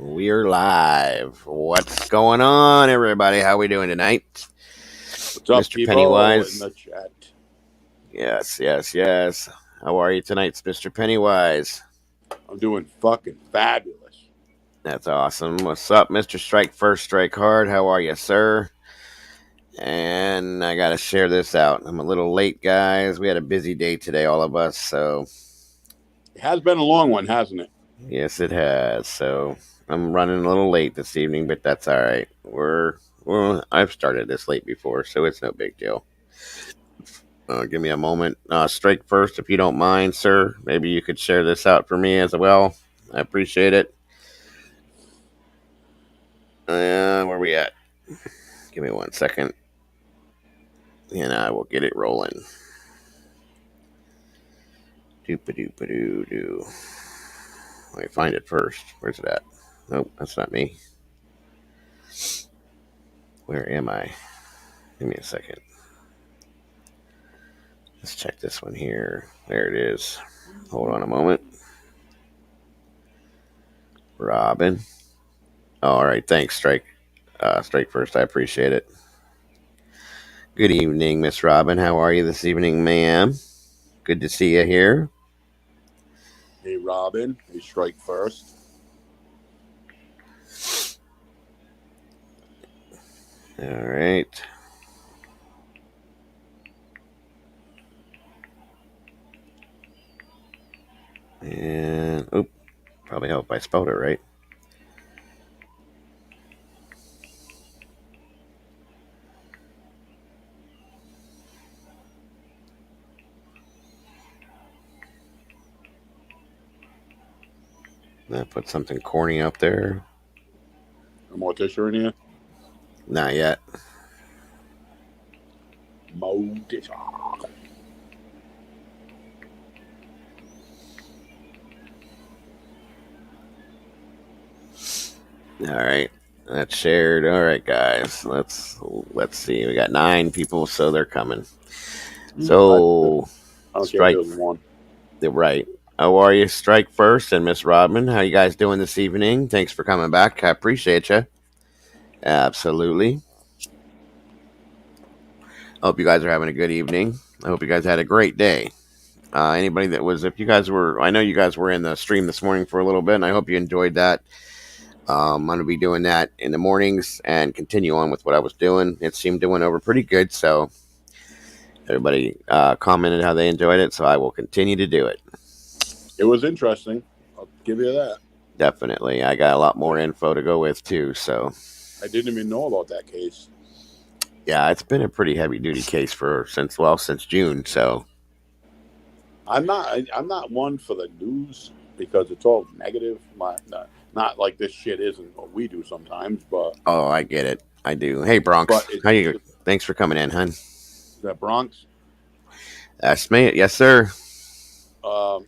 We're live. What's going on, everybody? How we doing tonight? What's up, Mr. people in Pennywise. the chat? Yes. How are you tonight, Mr. Pennywise? I'm doing fucking fabulous. That's awesome. What's up, Mr. Strike First, Strike Hard? How are you, sir? And I gotta share this out. I'm a little late, guys. We had a busy day today, all of us. So It has been a long one, hasn't it? yes, it has. So I'm running a little late this evening, but that's all right. Well, I've started this late before, so it's no big deal. Give me a moment. Strike First, if you don't mind, sir. Maybe you could share this out for me as well. I appreciate it. Where we at? Give me 1 second, and I will get it rolling. Doop-a-doop-a-doo-doo. Let me find it first. Where's it at? Nope, that's not me. Where am I? Give me a second. Let's check this one here. There it is. Hold on a moment. Robin. All right, thanks, Strike. Strike First, I appreciate it. Good evening, Miss Robin. How are you this evening, ma'am? Good to see you here. Hey, Robin. Hey, Strike First. All right. And, probably hope I spelled it right. I put something corny up there. A Morticia in here? Not yet. Morticia. All right. That's shared. All right, guys. Let's see. We got 9 people, so they're coming. So, I don't care Strike. if there's one. Right. How are you, Strike First and Miss Rodman? How you guys doing this evening? Thanks for coming back. I appreciate you. Absolutely. I hope you guys are having a good evening. I hope you guys had a great day. Anybody that was, if you guys were, I know you guys were in the stream this morning for a little bit, and I hope you enjoyed that. I'm going to be doing that in the mornings and continue on with what I was doing. It seemed to went over pretty good, so everybody commented how they enjoyed it, so I will continue to do it. It was interesting. I'll give you that. Definitely. I got a lot more info to go with, too, so. I didn't even know about that case. Yeah, it's been a pretty heavy duty case since June, so. I'm not one for the news because it's all negative. Not like this shit isn't what we do sometimes, but. Oh, I get it. I do. Hey, Bronx. How you? Thanks for coming in, hun. Is that Bronx? That's me. Yes, sir.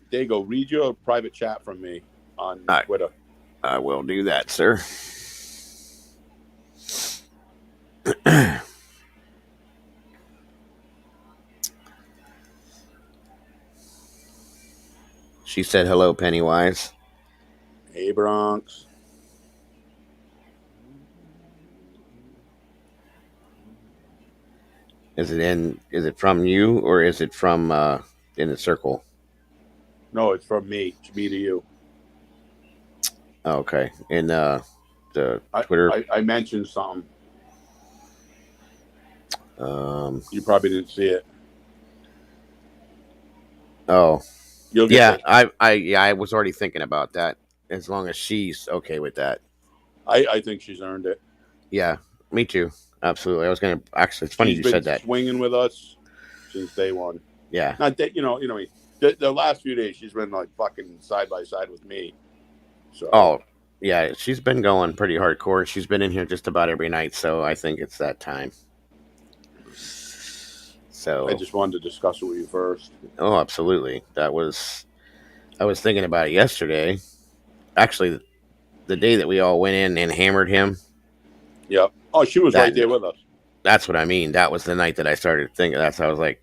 There you go. Read your private chat from me on Twitter. I will do that, sir. She said hello, Pennywise. Hey, Bronx. Is it from you or is it from in the circle? No, it's from me. It's me to you. Oh, okay. In the Twitter. I mentioned something. You probably didn't see it. Oh. You'll get I was already thinking about that. As long as she's okay with that. I think she's earned it. Yeah, me too. Absolutely. I was gonna actually. It's funny you said that. She's been swinging with us since day one. Yeah. Not that you know. The last few days she's been like fucking side by side with me. So. Oh yeah, she's been going pretty hardcore. She's been in here just about every night, so I think it's that time. So I just wanted to discuss it with you first. Oh, absolutely. I was thinking about it yesterday. Actually, the day that we all went in and hammered him. Yep. Oh, she was right there with us. That's what I mean. That was the night that I started thinking. That's how I was like,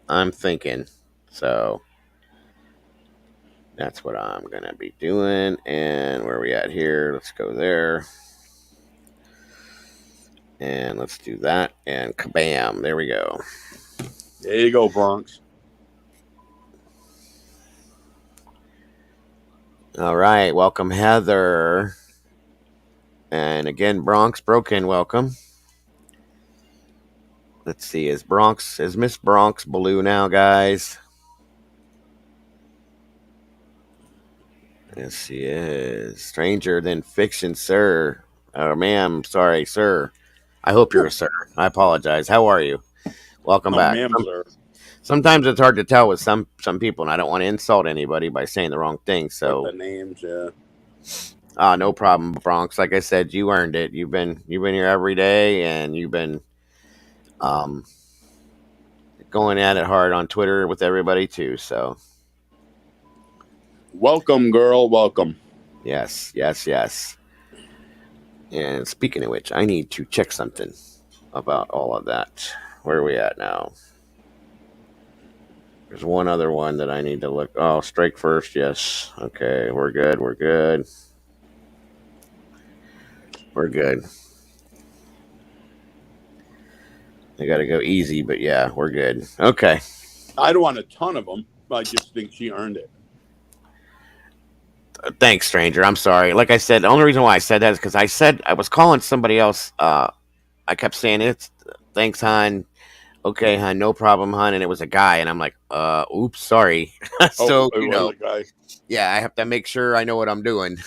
I'm thinking. So. That's what I'm gonna be doing. And where are we at here? Let's go there. And let's do that. And kabam. There we go. There you go, Bronx. All right. Welcome, Heather. And again, Bronx Broken, welcome. Let's see. Is Miss Bronx blue now, guys? Yes, she is. Stranger than fiction, sir. Ma'am, sorry, sir. I hope you're a sir. I apologize. How are you? Welcome No, back. ma'am, sir. Sometimes it's hard to tell with some people, and I don't want to insult anybody by saying the wrong thing. With the So, names, yeah. no problem, Bronx. Like I said, you earned it. You've been here every day, and you've been um, going at it hard on Twitter with everybody too. So, Welcome, girl. Welcome. yes, yes, yes. And speaking of which, I need to check something about all of that. Where are we at now? There's one other one that I need to look. Oh, strike first. Yes. Okay, we're good. We're good. We're good. I got to go easy, but yeah, we're good. Okay. I don't want a ton of them. I just think she earned it. Thanks, stranger. I'm sorry. Like I said, the only reason why I said that is because I said I was calling somebody else. I kept saying it's thanks, hon. Okay, hon, no problem, hon. And it was a guy, and I'm like, oops, sorry. Oh, So it was a guy. yeah, I have to make sure I know what I'm doing.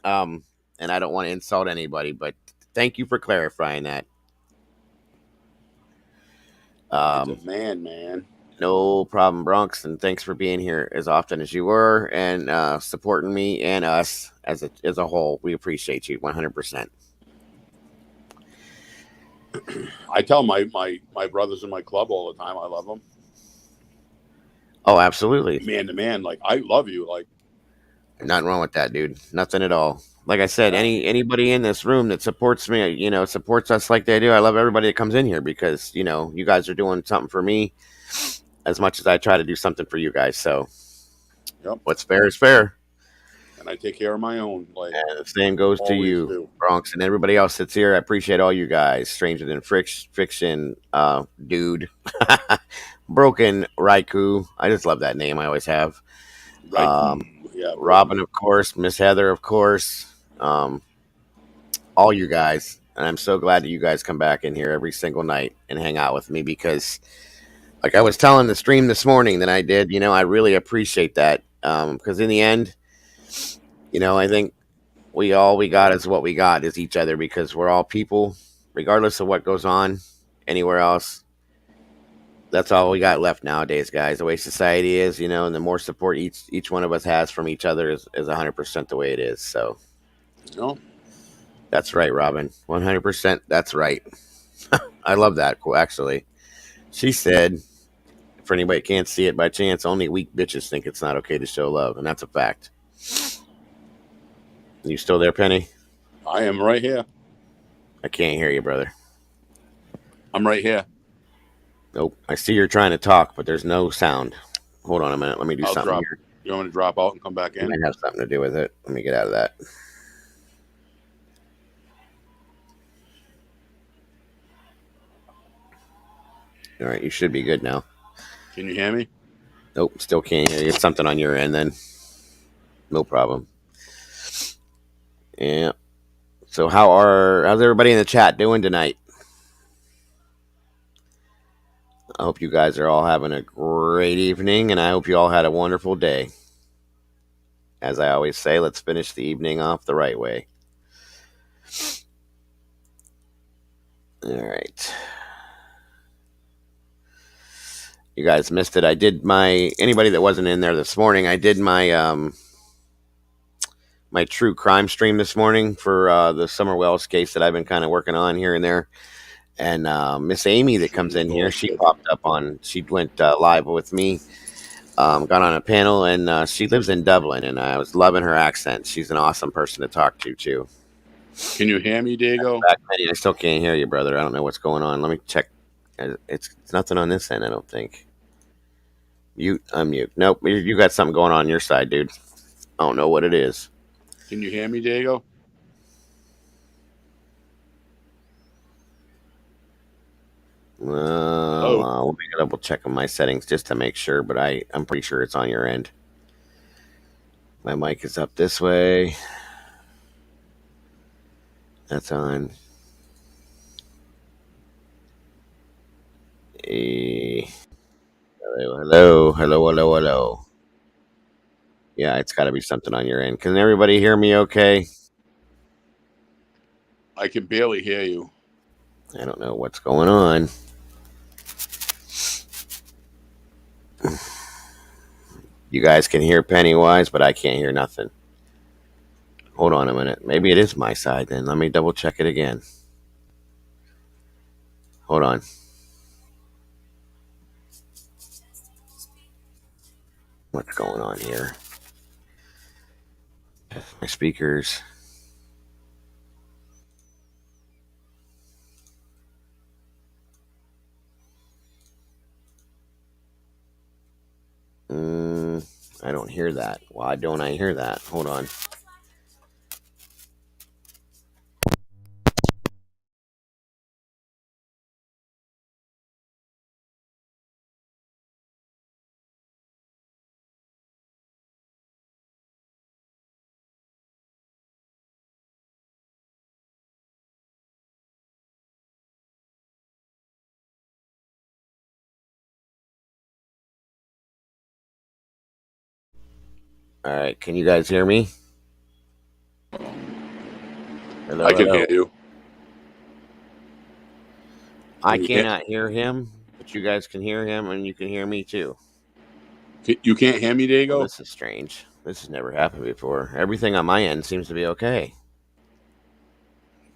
Um, and I don't want to insult anybody, but thank you for clarifying that. He's a Um, man, man. no problem, Bronx, and thanks for being here as often as you were and supporting me and us as a whole. We appreciate you 100%. I tell my brothers in my club all the time. I love them, Oh, absolutely. man to man. Like I love you. Like Nothing wrong with that, dude. Nothing at all. Like I said, yeah, anybody in this room that supports me, supports us like they do. I love everybody that comes in here because you guys are doing something for me as much as I try to do something for you guys. So yep. what's fair is fair. And I take care of my own. Like And the same goes to always you, do. Bronx, and everybody else that's here. I appreciate all you guys. Stranger than fiction, dude, broken Raikou. I just love that name. I always have. Right. Um, Yeah, Robin, Robin. of course. Miss Heather, of course. All you guys, and I'm so glad that you guys come back in here every single night and hang out with me because, like I was telling the stream this morning that I did, I really appreciate that because in the end, I think we got is what we got is each other because we're all people, regardless of what goes on anywhere else. That's all we got left nowadays, guys. The way society is, and the more support each one of us has from each other is 100% the way it is. So No, that's right, Robin. 100%. That's right. I love that. Cool. Actually, she said, for anybody that can't see it by chance, only weak bitches think it's not okay to show love, and that's a fact. You still there, Penny? I am right here. I can't hear you, brother. I'm right here. Nope. I see you're trying to talk, but there's no sound. Hold on a minute. Let me do I'll something drop. here. You want me to drop out and come back It in? might have something to do with it. Let me get out of that. All right, you should be good now. Can you hear me? Nope, still can't hear you. It's something on your end then. No problem. Yeah. So how's everybody in the chat doing tonight? I hope you guys are all having a great evening and I hope you all had a wonderful day. As I always say, let's finish the evening off the right way. All right. You guys missed it. I did anybody that wasn't in there this morning, I did my true crime stream this morning for the Summer Wells case that I've been kind of working on here and there. And Miss Amy that comes in here, she popped up she went live with me, got on a panel, and she lives in Dublin, and I was loving her accent. She's an awesome person to talk to, too. Can you hear me, Diego? I still can't hear you, brother. I don't know what's going on. Let me check. It's nothing on this end, I don't think. Mute, unmute. Nope, you got something going on your side, dude. I don't know what it is. Can you hear me, Diego? Hello. Let me double check on my settings just to make sure, but I'm pretty sure it's on your end. My mic is up this way. That's on. Eh, hello, hello, hello, hello, hello. Yeah, it's got to be something on your end. Can everybody hear me okay? I can barely hear you. I don't know what's going on. You guys can hear Pennywise, but I can't hear nothing. Hold on a minute. Maybe it is my side then. Let me double check it again. Hold on. What's going on here? My speakers. I don't hear that. Why don't I hear that? Hold on. All right. Can you guys hear me? I Hello, can hear hello. you. I Can you hear? cannot hear him, but you guys can hear him and you can hear me too. You can't hear me, Well, Diego? this is strange. This has never happened before. Everything on my end seems to be okay.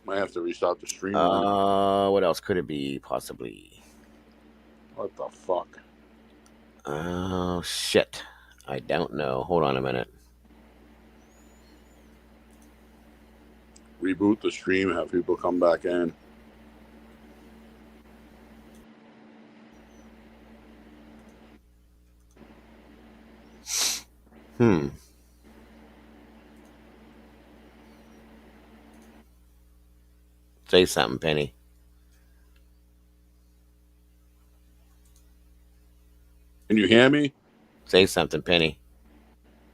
Might have to restart the stream then. What else could it be possibly? What the fuck? Oh shit. I don't know. Hold on a minute. Reboot the stream, have people come back in. Hmm. Say something, Penny. Can you hear me? Say something, Penny.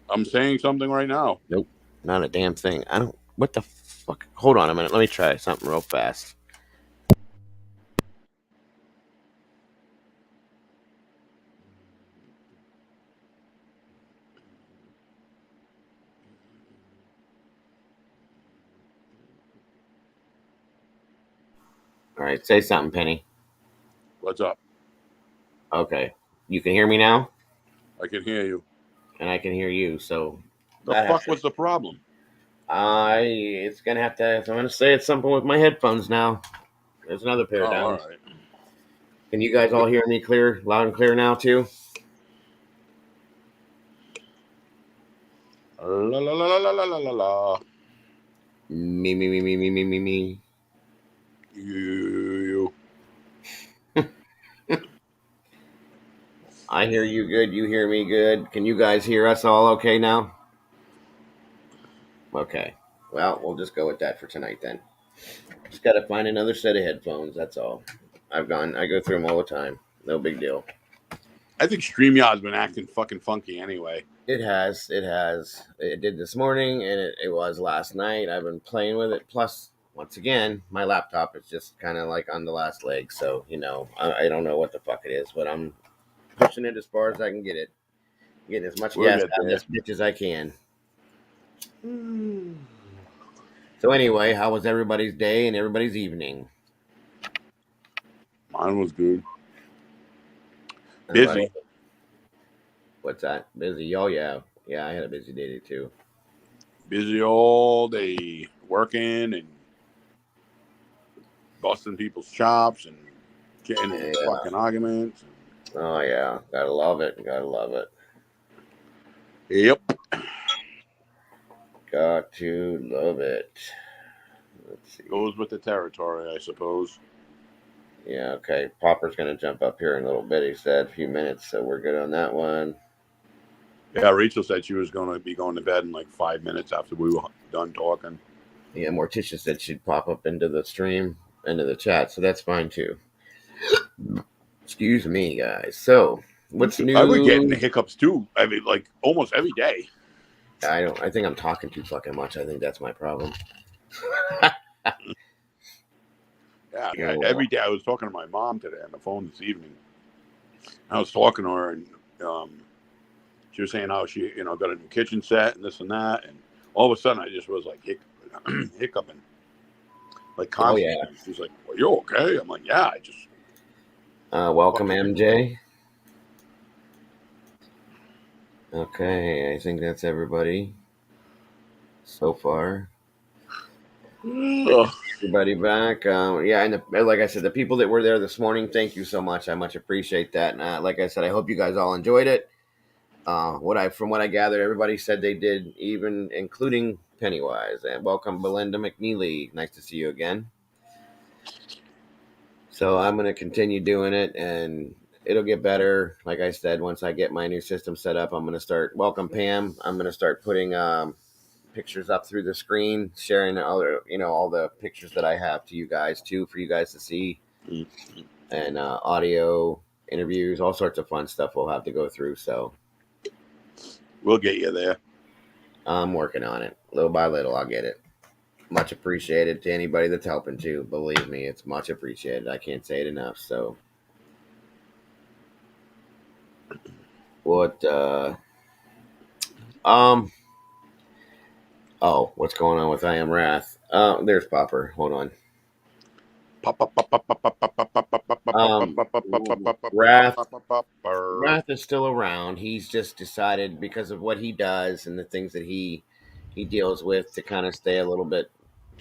I'm saying something right now. Nope. Not a damn thing. I don't. What the fuck? Hold on a minute. Let me try something real fast. All right. Say something, Penny. What's up? Okay. You can hear me now, I can hear you. and I can hear you. So The that has fuck to. was the problem? It's gonna have to. I'm gonna say it's something with my headphones now. There's another pair Oh, all down. right. Can you guys all hear me clear, loud and clear now too? La la la la la la la la. Me, me, me, me, me, me, me, me. You. I hear you good. You hear me good. Can you guys hear us all okay now? Okay. Well, we'll just go with that for tonight then. Just got to find another set of headphones. That's all. I go through them all the time. No big deal. I think StreamYard's been acting fucking funky anyway. It has. It has. It did this morning, and it was last night. I've been playing with it. Plus, once again, my laptop is just kind of like on the last leg. So, I don't know what the fuck it is, but I'm pushing it as far as I can get it. Getting as much We'll gas get out of there. this bitch as I can. So, anyway, how was everybody's day and everybody's evening? Mine was good. Everybody, Busy. what's that? Busy? Oh, yeah. Yeah, I had a busy day too. Busy all day. Working and busting people's chops and getting in Yeah. fucking arguments. Oh, yeah. Gotta love it. Gotta love it. Yep. Got to love it. Let's see. Goes with the territory, I suppose. Yeah, okay. Popper's going to jump up here in a little bit. He said a few minutes, so we're good on that one. Yeah, Rachel said she was going to be going to bed in like 5 minutes after we were done talking. Yeah, Morticia said she'd pop up into the stream, into the chat, so that's fine too. Excuse me, guys. So, what's I was getting the new? hiccups too. I mean, like almost every day. I don't. I think I'm talking too fucking much. I think that's my problem. Yeah, Oh every well. day. I was talking to my mom today on the phone this evening. I was talking to her, and she was saying how she, got a new kitchen set and this and that, and all of a sudden I just was like hiccuping, like Oh yeah. constantly. She's like, "Are you okay?" I'm like, "Yeah, I just Welcome, fucking." MJ. Okay, I think that's everybody so far. Ugh. Everybody back. Yeah, and like I said, the people that were there this morning, thank you so much. I much appreciate that. And like I said, I hope you guys all enjoyed it. From what I gathered, everybody said they did, even including Pennywise. And welcome, Belinda McNeely. Nice to see you again. So I'm gonna continue doing it, and it'll get better. Like I said, once I get my new system set up, I'm gonna start. Welcome, Pam. I'm gonna start putting pictures up through the screen, sharing all the pictures that I have to you guys too, for you guys to see, and audio interviews, all sorts of fun stuff we'll have to go through. So We'll get you there. I'm working on it, little by little. I'll get it. Much appreciated to anybody that's helping too. Believe me, it's much appreciated. I can't say it enough. So what? Um. Oh, what's going on with I Am Wrath? There's Popper. Hold on. Wrath. Wrath is still around. He's just decided, because of what he does and the things that he deals with, to kind of stay a little bit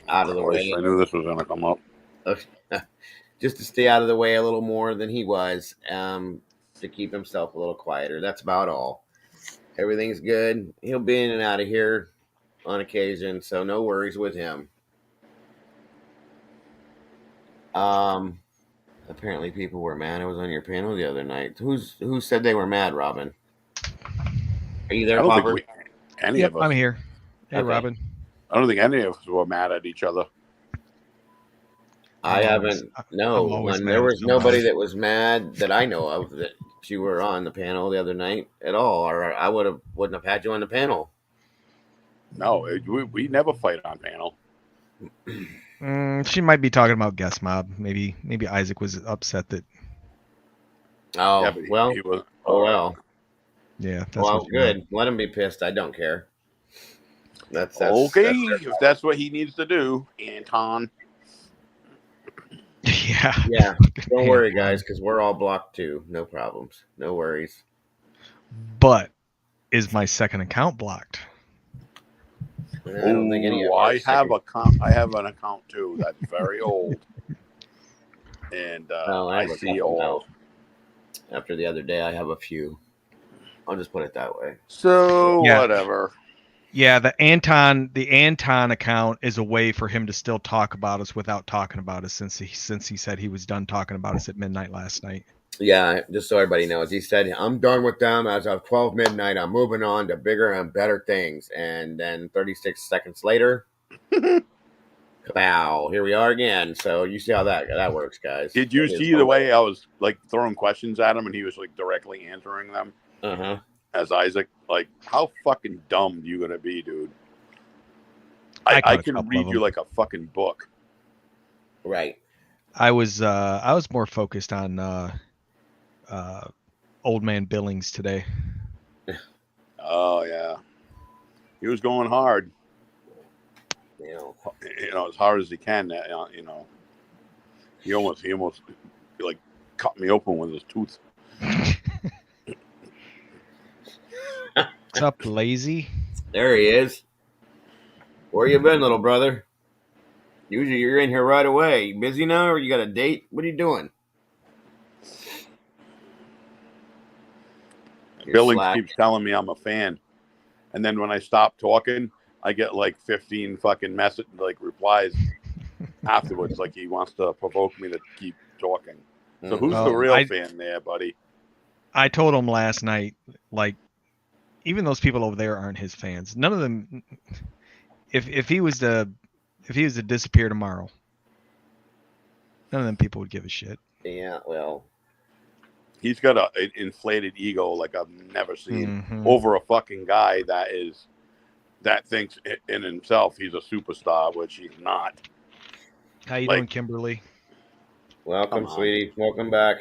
out of the Christ, way. I knew this was gonna come up. Just to stay out of the way a little more than he was, to keep himself a little quieter. That's about all. Everything's good. He'll be in and out of here on occasion, so no worries with him. Apparently people were mad I was on your panel the other night. Who said they were mad, Robin? Are you I there, don't think Popper? any Yep, of us. I'm here. Hey, Okay. Robin. I don't think any of us were mad at each other. I haven't. No, I'm always mad there at was somebody. nobody that was mad that I know of that you were on the panel the other night at all, or I wouldn't have had you on the panel. No, we never fight on panel. She might be talking about guest mob. Maybe Isaac was upset that. Oh Yeah, but well. he was. Oh well. Yeah, that's Well, what she meant. good. Let him be pissed. I don't care. That's Okay, their if that's what he needs to do, Anton. Yeah. Yeah. Don't worry, Anton. guys, because we're all blocked too. No problems. No worries. But is my second account blocked? I don't think any of Oh, our I have an account too. That's very old, and I I have a see couple all. now. After the other day, I have a few. I'll just put it that way. So Yeah. whatever. Yeah, the Anton account is a way for him to still talk about us without talking about us, since he said he was done talking about us at midnight last night. Yeah, just so everybody knows, he said, "I'm done with them as of 12 midnight. I'm moving on to bigger and better things." And then 36 seconds later, kapow! Here we are again. So you see how that works, guys. Did you see the way I was like throwing questions at him, and he was like directly answering them? As Isaac, like, how fucking dumb you gonna be, dude? I can read you like a fucking book. Right. I was more focused on Old Man Billings today. Oh yeah, he was going hard. You know, as hard as he can. You know, he almost like cut me open with his tooth. What's up, lazy? There he is. Where you been, little brother? Usually you're in here right away. You busy now, or you got a date? What are you doing? Billings keeps telling me I'm a fan, and then when I stop talking, I get like 15 fucking replies afterwards, like he wants to provoke me to keep talking. So who's the real fan there, buddy? I told him last night, like, even those people over there aren't his fans. None of them. If he was to disappear tomorrow, none of them people would give a shit. Yeah, well, He's got an inflated ego like I've never seen Mm-hmm. over a fucking guy that thinks in himself he's a superstar, which he's not. How you doing, Like, Kimberly? welcome, come on. sweetie. Welcome back.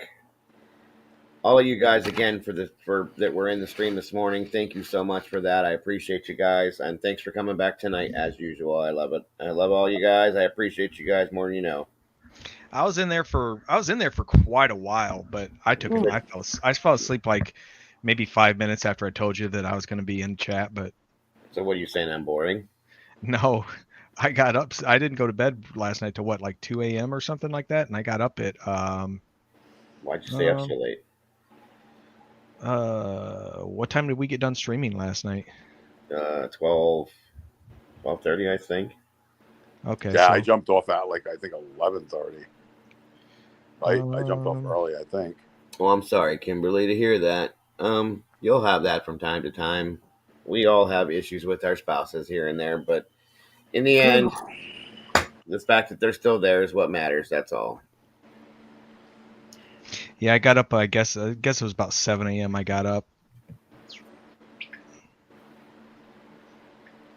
All of you guys again for that were in the stream this morning. Thank you so much for that. I appreciate you guys, and thanks for coming back tonight as usual. I love it. I love all you guys. I appreciate you guys more than you know. I was in there for quite a while, but I fell asleep like maybe 5 minutes after I told you that I was going to be in chat. But So what are you saying? I'm boring? no, I got up. I didn't go to bed last night till what, like 2 a.m. or something like that, and I got up at Why'd you stay up so late? what time did we get done streaming last night? 12:30, I think. Okay, Yeah, so I jumped off at like I think 11:30. I jumped off um, early, I think. Well, I'm sorry, Kimberly, to hear that. You'll have that from time to time. We all have issues with our spouses here and there, but in the end, the fact that they're still there is what matters. That's all. yeah, I got up. I guess it was about 7 a.m. I got up,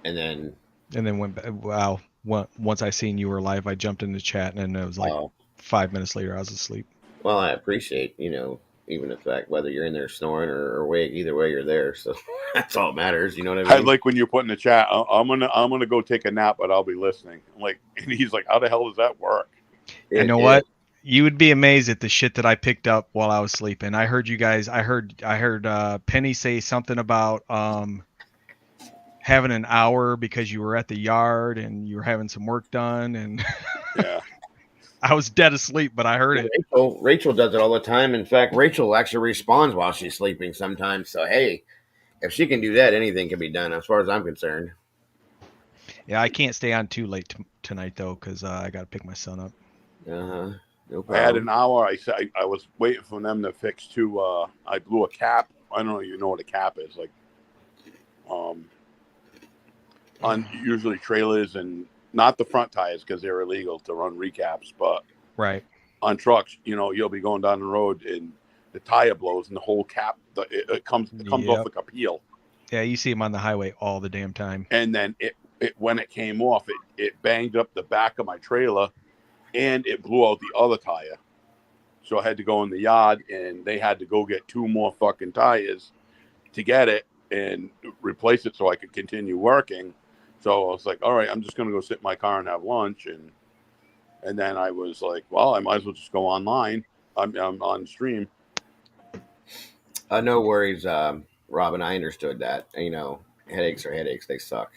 And then, went. Wow. Once I seen you were live, I jumped into chat, and it was like oh, 5 minutes later I was asleep. well, I appreciate, even the fact whether you're in there snoring or awake, either way you're there. So that's all that matters. You know what I I mean? like when you put in the chat, I'm gonna go take a nap, but I'll be listening. I'm like, and he's like, how the hell does that work? You know It what? You would be amazed at the shit that I picked up while I was sleeping. I heard you guys. I heard Penny say something about having an hour because you were at the yard and you were having some work done, and Yeah. I was dead asleep, but I heard it. Rachel does it all the time. In fact, Rachel actually responds while she's sleeping sometimes. So hey, if she can do that, anything can be done, as far as I'm concerned. Yeah, I can't stay on too late tonight though, because I got to pick my son up. No I problem. had an hour. I said I was waiting for them to fix two. I blew a cap. I don't know if you know what a cap is. Like, on usually trailers and not the front tires because they're illegal to run recaps, but Right. on trucks, you'll be going down the road and the tire blows and the whole cap it comes off like a peel. Yeah, you see him on the highway all the damn time. And then it when it came off, it banged up the back of my trailer and it blew out the other tire. So I had to go in the yard and they had to go get two more fucking tires to get it and replace it so I could continue working. So I was like, all right, I'm just going to go sit in my car and have lunch. And then I was like, well, I might as well just go online. I'm on stream. No worries, Robin. I understood that. Headaches are headaches. They suck.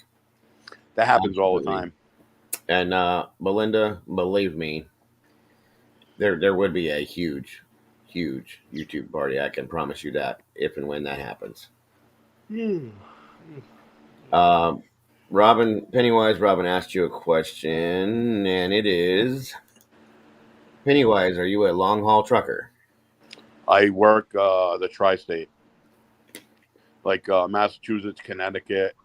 That happens all the Absolutely. time. And Belinda, believe me, there would be a huge YouTube party. I can promise you that if and when that happens. Robin Pennywise. Robin asked you a question, and it is Pennywise. Are you a long haul trucker? I work the tri-state, like Massachusetts, Connecticut,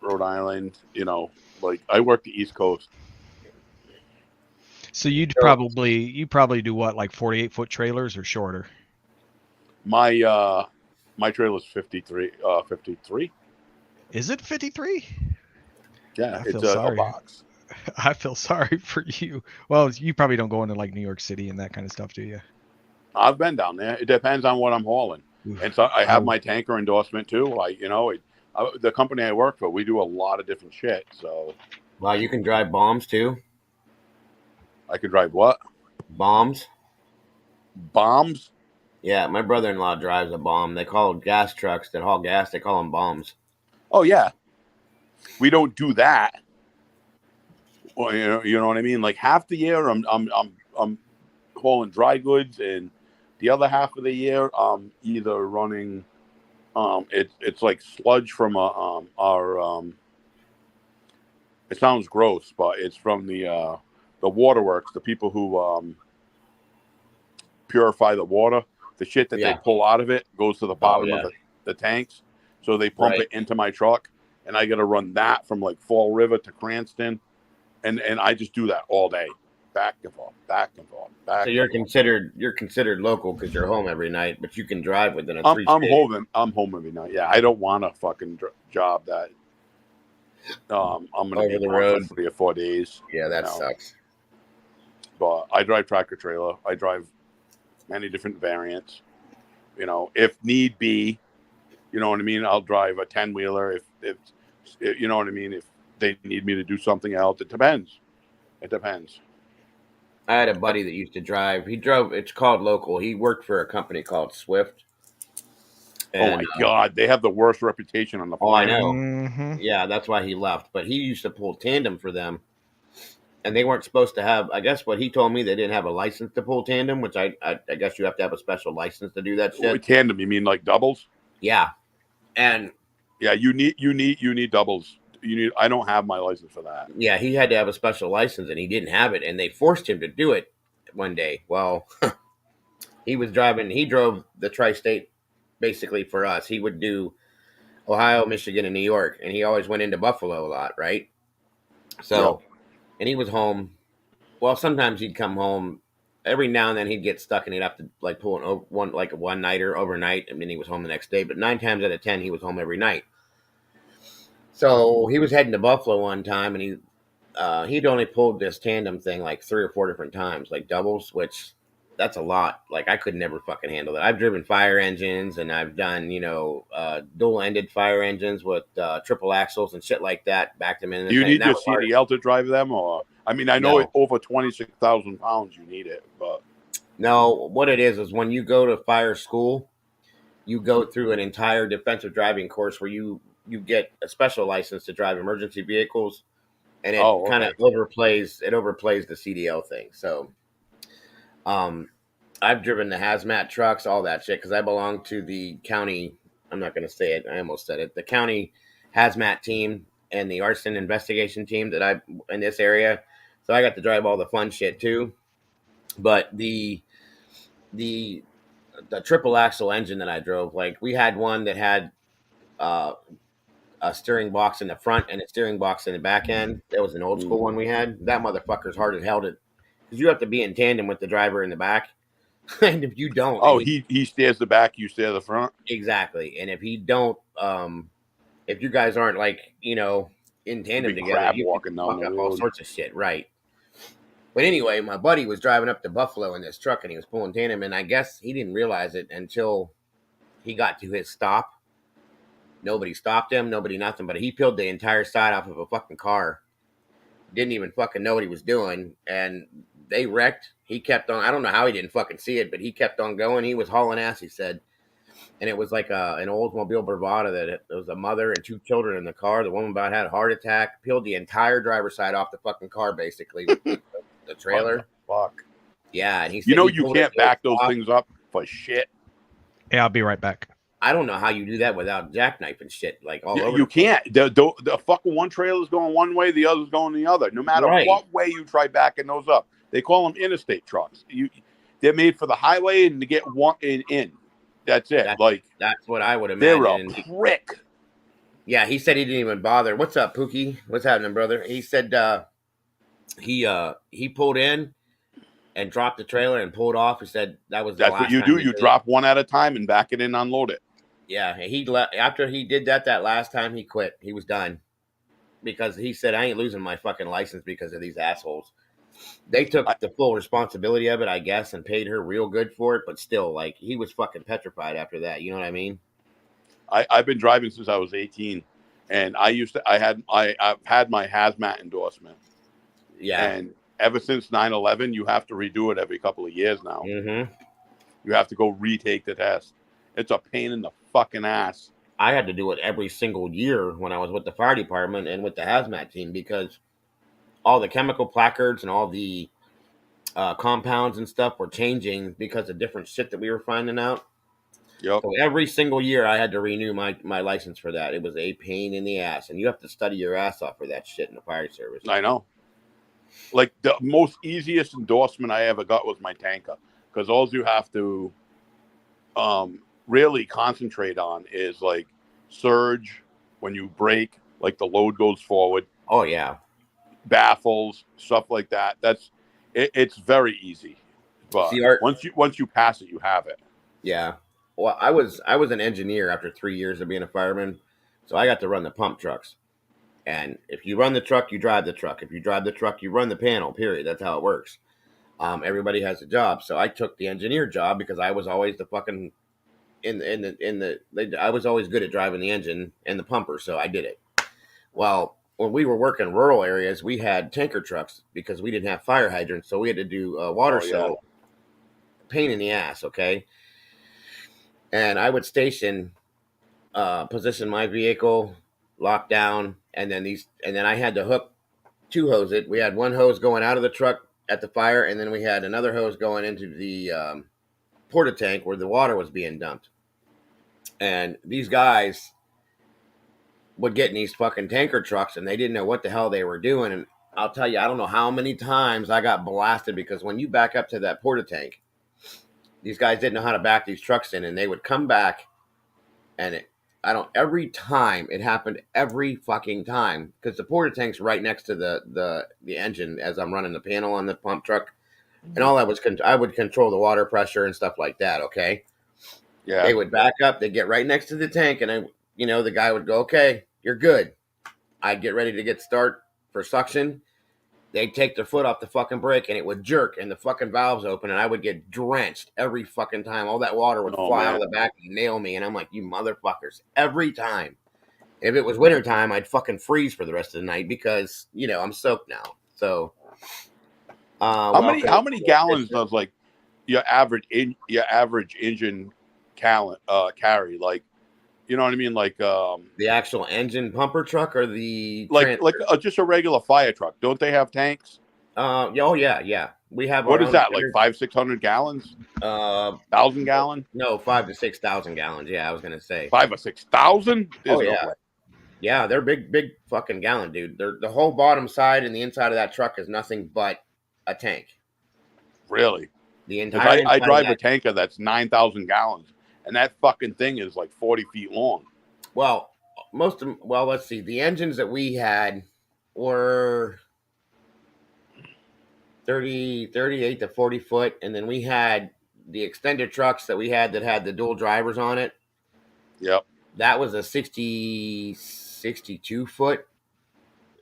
Rhode Island. Like I work the East Coast. So you probably do what, like 48-foot trailers or shorter? My trailer's 53. 53. Is it 53? Yeah, I it's feel a sorry. box. I feel sorry for you. Well, you probably don't go into like New York City and that kind of stuff, do you? I've been down there. It depends on what I'm hauling. Oof. And so I have my tanker endorsement too. The company I work for, we do a lot of different shit. So Wow, you can drive bombs too. I could drive what? Bombs. Bombs? Yeah, my brother-in-law drives a bomb. They call gas trucks that haul gas. They call them bombs. Oh yeah. We don't do that. Well, you know what I mean. Like half the year, I'm hauling dry goods, and the other half of the year, I'm either running. It's like sludge from our. It sounds gross, but it's from the waterworks. The people who purify the water. The shit that they pull out of it goes to the bottom of it. the tanks, so they pump it into my truck, and I got to run that from like Fall River to Cranston, and I just do that all day, back and forth, back and forth, back. So and forth. you're considered local because you're home every night, but you can drive within a I'm 3 state. home. I'm home every night. Yeah, I don't want a fucking job that I'm going to be Over the gone for road. 3 or 4 days. Yeah, that you know. sucks. But I drive tractor trailer. I drive many different variants. You know, if need be, you know what I mean. I'll drive a 10-wheeler if you know what I mean. If they need me to do something else, it depends. It depends. I had a buddy that used to drive. He drove. It's called local. He worked for a company called Swift. Oh And my God, they have the worst reputation on the oh, I planet. know. Mm-hmm. Yeah, that's why he left. But he used to pull tandem for them, and they weren't supposed to have. I guess what he told me, they didn't have a license to pull tandem, which I guess you have to have a special license to do that shit. Tandem, you mean like doubles? Yeah, and Yeah, you need doubles. You need. I don't have my license for that. yeah, he had to have a special license, and he didn't have it, and they forced him to do it one day. Well, he was driving. He drove the tri-state basically for us. He would do Ohio, Michigan, and New York, and he always went into Buffalo a lot, right? Yep. So, and he was home. Well, sometimes he'd come home. Every now and then he'd get stuck, and he'd have to like pull like a one nighter overnight, and then he was home the next day. But 9 times out of 10, he was home every night. So he was heading to Buffalo one time, and he'd only pulled this tandem thing like 3 or 4 different times, like doubles, which that's a lot. Like I could never fucking handle that. I've driven fire engines, and I've done dual-ended fire engines with triple axles and shit like that. Backed them in, Do you and need that your was hard. CDL to drive them, or I mean, I know it No, over 26,000 pounds you need it, but no. What it is when you go to fire school, you go through an entire defensive driving course where you get a special license to drive emergency vehicles, and it oh, kind of okay. overplays the CDL thing. So, um, I've driven the hazmat trucks, all that shit, because I belong to the county. I'm not going to say it. I almost said it. The county hazmat team and the arson investigation team that I in this area. So I got to drive all the fun shit too. But the the triple axle engine that I drove, like we had one that had uh, a steering box in the front and a steering box in the back end. That was an old school one we had. That motherfucker's hard as hell to because you have to be in tandem with the driver in the back. And if you don't, Oh, and you he steers the back, you steer the front. exactly, and if you don't, if you guys aren't like in You'd tandem be together, crab you could walking down fuck the up all road. sorts of shit, right? But anyway, my buddy was driving up to Buffalo in this truck, and he was pulling tandem, and I guess he didn't realize it until he got to his stop. Nobody stopped him, nobody nothing, but he peeled the entire side off of a fucking car. Didn't even fucking know what he was doing, and they wrecked. He kept on. I don't know how he didn't fucking see it, but he kept on going. He was hauling ass. He said, and it was like an Oldsmobile Bravada that there was a mother and 2 children in the car. The woman about had a heart attack. Peeled the entire driver's side off the fucking car, basically with the What the trailer. fuck? Yeah, and he You said know he you pulled it can't to a back those stop. things up for shit. Yeah, I'll be right back. I don't know how you do that without jackknifing shit like all over You the place. can't. The fucking one trailer's going one way, the other's going the other. No matter Right. what way you try backing those up, they call them interstate trucks. They're made for the highway and to get one in. That's it. That Like that's what I would they're a imagine. prick. Yeah, he said he didn't even bother. What's up, Pookie? What's happening, brother? He said he pulled in and dropped the trailer and pulled off. He said that was the That's what last you time do. he You did it. drop one at a time and back it in, unload it. Yeah, he left after he did that last time. He quit. He was done because he said I ain't losing my fucking license because of these assholes. They I, took the full responsibility of it, I guess, and paid her real good for it. But still, like he was fucking petrified after that. You know what I mean? I've been driving since I was 18, and I've had my hazmat endorsement, Yeah. and ever since 9/11, you have to redo it every couple of years now. Mm-hmm. You have to go retake the test. It's a pain in the fucking ass. I had to do it every single year when I was with the fire department and with the hazmat team because all the chemical placards and all the compounds and stuff were changing because of different shit that we were finding out. Yep. So every single year I had to renew my license for that. It was a pain in the ass, and you have to study your ass off for that shit in the fire service. I know. Like the most easiest endorsement I ever got was my tanker, because all you have to really concentrate on is like surge when you brake, like the load goes forward, Oh yeah. baffles, stuff like that. It's very easy, but See, Art. once you pass it, you have it. Yeah. Well, I was an engineer after 3 years of being a fireman, so I got to run the pump trucks. And if you run the truck, you drive the truck. If you drive the truck, you run the panel. Period. That's how it works. Everybody has a job, so I took the engineer job because I was always the fucking I was always good at driving the engine and the pumper, so I did it. Well, when we were working rural areas, we had tanker trucks because we didn't have fire hydrants, so we had to do water Oh yeah. cell. Pain in the ass, okay. And I would position my vehicle, lock down, and then I had to hook two hoses. We had one hose going out of the truck at the fire, and then we had another hose going into the porta tank where the water was being dumped. And these guys would get in these fucking tanker trucks, and they didn't know what the hell they were doing. And I'll tell you, I don't know how many times I got blasted because when you back up to that porta tank, these guys didn't know how to back these trucks in, and they would come back, and every time it happened, every fucking time, because the porta tank's right next to the engine as I'm running the panel on the pump truck, and all that was I would control the water pressure and stuff like that. Okay, Yeah. they would back up, they get right next to the tank, and the guy would go, "Okay, you're good." I'd get ready to get start for suction. They'd take their foot off the fucking brake, and it would jerk, and the fucking valves open, and I would get drenched every fucking time. All that water would Oh fly out of man. the back and nail me, and I'm like, "You motherfuckers!" Every time. If it was wintertime, I'd fucking freeze for the rest of the night because I'm soaked now. So, How welcome. many gallons does like your average engine carry? Like, you know what I mean? The actual engine pumper truck or the transfer? Just a regular fire truck. Don't they have tanks? Oh yeah, yeah. We have What our is own. that? Like 500-600 gallons? Uh, 1,000 gallon? no, 5 to 6 thousand gallons. Yeah, I was gonna say. 5 or 6,000? Oh There's no yeah, way. yeah. They're big fucking gallon, dude. They're the whole bottom side and the inside of that truck is nothing but a tank. Really? The Because entire I inside of drive a that. tanker that's 9,000 gallons, and that fucking thing is like 40 feet long. Well, let's see. The engines that we had were 38 to 40 foot, and then we had the extended trucks that we had that had the dual drivers on it. Yep. That was a 62 foot,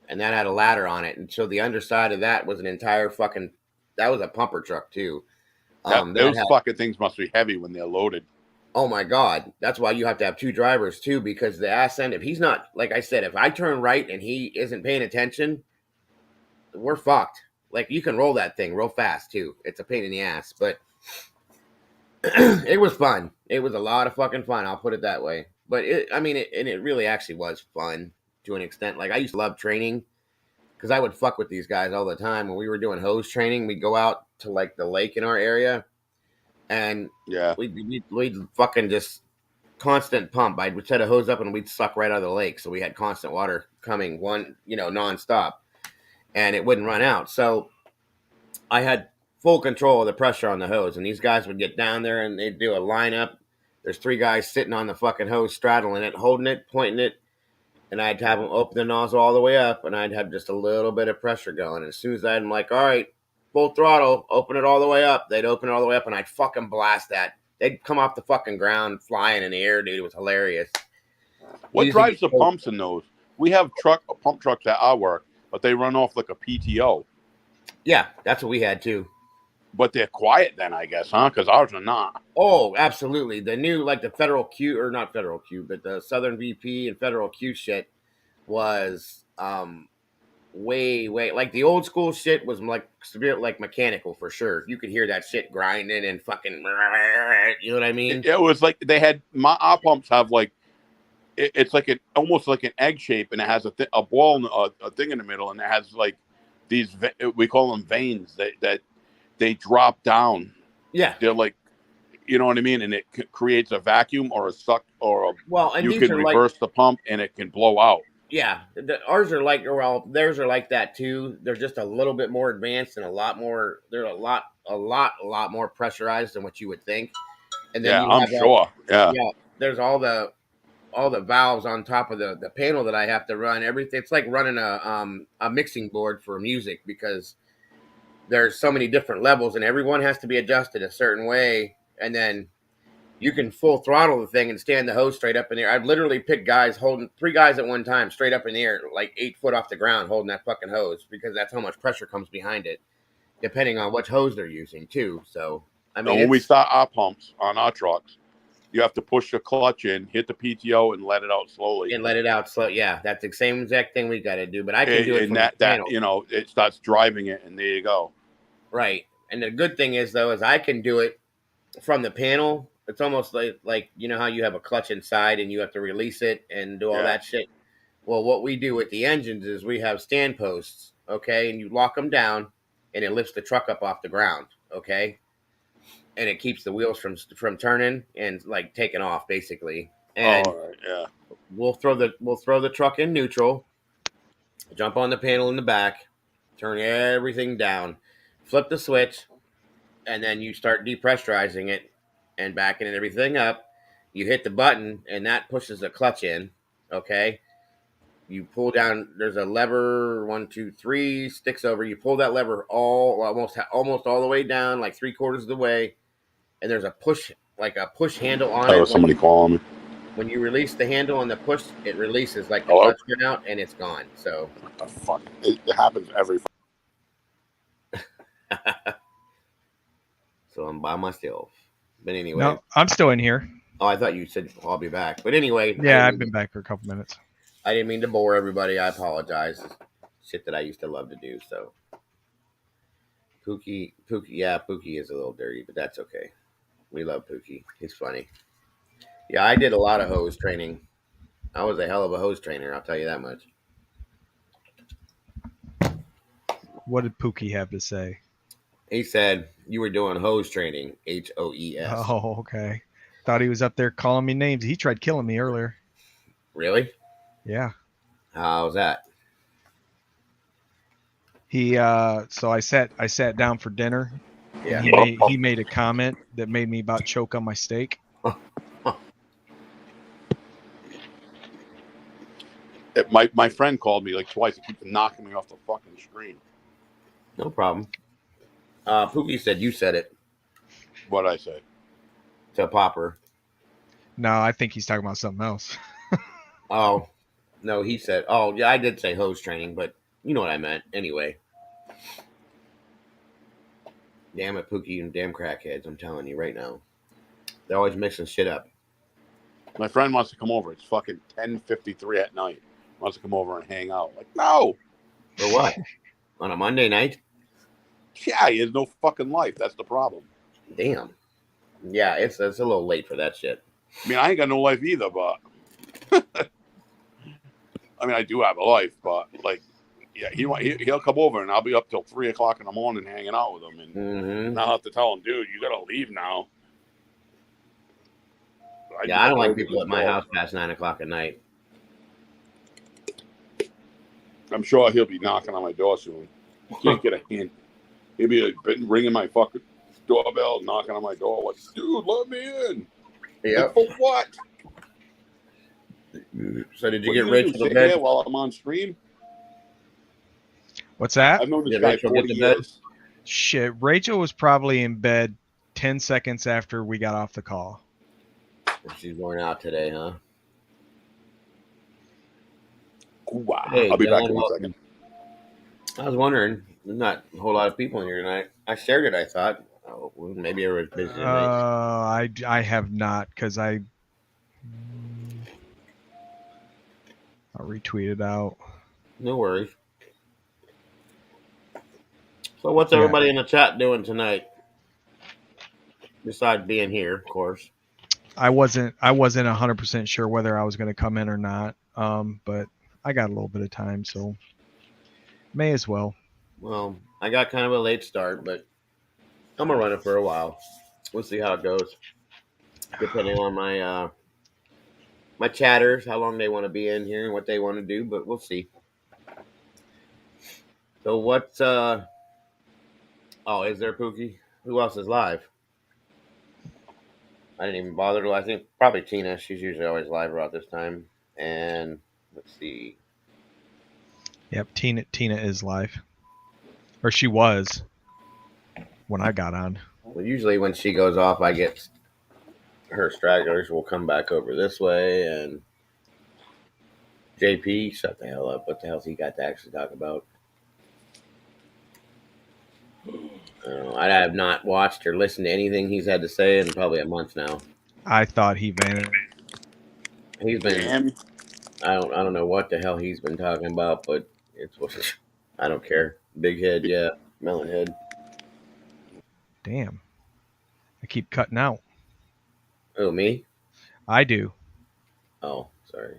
and that had a ladder on it, and so the underside of that was an entire fucking, that was a pumper truck too. That Those had, fucking things must be heavy when they're loaded. oh my god, that's why you have to have two drivers too, because the ass end, if he's not, like I said, if I turn right and he isn't paying attention, we're fucked. Like, you can roll that thing real fast too. It's a pain in the ass, but it was fun. It was a lot of fucking fun. I'll put it that way. But it really actually was fun to an extent. Like, I used to love training because I would fuck with these guys all the time. When we were doing hose training, we'd go out to like the lake in our area, and Yeah. we'd fucking just constant pump. We'd set a hose up and we'd suck right out of the lake, so we had constant water coming nonstop, and it wouldn't run out. So I had full control of the pressure on the hose, and these guys would get down there and they'd do a lineup. There's three guys sitting on the fucking hose, straddling it, holding it, pointing it, and I'd have them open the nozzle all the way up, and I'd have just a little bit of pressure going. And as soon as I'm like, all right, full throttle, open it all the way up, they'd open it all the way up, and I'd fucking blast that. They'd come off the fucking ground flying in the air, dude. It was hilarious. What drives the pumps in those? We have pump trucks at our work, but they run off like a PTO. Yeah, that's what we had too. But they're quiet then, I guess, huh? Because ours are not. Oh, absolutely. The new, like the Federal Q, or not Federal Q, but the Southern VP and Federal Q shit was way, like the old school shit was like severe, like mechanical for sure. You could hear that shit grinding and fucking, you know what I mean? It was like our pumps have like, it's like almost like an egg shape, and it has a ball, a thing in the middle, and it has like these, we call them veins that they drop down. Yeah. They're like, you know what I mean? And it creates a vacuum or a suck and you can reverse the pump and it can blow out. Yeah. Ours are like, well, theirs are like that too. They're just a little bit more advanced and they're a lot more pressurized than what you would think. and then Yeah, you I'm have all sure. Yeah. yeah. There's all the valves on top of the panel that I have to run. Everything it's like running a mixing board for music because there's so many different levels and everyone has to be adjusted a certain way. And then you can full throttle the thing and stand the hose straight up in the air. I've literally picked guys holding 3 guys at one time straight up in the air, like 8 foot off the ground, holding that fucking hose because that's how much pressure comes behind it, depending on which hose they're using too. So I mean, And when we it's start our pumps on our trucks, you have to push the clutch in, hit the PTO, and let it out slowly. and let it out slow. Yeah, that's the same exact thing we got to do, but I can do it And from the that panel. it starts driving it, and there you go. Right. And the good thing is though, is I can do it from the panel. It's almost like you know how you have a clutch inside and you have to release it and do all Yeah. that shit. Well, what we do with the engines is we have stand posts, okay, and you lock them down, and it lifts the truck up off the ground, okay, and it keeps the wheels from turning and like taking off basically. Oh, And all right. Yeah. we'll throw the truck in neutral, jump on the panel in the back, turn everything down, flip the switch, and then you start depressurizing it and backing it everything up. You hit the button, and that pushes the clutch in. Okay, you pull down. There's a lever, 1, 2, 3 sticks over. You pull that lever almost all the way down, like 3/4 of the way, and there's a push handle on Oh, it. When somebody calling me. you release the handle on the push, it releases like the Hello. clutch went out, and it's gone. So. What the fuck? It happens every. So I'm by myself. But anyway, No, I'm still in here. oh, I thought you said I'll be back. But anyway, Yeah, I've been back for a couple minutes. I didn't mean to bore everybody. I apologize. Shit that I used to love to do. So Pookie, yeah, Pookie is a little dirty, but that's okay. We love Pookie. He's funny. Yeah, I did a lot of hose training. I was a hell of a hose trainer. I'll tell you that much. What did Pookie have to say? He said you were doing hose training. HOES. Oh, okay. Thought he was up there calling me names. He tried killing me earlier. Really? Yeah. How's that? He so I sat down for dinner and Yeah. he made a comment that made me about choke on my steak. My friend called me like twice. He keeps knocking me off the fucking screen. No problem. Pookie said you said it What I say? to Popper. No, I think he's talking about something else. Oh, no, he said, oh, yeah, I did say hose training, but you know what I meant. Anyway. Damn it, Pookie and damn crackheads, I'm telling you right now. They're always mixing shit up. My friend wants to come over. It's fucking 10:53 at night. Wants to come over and hang out. Like, no. For what? On a Monday night? Yeah, he has no fucking life. That's the problem. Damn. Yeah, it's a little late for that shit. I mean, I ain't got no life either, but I mean, I do have a life, but like, yeah, he'll come over and I'll be up till 3 o'clock in the morning hanging out with him, and I'll have to tell him, dude, you gotta leave now. Yeah, I don't like people at my house past 9 o'clock at night. I'm sure he'll be knocking on my door soon. Can't get a hint. He'll be like, ringing my fucking doorbell, knocking on my door, like, dude, let me in. Yep. Like, for what? So did you What get you Rachel do, to sit bed? here while I'm on stream? What's that? I've known this Did guy Rachel 40 get to bed? years. Shit, Rachel was probably in bed 10 seconds after we got off the call. She's going out today, huh? Wow. Hey, I'll be back Dylan, in 1 well, second. I was wondering. There's not a whole lot of people in here tonight. I shared it, I thought. Oh, well, maybe everyone's busy tonight. I have not because I'll retweet it out. No worries. So what's everybody in the chat doing tonight? Besides being here, of course. I wasn't 100% sure whether I was going to come in or not. But I got a little bit of time, so may as well. Well, I got kind of a late start, but I'm gonna run it for a while. We'll see how it goes, depending on my chatters, how long they want to be in here and what they want to do. But we'll see. So what's oh, is there Pookie? Who else is live? I didn't even bother to. I think probably Tina. She's usually always live about this time. And let's see. Yep, Tina is live, or she was when I got on. Well, usually when she goes off, I get her stragglers will come back over this way, and JP, shut the hell up. What the hell's he got to actually talk about? I have not watched or listened to anything he's had to say in probably a month now. I thought he vanished. He's been, Damn. I don't know what the hell he's been talking about, but it's what I don't care. Big head, yeah, melon head. Damn, I keep cutting out. Oh, me? I do. Oh, sorry.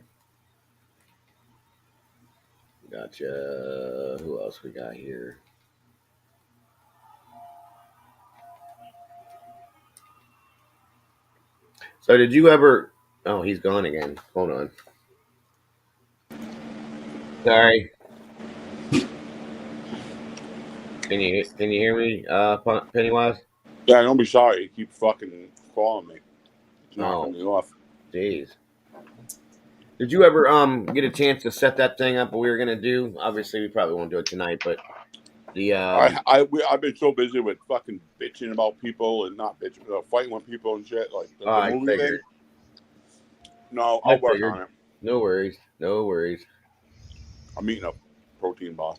Gotcha. Who else we got here? So, did you ever? Oh, he's gone again. Hold on. Sorry. Can you hear me, Pennywise? Yeah, don't be sorry. You keep fucking calling me. It's knocking Oh, me off. jeez. Did you ever get a chance to set that thing up? What we were gonna do? Obviously, we probably won't do it tonight, but the I've been so busy with fucking bitching about people and not bitching, fighting with people and shit, like the I movie thing. figured. No, I I'll work figured. on it. No worries. No worries. I'm eating a protein bar.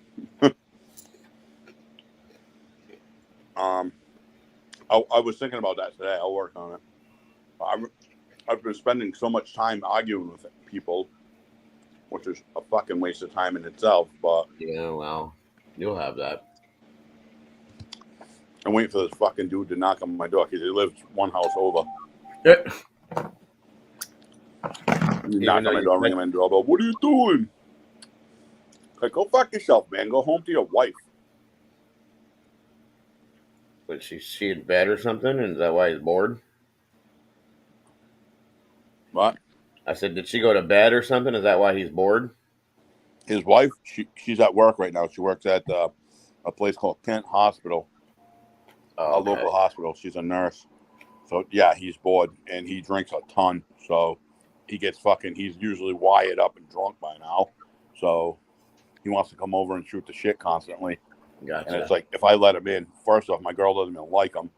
I was thinking about that today. I'll work on it. I've been spending so much time arguing with people, which is a fucking waste of time in itself. But Yeah, well, you'll have that. I'm waiting for this fucking dude to knock on my door because he lives one house over. He Even knock though on my you door, ring said, him in the doorbell. What are you doing? Like, go fuck yourself, man. Go home to your wife. was she in bed or something? And is that why he's bored? What? I said, did she go to bed or something? Is that why he's bored? His wife, she's at work right now. She works at a place called Kent Hospital, Oh, a okay. local hospital. She's a nurse. So yeah, he's bored and he drinks a ton. So he gets fucking. He's usually wired up and drunk by now. So he wants to come over and shoot the shit constantly. And Gotcha. it's like if I let him in, first off, my girl doesn't even like him.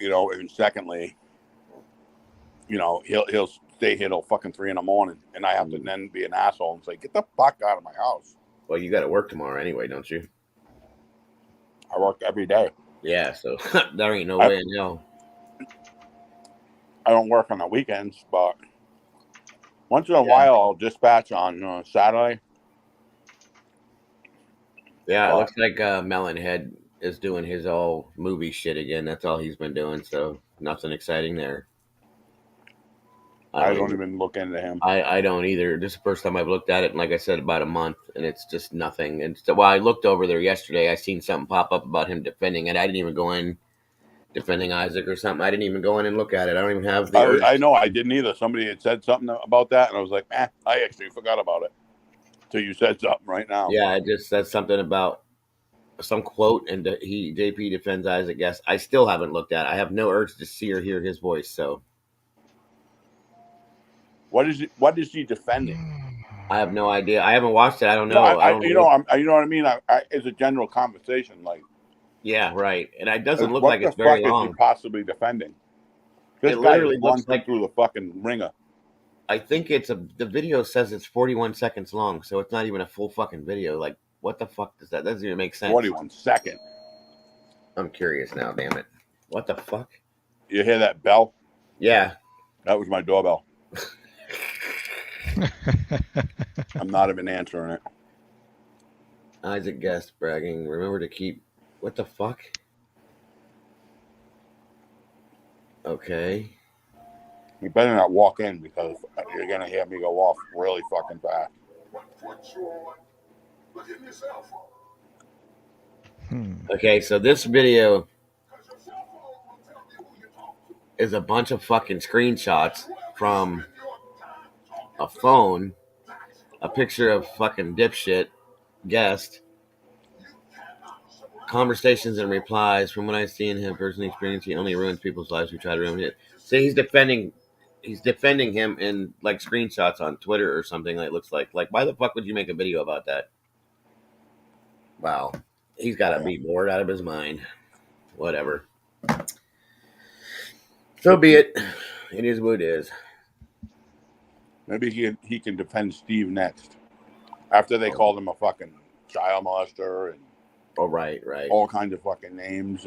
And secondly, he'll stay here till fucking 3 a.m, and I have to then be an asshole and say, get the fuck out of my house. Well, you got to work tomorrow anyway, don't you? I work every day. Yeah, so there ain't no I, way in hell. I don't work on the weekends, but once in a Yeah. while I'll dispatch on Saturday. Yeah, it But looks like Melonhead is doing his all movie shit again. That's all he's been doing. So nothing exciting there. I I don't don't even. even look into him. I don't either. This is the first time I've looked at it, and like I said, about a month, and it's just nothing. And so, while I looked over there yesterday, I seen something pop up about him defending it. I didn't even go in defending Isaac or something. I didn't even go in and look at it. I don't even have the I urge. know I didn't either. Somebody had said something about that, and I was like, I actually forgot about it. Till you said something right now. Yeah, it just said something about some quote, and JP defends Isaac. Yes, I still haven't looked at it. I have no urge to see or hear his voice. So What is he defending? I have no idea. I haven't watched it. I don't No, know. I don't know what. you know what I mean. As a general conversation, like, Yeah, right. And it doesn't look like what the it's very fuck is he long. possibly defending? This It guy has literally looks runs him like through the fucking ringer. I think the video says it's 41 seconds long, so it's not even a full fucking video. Like, what the fuck does that? That doesn't even make sense. 41 second. I'm curious now. Damn it! What the fuck? You hear that bell? Yeah. That was my doorbell. I'm not even answering it. Isaac Guest bragging. Remember to keep. What the fuck? Okay. You better not walk in because you're gonna hear me go off really fucking fast. Okay, so this video is a bunch of fucking screenshots from a phone, a picture of fucking dipshit guest Conversations and replies. From what I've seen him personally experience, he only ruins people's lives who try to ruin it. So he's defending him in like screenshots on Twitter or something. That looks like why the fuck would you make a video about that? Wow, he's got to be bored out of his mind. Whatever. So be it. It is what it is. Maybe he can defend Steve next after they called him a fucking child molester and right. all kinds of fucking names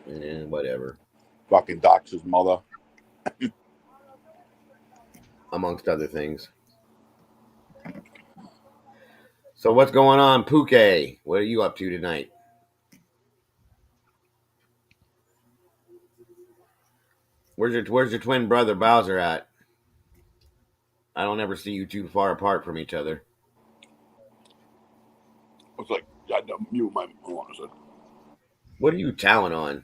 And whatever. Fucking dox his mother. Amongst other things. So what's going on, Puke? What are you up to tonight? Where's your twin brother Bowser at? I don't ever see you too far apart from each other. It's like I had to mute my phone. What are you chowing on?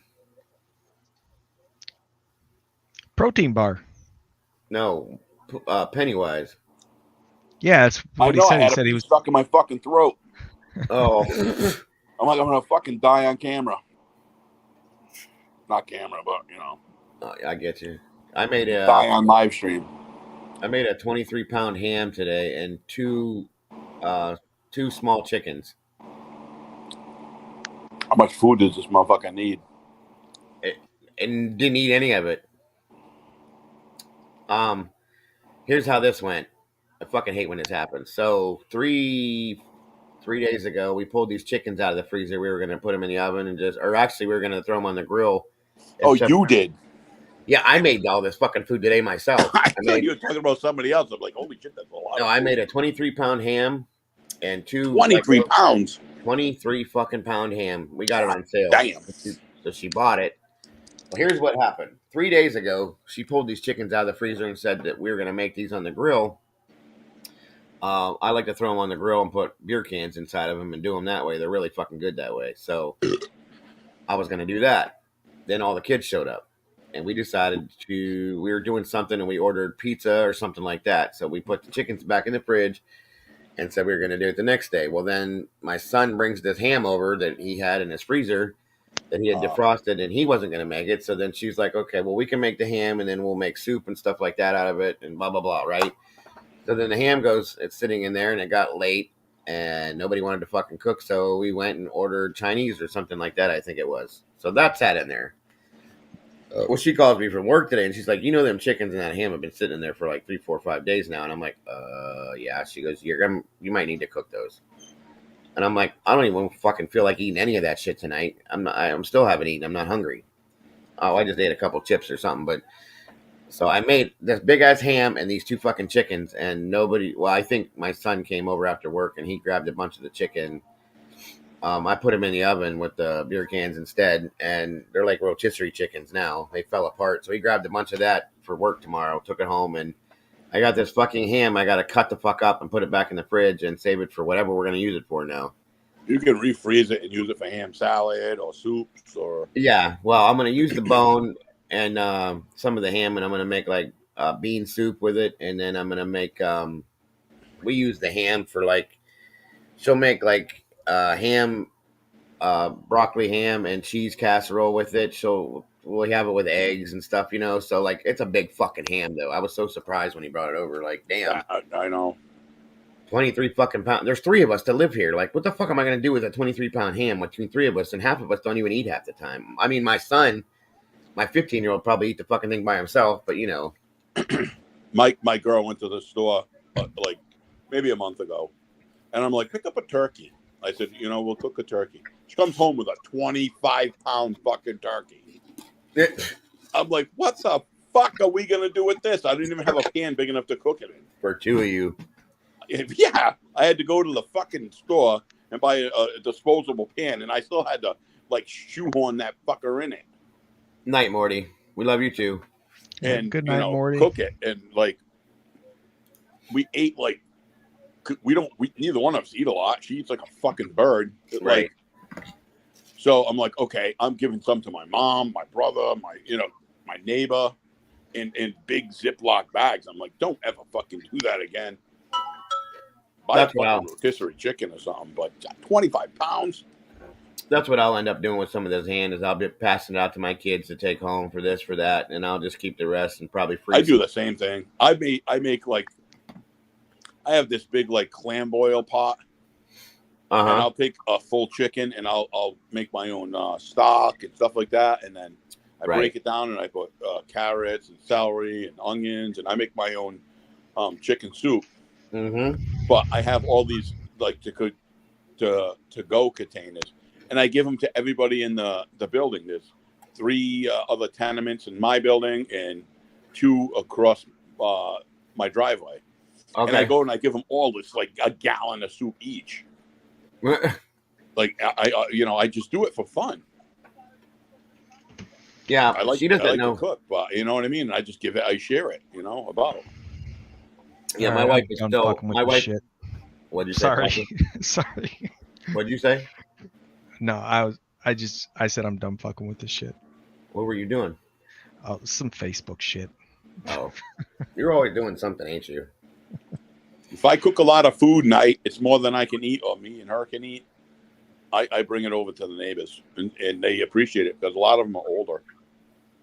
Protein bar. No, Pennywise. Yeah, that's what he said. He said he was stuck in my fucking throat. Oh, I'm like, I'm gonna fucking die on camera. Not camera, but you know. I get you. I made a die on live stream. I made a 23-pound ham today and two small chickens. How much food does this motherfucker need? And didn't eat any of it. Here's how this went. I fucking hate when this happens. So 3 days ago, we pulled these chickens out of the freezer. We were gonna put them in the oven and we were gonna throw them on the grill. Oh, you did? Yeah, I made all this fucking food today myself. I thought you were talking about somebody else. I'm like, holy shit, that's a lot. No, I made a 23-pound ham and 23 pounds. 23 fucking pound ham. We got it on sale. Damn. So she bought it. Well, here's what happened. 3 days ago, she pulled these chickens out of the freezer and said that we were going to make these on the grill. I like to throw them on the grill and put beer cans inside of them and do them that way. They're really fucking good that way. So I was going to do that. Then all the kids showed up. And we decided we were doing something and we ordered pizza or something like that. So we put the chickens back in the fridge and said we were going to do it the next day. Well, then my son brings this ham over that he had in his freezer that he had defrosted and he wasn't going to make it. So then she's like, okay, well, we can make the ham and then we'll make soup and stuff like that out of it and blah, blah, blah, right? So then the ham it's sitting in there and it got late and nobody wanted to fucking cook. So we went and ordered Chinese or something like that, I think it was. So that sat in there. Well, she calls me from work today and she's like, you know, them chickens and that ham have been sitting in there for like 3, 4, 5 days now. And I'm like, yeah. She goes, you might need to cook those. And I'm like, I don't even fucking feel like eating any of that shit tonight. I'm still haven't eaten. I'm not hungry. Oh, I just ate a couple chips or something. But so I made this big ass ham and these 2 fucking chickens and I think my son came over after work and he grabbed a bunch of the chicken. I put them in the oven with the beer cans instead, and they're like rotisserie chickens now. They fell apart. So he grabbed a bunch of that for work tomorrow, took it home, and I got this fucking ham I got to cut the fuck up and put it back in the fridge and save it for whatever we're going to use it for now. You can refreeze it and use it for ham salad or soups or... Yeah, well, I'm going to use the bone and some of the ham, and I'm going to make like bean soup with it, and then I'm going to make... we use the ham for like... She'll make like... ham, broccoli ham and cheese casserole with it. We'll have it with eggs and stuff, you know. So like, it's a big fucking ham though. I was so surprised when he brought it over. Like, damn, I know. 23 fucking pounds. There's 3 of us to live here. Like, what the fuck am I gonna do with a 23-pound ham between 3 of us? And half of us don't even eat half the time. I mean, my son, my 15-year-old, probably eat the fucking thing by himself. But you know, my girl went to the store like maybe a month ago, and I'm like, pick up a turkey. I said, you know, we'll cook a turkey. She comes home with a 25-pound fucking turkey. I'm like, what the fuck are we going to do with this? I didn't even have a pan big enough to cook it in. For 2 of you. Yeah. I had to go to the fucking store and buy a disposable pan, and I still had to, like, shoehorn that fucker in it. Night, Morty. We love you, too. And, good night, Morty. Cook it. And, like, we ate, like, neither one of us eat a lot. She eats like a fucking bird. Right. So I'm like, okay, I'm giving some to my mom, my brother, my neighbor in big Ziploc bags. I'm like, don't ever fucking do that again. Buy a fucking rotisserie chicken or something, but 25 pounds. that's what I'll end up doing with some of this hand is I'll be passing it out to my kids to take home for this, for that, and I'll just keep the rest and probably I freeze do it. the same thing. I make like I have this big like clam boil pot, and Uh-huh. I'll take a full chicken and I'll make my own stock and stuff like that, and then I Right. break it down and I put carrots and celery and onions, and I make my own chicken soup. Mm-hmm. But I have all these like to go containers, and I give them to everybody in the building. There's 3 other tenements in my building and 2 across my driveway. Okay. And I go and I give them all this like a gallon of soup each. Like I just do it for fun. Yeah, I like she doesn't to know. cook, but you know what I mean. I just I share it, about it. Yeah, All my right, wife I'm is done still. fucking with My this wife. shit. What'd you say? Sorry, Papa? sorry. What'd you say? No, I said I'm done fucking with this shit. What were you doing? Oh, some Facebook shit. Oh, you're always doing something, ain't you? If I cook a lot of food and it's more than I can eat, or me and her can eat, I bring it over to the neighbors, and they appreciate it because a lot of them are older.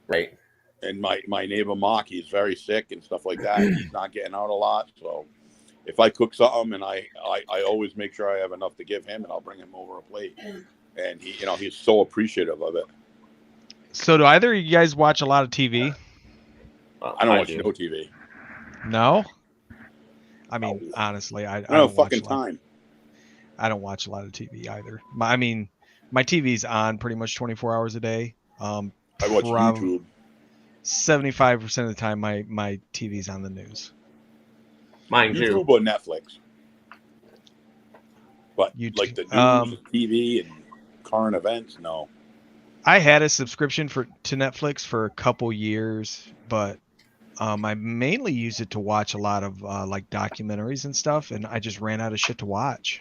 Right. And my neighbor Mark, he's very sick and stuff like that. And he's not getting out a lot, so if I cook something, and I always make sure I have enough to give him, and I'll bring him over a plate. And he's so appreciative of it. So do either of you guys watch a lot of TV? I don't watch no TV. No. I mean, honestly, I don't don't have fucking time. I don't watch a lot of TV either. My TV's on pretty much 24 hours a day. I watch YouTube. 75% of the time, my TV's on the news. Mine YouTube too. or Netflix. But YouTube. Like the news, and TV, and current events, no. I had a subscription to Netflix for a couple years, but I mainly use it to watch a lot of like documentaries and stuff, and I just ran out of shit to watch.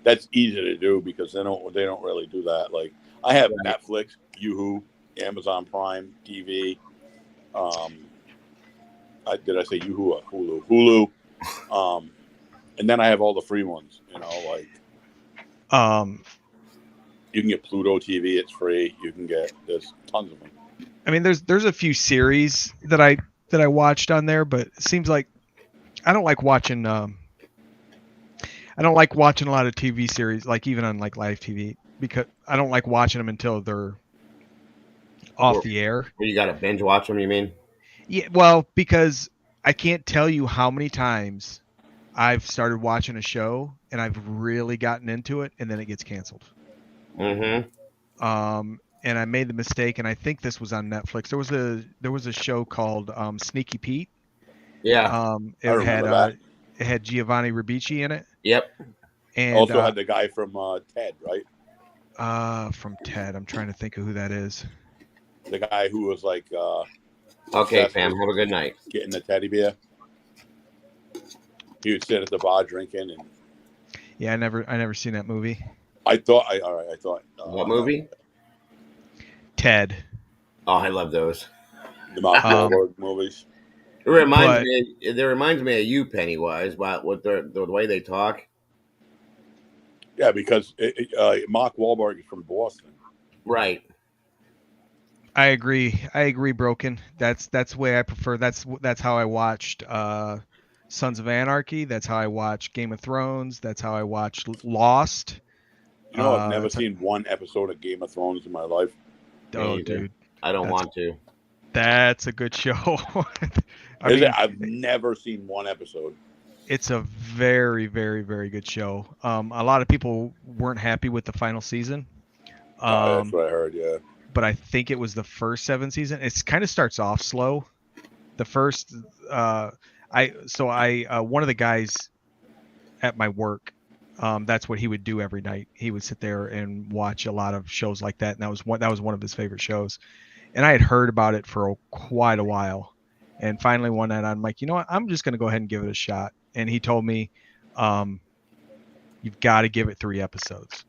That's easy to do because they don't really do that. Like I have Netflix, Yahoo, Amazon Prime, TV. Did I say Yahoo or Hulu? Hulu. And then I have all the free ones. You can get Pluto TV; it's free. There's tons of them. I mean, there's a few series that I watched on there, but it seems like I don't like watching. I don't like watching a lot of TV series, like even on like live TV, because I don't like watching them until they're off the air. Well, you got to binge watch them, you mean? Yeah, well, because I can't tell you how many times I've started watching a show and I've really gotten into it, and then it gets canceled. Mm-hmm. And I made the mistake, and I think this was on Netflix. There was a show called Sneaky Pete. Yeah. It had Giovanni Ribisi in it. Yep. And also had the guy from Ted, right? From Ted. I'm trying to think of who that is. The guy who was like, okay, fam, have a good night. Getting the teddy bear. He would sit at the bar drinking, and yeah, I never seen that movie. I thought. What movie? Ted. Oh, I love those. The Mark Wahlberg movies. It reminds me of you, Pennywise, with the way they talk. Yeah, because Mark Wahlberg is from Boston. Right. I agree, Broken. That's the way I prefer. That's how I watched Sons of Anarchy. That's how I watched Game of Thrones. That's how I watched Lost. I've never seen one episode of Game of Thrones in my life. Oh, dude. I don't want to. That's a good show. I've never seen one episode. It's a very, very, very good show. A lot of people weren't happy with the final season. That's what I heard, yeah. But I think it was the first 7 season. It kind of starts off slow. The first, one of the guys at my work, that's what he would do every night. He would sit there and watch a lot of shows like that, and that was one of his favorite shows. And I had heard about it for quite a while, and finally one night I'm like, you know what? I'm just gonna go ahead and give it a shot. And he told me, you've got to give it 3 episodes.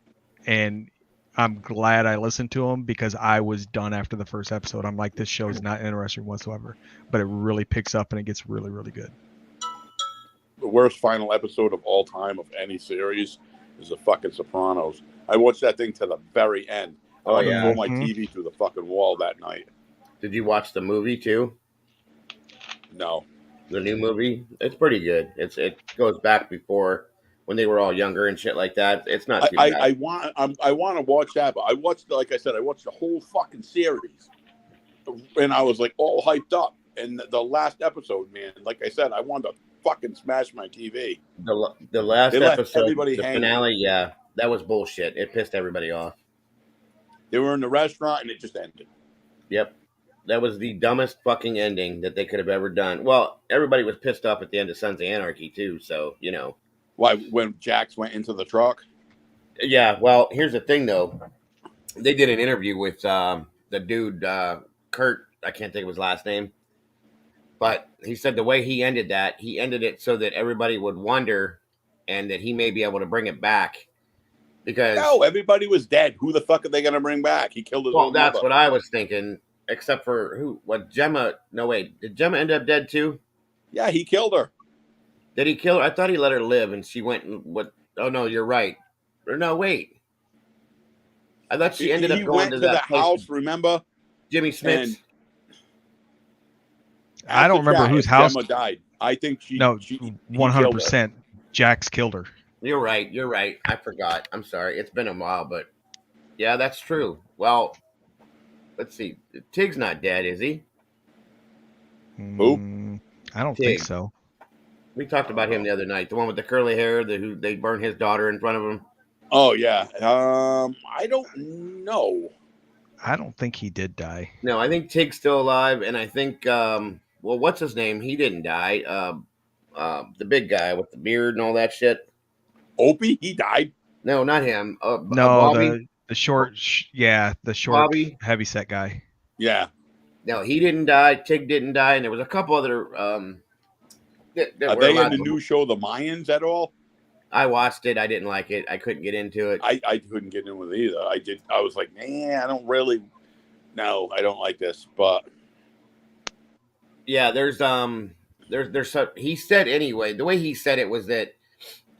And I'm glad I listened to him because I was done after the first episode. I'm like, this show is not interesting whatsoever, but it really picks up and it gets really, really good. The worst final episode of all time of any series is the fucking Sopranos. I watched that thing to the very end. I Oh wanted to yeah. throw my Mhm. TV through the fucking wall that night. Did you watch the movie too? No, The new movie? It's pretty good. It goes back before when they were all younger and shit like that. It's not too bad. I want to watch that, but I watched, like I said, I watched the whole fucking series, and I was like all hyped up. And the last episode, man, like I said, I wanted to fucking smash my TV. The They last left episode, everybody the hanging. finale, yeah, that was bullshit. It pissed everybody off. They were in the restaurant, and it just ended. Yep. That was the dumbest fucking ending that they could have ever done. Well, everybody was pissed off at the end of Sons of Anarchy too, so, you know. Why, when Jax went into the truck? Yeah, well, here's the thing though. They did an interview with the dude Kurt, I can't think of his last name. But he said the way he ended it so that everybody would wonder and that he may be able to bring it back because No, everybody was dead. Who the fuck are they going to bring back? He killed his well, own that's mother. what I was thinking. Except for who? What Gemma? No, wait. Did Gemma end up dead too? Yeah, he killed her. Did he kill her? I thought he let her live, and she went and what? Oh no, you're right. Or no, wait. I thought she ended up He going went to to the that place house, with remember? Jimmy And Smits. I ask don't the remember chat whose if house. Gemma died. I think No, he killed her. 100%. Jax killed her. You're right. You're right. I forgot. I'm sorry. It's been a while, but yeah, that's true. Well, let's see. Tig's not dead, is he? Who? I don't think Tig. so. We talked about him the other night. The one with the curly hair, who they burned his daughter in front of him. Oh yeah. I don't know. I don't think he did die. No, I think Tig's still alive, and I think well, what's his name? He didn't die. The big guy with the beard and all that shit. Opie, he died. No, not him. No, Bobby. the short, the short, Bobby. heavyset guy. Yeah. No, he didn't die. Tig didn't die, and there was a couple other that Are were they in allowed the to. new show, The Mayans, at all? I watched it. I didn't like it. I couldn't get into it. I couldn't get in with it either. I was like, man, I don't really. No, I don't like this. But Yeah, he said anyway. The way he said it was that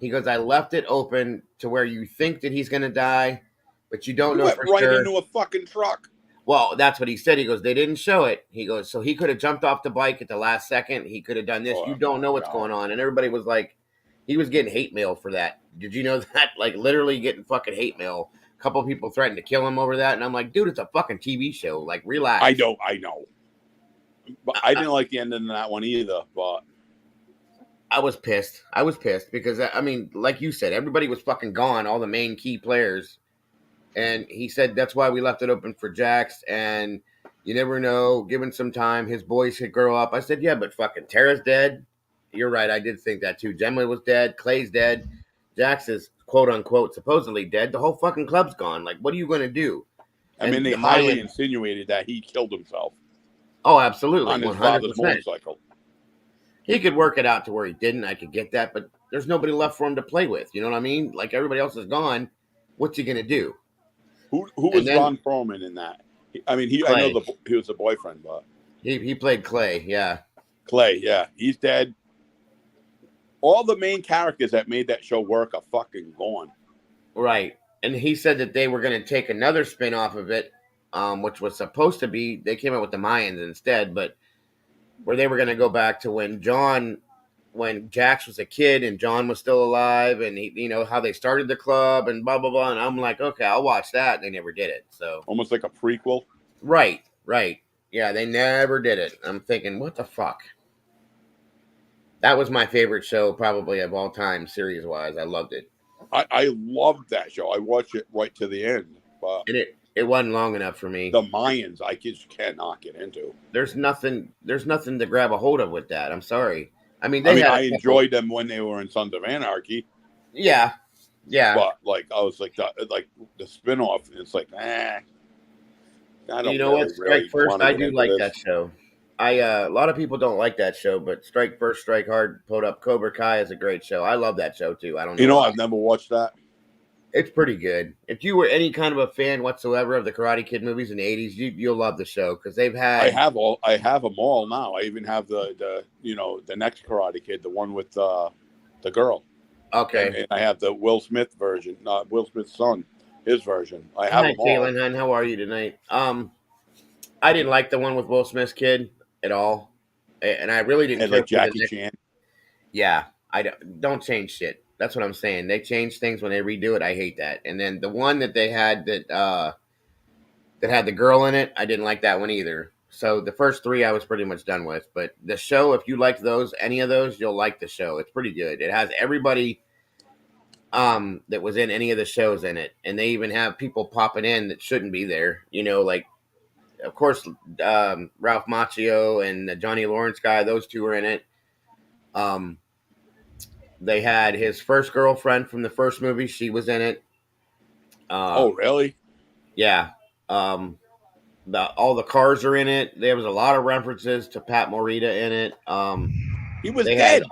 he goes, I left it open to where you think that he's going to die, but you don't he know went for right sure. into a fucking truck. Well, that's what he said. He goes, they didn't show it. He goes, so he could have jumped off the bike at the last second. He could have done this. Oh, You don't know what's going on. And everybody was like, he was getting hate mail for that. Did you know that? Like literally getting fucking hate mail. A couple of people threatened to kill him over that. And I'm like, dude, it's a fucking TV show. Like, relax. I know. But I didn't like the ending of that one either. But I was pissed. I was pissed because, I mean, like you said, everybody was fucking gone, all the main key players. And he said that's why we left it open for Jax. And you never know, given some time, his boys could grow up. I said, yeah, but fucking Tara's dead. You're right. I did think that too. Gemma was dead. Clay's dead. Jax is quote unquote supposedly dead. The whole fucking club's gone. Like, what are you going to do? I mean, they the highly Mayan- insinuated that he killed himself Oh, absolutely. on his 100%. father's motorcycle. He could work it out to where he didn't. I could get that. But there's nobody left for him to play with. You know what I mean? Like, everybody else is gone. What's he going to do? Who And was then- Ron Perlman in that? I mean, I know he was the boyfriend, but He played Clay, yeah. Clay, yeah, he's dead. All the main characters that made that show work are fucking gone. Right. And he said that they were going to take another spin off of it, which was supposed to be, they came out with the Mayans instead, but where they were going to go back to when Jax was a kid and John was still alive and how they started the club and blah, blah, blah. And I'm like, okay, I'll watch that. And they never did it. So, Almost like a prequel. right. Yeah, they never did it. I'm thinking, what the fuck? That was my favorite show probably of all time, series wise. I loved it. I loved that show. I watched it right to the end. But And it wasn't long enough for me. the Mayans, I just cannot get into. There's nothing to grab a hold of with that. I'm sorry. I mean, I enjoyed them when they were in Sons of Anarchy. Yeah. But like I was like the spinoff, it's like, I don't. You know what? Strike First, I do like that show. A lot of people don't like that show, but Strike First, Strike Hard, Put Up, Cobra Kai is a great show. I love that show too. I don't know. I've never watched that. It's pretty good. If you were any kind of a fan whatsoever of the Karate Kid movies in the 80s, you'll love the show because they've had. I have them all now. I even have the next Karate Kid, the one with the girl. Okay. and I have the Will Smith version, not Will Smith's son, his version. I have Hi, them all. Caitlin. Hun, how are you tonight? I didn't like the one with Will Smith's kid at all, and I really didn't And care like for the Jackie next. Chan. Yeah, don't change shit. That's what I'm saying. They change things when they redo it. I hate that. And then the one that they had that had the girl in it, I didn't like that one either. So the first three I was pretty much done with. But the show, if you like those, any of those, you'll like the show. It's pretty good. It has everybody that was in any of the shows in it, and they even have people popping in that shouldn't be there. Like of course Ralph Macchio and the Johnny Lawrence guy. Those two were in it. Um, they had his first girlfriend from the first movie. She was in it. Oh, Um, really? yeah. Um, all the cars are in it. There was a lot of references to Pat Morita in it. He was They had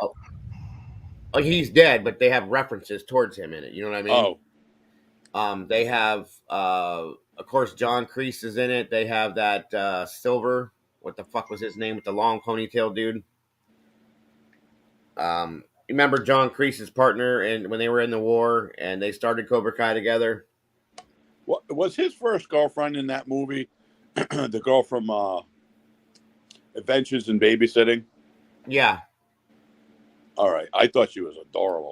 dead. he's dead, but they have references towards him in it. You know what I mean? Oh, They have of course John Kreese is in it. They have that Silver. What the fuck was his name with the long ponytail dude? Remember John Kreese's partner and when they were in the war and they started Cobra Kai together? what was his first girlfriend in that movie? The girl from Adventures in Babysitting. Yeah. All right, I thought she was adorable.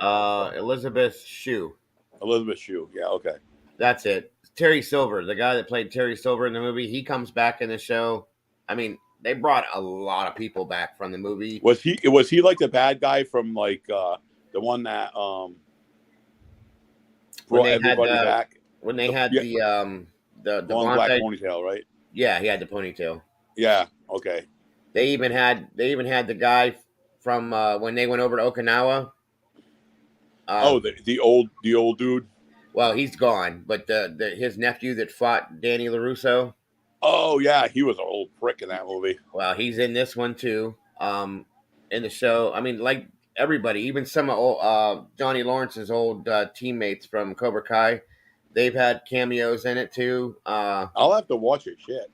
Elizabeth Shue. Elizabeth Shue. Yeah, okay. That's it. Terry Silver, the guy that played Terry Silver in the movie, he comes back in the show. I mean, they brought a lot of people back from the movie. Was he like the bad guy from like the one that When brought they had everybody back? Yeah, the long blonde black guy, ponytail, right? yeah, he had the ponytail. Yeah. Okay. They even had the guy from when they went over to Okinawa. Oh, Um, the old dude. well, he's gone, but the his nephew that fought Danny LaRusso, Oh yeah, he was an old prick in that movie. well, he's in this one too. In the show, I mean, like everybody, even some of Johnny Lawrence's old teammates from Cobra Kai, they've had cameos in it too. I'll have to watch it. Shit.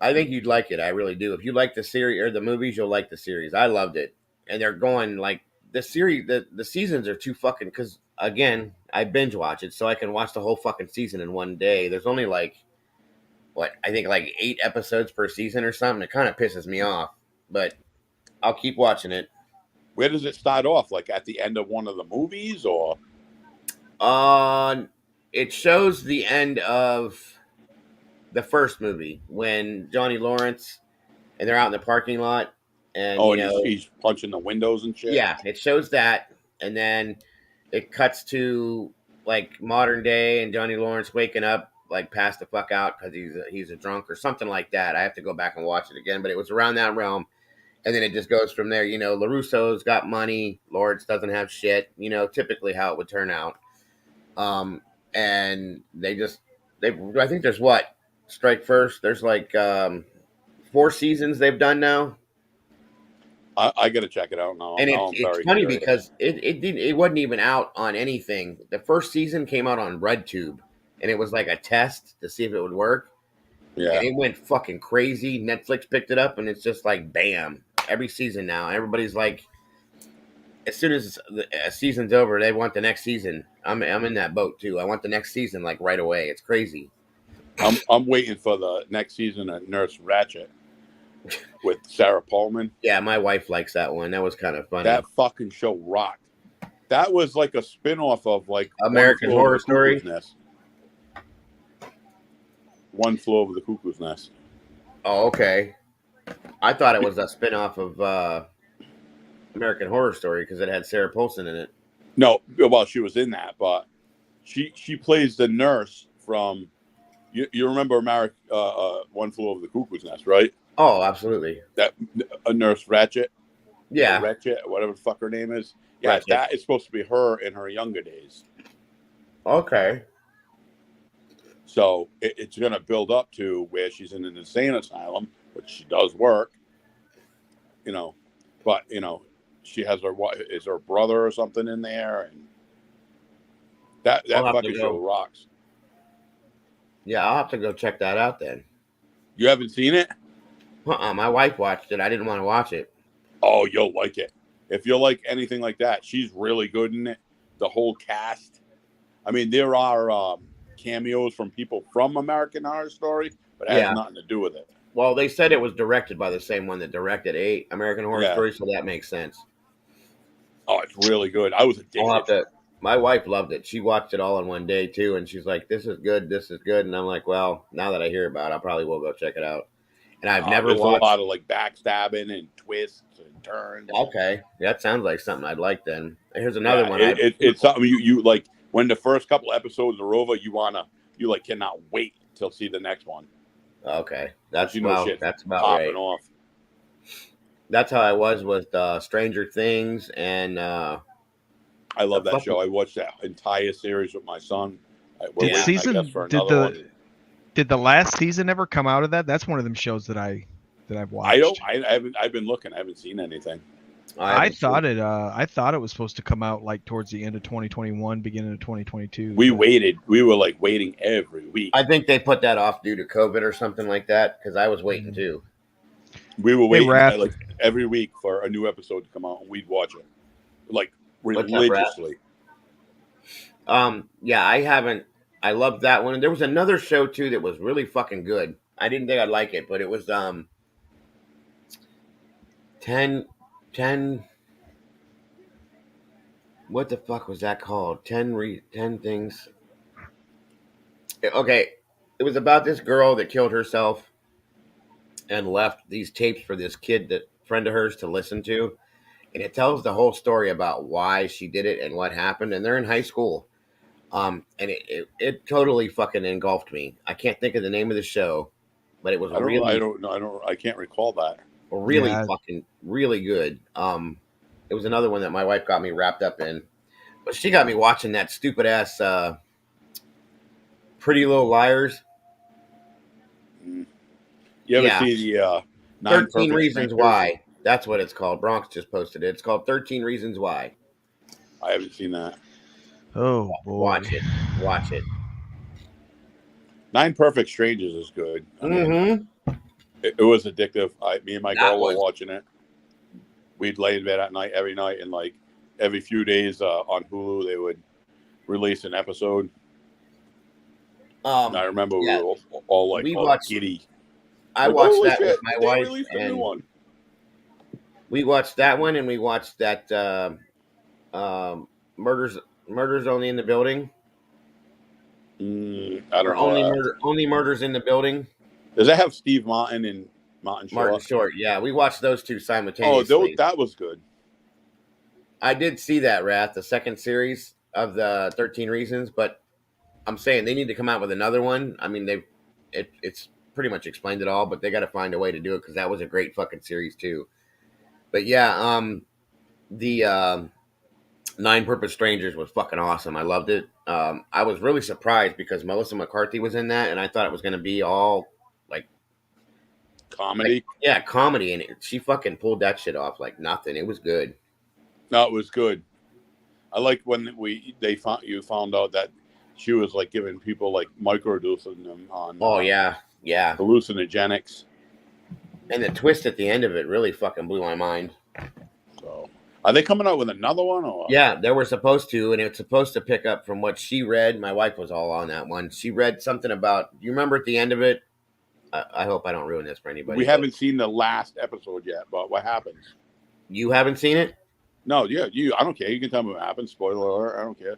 I think you'd like it. I really do. If you like the series or the movies, you'll like the series. I loved it, and they're going like the series. The seasons are too fucking. Because again, I binge watch it, so I can watch the whole fucking season in one day. There's only like what I think like 8 episodes per season or something. It kind of pisses me off, but I'll keep watching it. Where does it start off? Like at the end of one of the movies, or Uh, it shows the end of the first movie when Johnny Lawrence and they're out in the parking lot, and oh, and he's punching the windows and shit. yeah, it shows that, and then it cuts to like modern day and Johnny Lawrence waking up like passed the fuck out because he's a drunk or something like that. I have to go back and watch it again, but it was around that realm, and then it just goes from there. LaRusso's got money, Lawrence doesn't have shit. Typically how it would turn out. And they I think there's what strike first. There's like 4 seasons they've done now. I got to check it out now. And Now I'm it's very funny curious. because it wasn't even out on anything. The first season came out on RedTube, and it was like a test to see if it would work. Yeah. And it went fucking crazy. Netflix picked it up, and it's just like bam, every season now. Everybody's like, as soon as the season's over, they want the next season. I'm in that boat too. I want the next season like right away. It's crazy. I'm waiting for the next season of Nurse Ratchet with Sarah Pullman. Yeah, my wife likes that one. That was kind of funny. That fucking show rocked. That was like a spin-off of like American Horror Story. One Flew Over the Cuckoo's Nest. Oh, okay. I thought it was a spinoff of American Horror Story because it had Sarah Paulson in it. No, well, she was in that, but she plays the nurse from. You remember One Flew Over the Cuckoo's Nest, right? Oh, absolutely. That a Nurse Ratchet. Yeah. Ratchet, whatever the fuck her name is. Yeah, Ratchet. that is supposed to be her in her younger days. Okay. So it's going to build up to where she's in an insane asylum, which she does work, but she has her brother or something in there, and that fucking show rocks. Yeah, I'll have to go check that out then. You haven't seen it? My wife watched it. I didn't want to watch it. Oh, you'll like it. If you like anything like that, she's really good in it. the whole cast. I mean, there are cameos from people from American Horror Story, but it has Yeah. nothing to do with it. Well, they said it was directed by the same one that directed American Horror Yeah. Story, so that makes sense. Oh, it's really good. I was I'll have addicted. to. My wife loved it. She watched it all in one day too, and she's like, "This is good. This is good." And I'm like, "Well, now that I hear about it, I probably will go check it out." And I've never There's a watched. lot of like backstabbing and twists and turns. Okay, that sounds like something I'd like. Then here's another Yeah, one. I it's something you like. When the first couple episodes are over, you like cannot wait till see the next one. Okay, that's Shit's that's about popping right. off. That's how I was with Stranger Things and I the love that fucking show. I watched that entire series with my son. We're Did Yeah. waiting, I guess, season for did another one. the last season ever come out of that? That's one of them shows that I've I don't. watched. I haven't. I've been looking. I haven't seen anything. I thought it was supposed to come out like towards the end of 2021, beginning of 2022. We but- waited. We were like waiting every week. I think they put that off due to COVID or something like that because I was waiting too. We were Hey, waiting Raph. like every week for a new episode to come out, and we'd watch it like What's up, Raph? religiously. Yeah, I haven't. I loved that one. And there was another show too that was really fucking good. I didn't think I'd like it, but it was 10 what the fuck was that called? 10 things. Okay, it was about this girl that killed herself and left these tapes for this kid that friend of hers to listen to, and it tells the whole story about why she did it and what happened. And they're in high school. And it totally fucking engulfed me. I can't think of the name of the show, but it was I really, don't know. I don't. I can't recall that. really Yeah. fucking, really good. It was another one that my wife got me wrapped up in, but she got me watching that stupid ass Pretty Little Liars. You ever Yeah, see the 13 Nine Perfect Reasons Strangers? Why. That's what it's called. Bronx just posted it. It's called 13 Reasons Why. I haven't seen that. Oh boy. Watch it. Watch it. Nine Perfect Strangers is good. I mean, Mm-hmm. it was addictive. Me and my That girl were was. watching it. We'd lay in bed at night every night, and like every few days on Hulu, they would release an episode. And I remember Yeah, we were all like we all watched. giddy. I Like, watched holy that with shit! my They wife, released a new and one. we watched that one, and we watched that murders only in the building, I or don't know. only murders in the building. Does that have Steve Martin and Martin Martin Short? Short. Yeah, we watched those two Oh, simultaneously. that was good. I did see that, Wrath, the second series of the 13 Reasons, but I'm saying they need to come out with another one. I mean, it's pretty much explained it all, but they got to find a way to do it because that was a great fucking series too. But yeah, the Nine Perfect Strangers was fucking awesome. I loved it. I was really surprised because Melissa McCarthy was in that, and I thought it was going to be all like Comedy. yeah, comedy, and she fucking pulled that shit off like nothing. It was good. No, it was good. I like when you found out that she was like giving people like microdosing them on. Oh yeah, hallucinogenics. And the twist at the end of it really fucking blew my mind. So, are they coming out with another one? Or yeah, they were supposed to, and it's supposed to pick up from what she read. My wife was all on that one. She read something about. You remember at the end of it? I hope I don't ruin this for anybody. We haven't seen the last episode yet, but what happens? You haven't seen it? No, yeah, I don't care. You can tell me what happens. Spoiler alert. I don't care.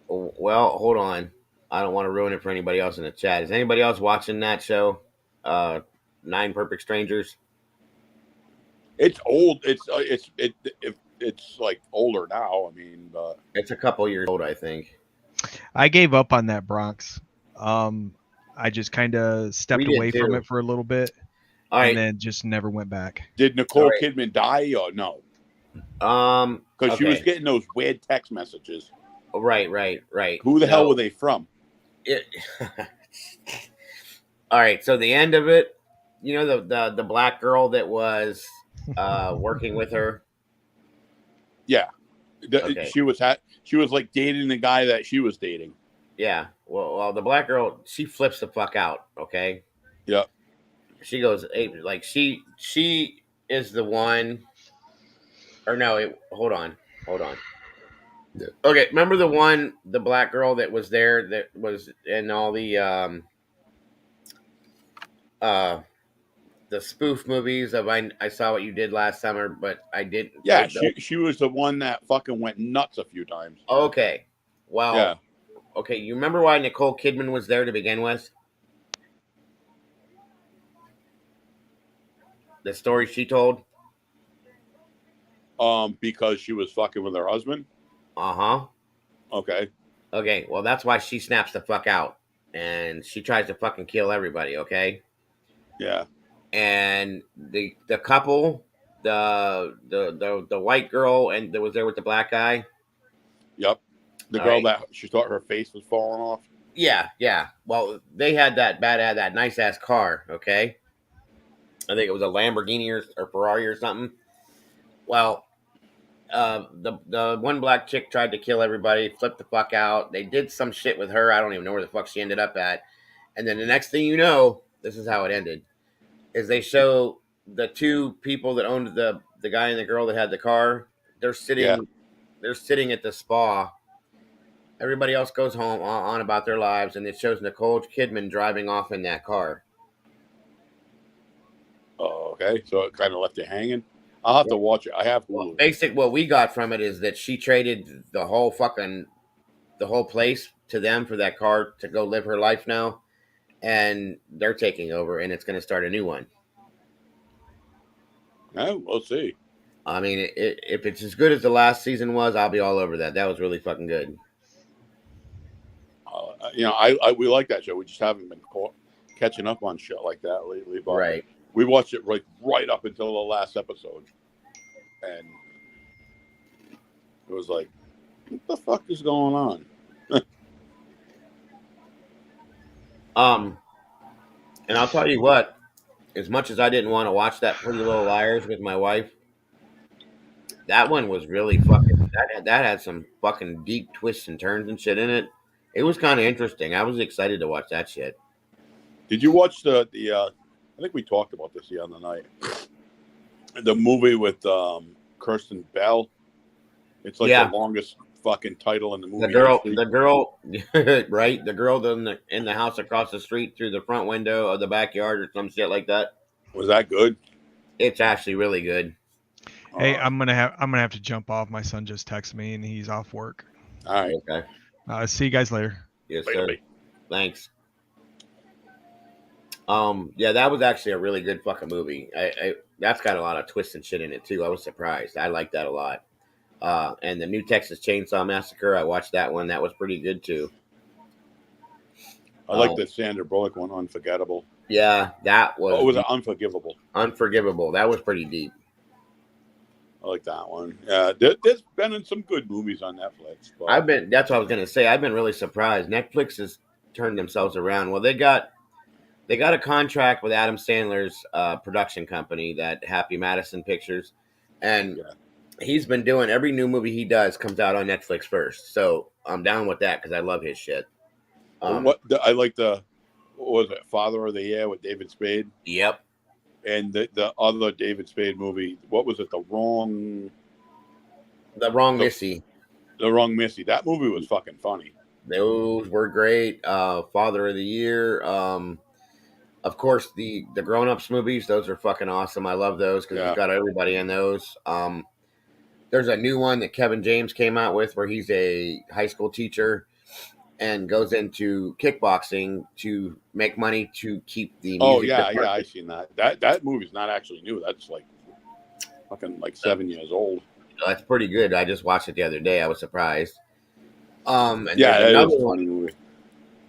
Well, hold on. I don't want to ruin it for anybody else in the chat. Is anybody else watching that show? Nine Perfect Strangers. It's old. It's like older now. I mean, but It's a couple years old, I think. I gave up on that Bronx. I just kind of stepped away from it for a little bit, and then just never went back. Did Nicole Kidman die or no? Because she was getting those weird text messages. Right. Who the hell were they from? All right. So the end of it, you know, the black girl that was working with her. Yeah, she was like dating the guy that she was dating. Yeah. Well, the black girl, she flips the fuck out. Okay. Yeah. She goes like she is the one. Or no, hold on. Okay, remember the black girl that was there that was in all uh the spoof movies of I saw what you did last summer, but I didn't. Yeah, she was the one that fucking went nuts a few times. Okay, Yeah. well, okay, you remember why Nicole Kidman was there to begin with? The story she told. Because she was fucking with her husband. Uh huh. Okay. Okay, well that's why she snaps the fuck out and she tries to fucking kill everybody. Okay, Yeah. and the couple, the white girl and that was there with the black guy. Yep. The All girl right. that she thought her face was falling off. Yeah, yeah. Well, they had that nice ass car. Okay, I think it was a Lamborghini or Ferrari or something. Well, the one black chick tried to kill everybody, flipped the fuck out. They did some shit with her. I don't even know where the fuck she ended up at. And then the next thing you know, this is how it ended: is they show the two people that owned the guy and the girl that had the car. They're Yeah. sitting they're sitting at the spa. Everybody else goes home on about their lives, and it shows Nicole Kidman driving off in that car. Oh, okay. So it kind of left you hanging. I'll have to watch it. I have Well, Hulu. basic what we got from it is that she traded the whole place to them for that car to go live her life now, and they're taking over, and it's going to start a new one. Yeah, we'll see. I mean, if it's as good as the last season was, I'll be all over that. That was really fucking good. I we like that show. We just haven't been catching up on shit like that lately. But Right. we watched it right up until the last episode, and it was like, what the fuck is going on? Um, and I'll tell you what, as much as I didn't want to watch that Pretty Little Liars with my wife, that one was really fucking. That had some fucking deep twists and turns and shit in it. It was kind of interesting. I was excited to watch that shit. Did you watch the? I think we talked about this the other night. The movie with Kirsten Bell. It's like the Yeah, longest fucking title in the movie history. the girl, right? The girl in the house across the street through the front window of the backyard or some shit like that. Was that good? It's actually really good. Hey, All I'm gonna have to jump off. My son just texted me and he's off work. right. Okay. See you guys later. Yes, Later, sir. mate. Thanks. Yeah, that was actually a really good fucking movie. That's got a lot of twists and shit in it too. I was surprised. I like that a lot. And the new Texas Chainsaw Massacre, I watched that one. That was pretty good too. I like the Sandra Bullock one, Unforgettable. Yeah, that Oh, was was it Unforgivable? unforgivable. That was pretty deep. I like that one. Yeah, there's been in some good movies on Netflix. But That's what I was gonna say. I've been really surprised. Netflix has turned themselves around. Well, they got a contract with Adam Sandler's production company, that Happy Madison Pictures, and yeah, he's been doing every new movie he does comes out on Netflix first. So I'm down with that because I love his shit. I like what was it, Father of the Year with David Spade, Yep, and the other David Spade movie. What was it? the wrong The, Missy. the Wrong Missy. That movie was fucking funny. Those were great. Father of the Year. Of course, the grown ups movies. Those are fucking awesome. I love those because it's Yeah. got everybody in those. There's a new one that Kevin James came out with where he's a high school teacher and goes into kickboxing to make money to keep the Oh music yeah. I department. seen that. That movie's not actually new. That's like fucking like 7 years old. That's pretty good. I just watched it the other day. I was surprised. And there's Yeah, it is a funny movie.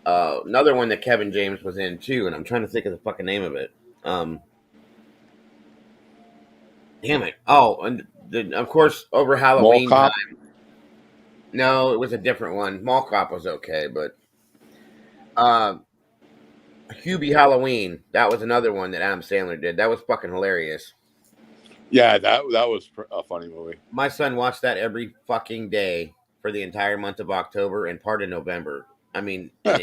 another one that Kevin James was in too, and I'm trying to think of the fucking name of it. Um, damn it! Oh, and of course over Mall Halloween Cop. time. No, it was a different one. Mall Cop was okay, but uh, Hubie Halloween. That was another one that Adam Sandler did. That was fucking hilarious. Yeah, that was a funny movie. My son watched that every fucking day for the entire month of October and part of November. I mean, and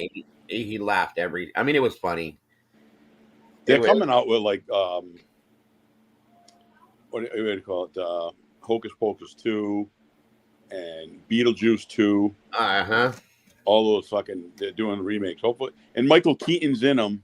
he laughed every. I mean, it was funny. They're coming out with like what do you call it? Hocus Pocus 2 and Beetlejuice 2. Uh-huh. All those fucking, they're doing remakes. Hopefully, and Michael Keaton's in them.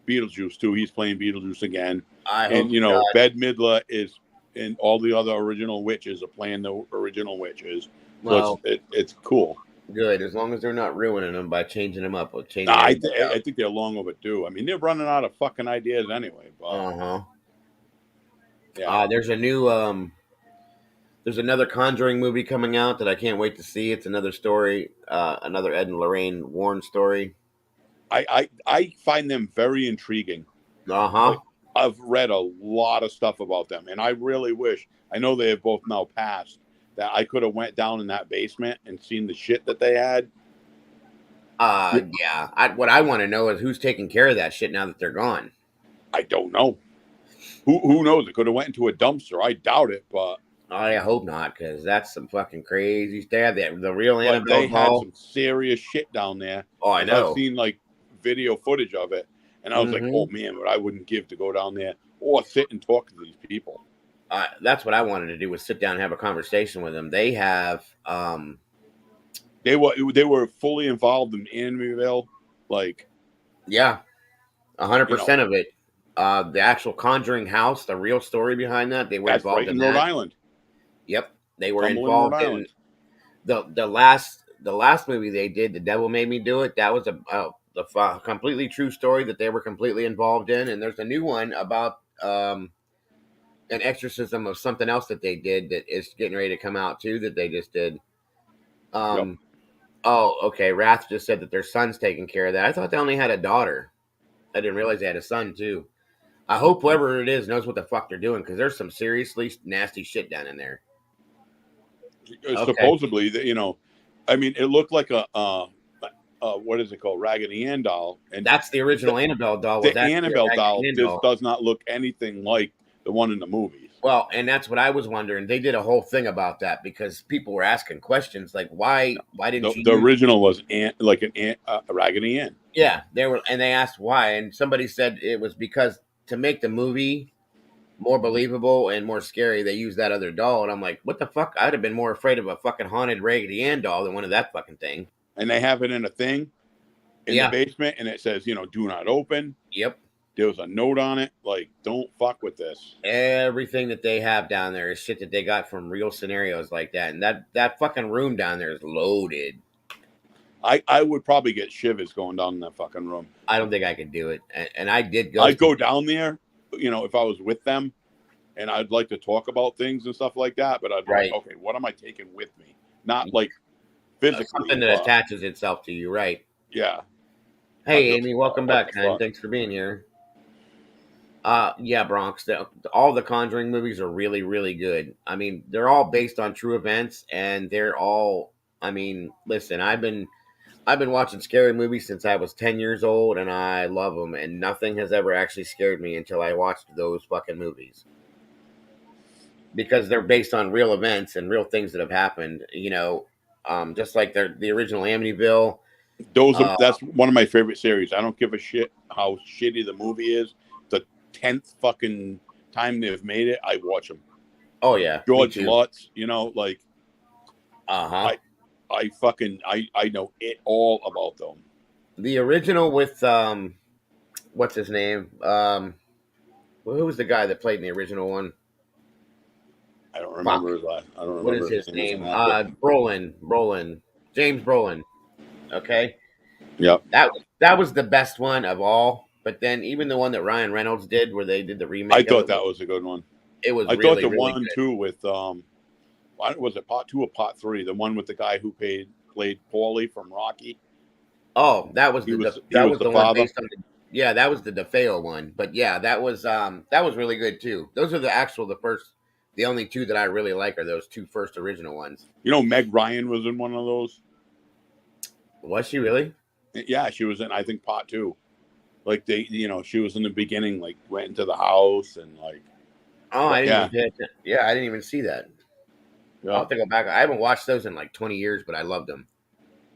Beetlejuice too. He's playing Beetlejuice again, I and hope to God. Bette Midler is, and all the other original witches are playing the original witches. So Well, it's cool. good, as long as they're not ruining them by changing them up or Nah, changing everybody I out. think they're long overdue. I mean, they're running out of fucking ideas anyway. But Uh-huh. yeah, There's another Conjuring movie coming out that I can't wait to see. It's another story, another Ed and Lorraine Warren story. I find them very intriguing. Uh-huh. Like, I've read a lot of stuff about them, and I really wish. I know they have both now passed. That I could have went down in that basement and seen the shit that they had. Yeah. What I want to know is who's taking care of that shit now that they're gone. I don't know. Who knows? It could have went into a dumpster. I doubt it, but I hope not, because that's some fucking crazy. They have the real Annabelle they had doll. some serious shit down there. Oh, I Because I've know. seen like video footage of it, and I was like, Mm-hmm. oh man, what I wouldn't give to go down there or sit and talk to these people. That's what I wanted to do was sit down and have a conversation with them. They have, They were fully involved in Amityville, like yeah, you know 100% of it. The actual Conjuring house, the real story behind that, they were that's right involved in in Rhode that. Island, Yep, they were Cumberland, Rhode involved in Island. the last movie they did. The Devil Made Me Do It. That was a completely true story that they were completely involved in. And there's a new one about an exorcism of something else that they did that is getting ready to come out too. That they just did. Yep. Um, oh, okay. Wrath just said that their son's taking care of that. I thought they only had a daughter. I didn't realize they had a son too. I hope whoever it is knows what the fuck they're doing because there's some seriously nasty shit down in there. Okay, Supposedly, I mean, it looked like what is it called, Raggedy Ann doll, and that's the the, original Annabelle doll. Was the actually a Annabelle Raggedy doll Ann just doll. does not look anything like the one in the movies. Well, and that's what I was wondering. They did a whole thing about that because people were asking questions like, "Why didn't you The use?" original was like a Raggedy Ann. Yeah, they asked why, and somebody said it was because to make the movie more believable and more scary, they used that other doll. And I'm like, what the fuck? I'd have been more afraid of a fucking haunted Raggedy Ann doll than one of that fucking thing. And they have it in a thing in the Yeah. basement, and it says, do not open. Yep. There was a note on it, like, don't fuck with this. Everything that they have down there is shit that they got from real scenarios like that, and that fucking room down there is loaded. I would probably get shivers going down in that fucking room. I don't think I could do it, and I did go. I'd go down there, if I was with them, and I'd like to talk about things and stuff like that. But I'd be Right. like, okay, what am I taking with me? Not like physically, Something that attaches itself to you, right? Yeah. Hey, Amy, welcome back, man. Thanks for being here. Yeah, Bronx. All the Conjuring movies are really, really good. I mean, they're all based on true events, and they're all. I mean, listen, I've been watching scary movies since I was 10 years old, and I love them. And nothing has ever actually scared me until I watched those fucking movies because they're based on real events and real things that have happened. Just like the original Amityville. That's one of my favorite series. I don't give a shit how shitty the movie is. The 10th fucking time they've made it, I watch them. Oh yeah, George Lutz, like, I know it all about them. The original with what's his name? Who was the guy that played in the original one? I don't remember his last. I don't remember. What is his name? Brolin. James Brolin. Okay. Yep. That was the best one of all. But then even the one that Ryan Reynolds did, where they did the remake, I thought that was a good one. It was. I really, thought the really one good. too with was it part 2 or part 3? The one with the guy who played Paulie from Rocky. Oh, that was the father. One based on yeah, that was the DeFeo one. But yeah, that was really good too. Those are the only two that I really like are those two first original ones. Meg Ryan was in one of those. Was she really? Yeah, she was in, I think, part 2. Like she was in the beginning, like went into the house and like. Oh, I didn't even I didn't even see that. Yeah. I'll have to go back. I haven't watched those in like 20 years, but I loved them.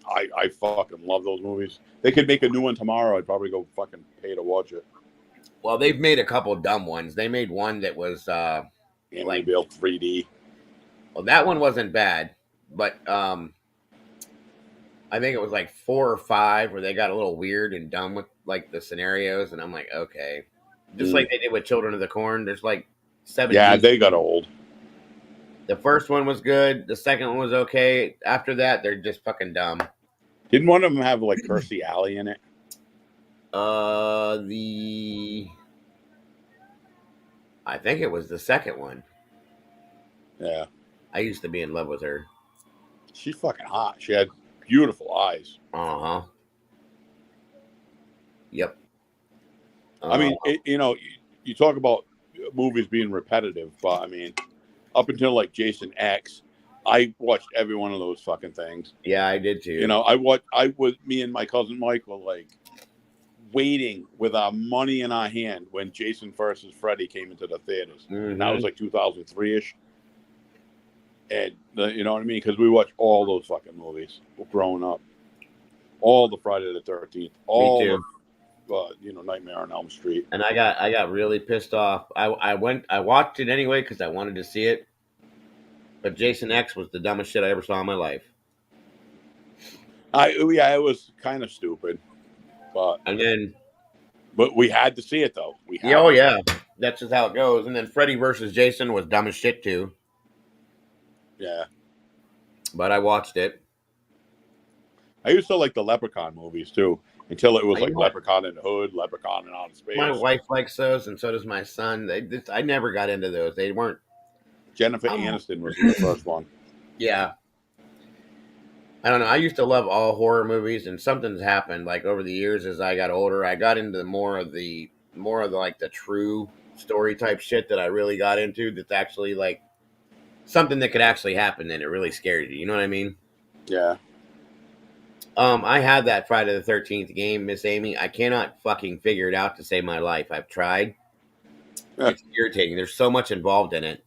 I fucking love those movies. They could make a new one tomorrow. I'd probably go fucking pay to watch it. Well, they've made a couple dumb ones. They made one that was like 3D. Well, that one wasn't bad. but I think it was like 4 or 5 where they got a little weird and dumb with like the scenarios, and I'm like, okay, just like they did with Children of the Corn. There's like 7 Yeah, seasons. they got old. The first one was good. The second one was okay. After that, they're just fucking dumb. Didn't one of them have like Kirstie Alley in it? The I think it was the second one. Yeah, I used to be in love with her. she's fucking hot. She had beautiful eyes. Uh huh. Yep. I mean, you talk about movies being repetitive, but I mean, up until like Jason X, I watched every one of those fucking things. Yeah, I did too. I was me and my cousin Mike were like waiting with our money in our hand when Jason versus Freddy came into the theaters. Mm-hmm. And that was like 2003 ish. And you know what I mean? Because we watched all those fucking movies growing up, all the Friday the 13th, all Me too. of Nightmare on Elm Street. And I got really pissed off. I watched it anyway because I wanted to see it. But Jason X was the dumbest shit I ever saw in my life. It was kind of stupid, but we had to see it though. Yeah, that's just how it goes. And then Freddy versus Jason was dumb as shit too. Yeah, but I watched it. I used to like the Leprechaun movies too, until it was like know, Leprechaun in the Hood, Leprechaun in Outer Space. My wife likes those, and so does my son. I never got into those. They weren't. Jennifer Aniston was the first one. Yeah. I don't know. I used to love all horror movies, and something's happened. Like over the years, as I got older, I got into more of the like the true story type shit that I really got into. That's actually like something that could actually happen, and it really scares you. You know what I mean? Yeah. I had that Friday the 13th game, Miss Amy. I cannot fucking figure it out to save my life. I've tried. It's irritating. There's so much involved in it.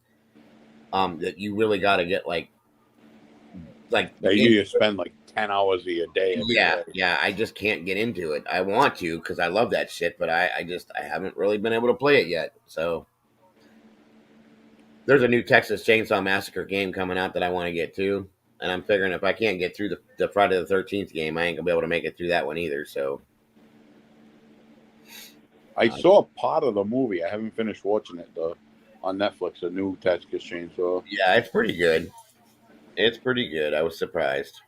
That you really got to get like you spend like 10 hours a day. Yeah. I just can't get into it. I want to because I love that shit, but I haven't really been able to play it yet. So there's a new Texas Chainsaw Massacre game coming out that I want to get to, and I'm figuring if I can't get through the Friday the 13th game, I ain't gonna be able to make it through that one either. So I saw part of the movie. I haven't finished watching it though. On Netflix, a new Texas Chainsaw. Yeah, it's pretty good. It's pretty good. I was surprised.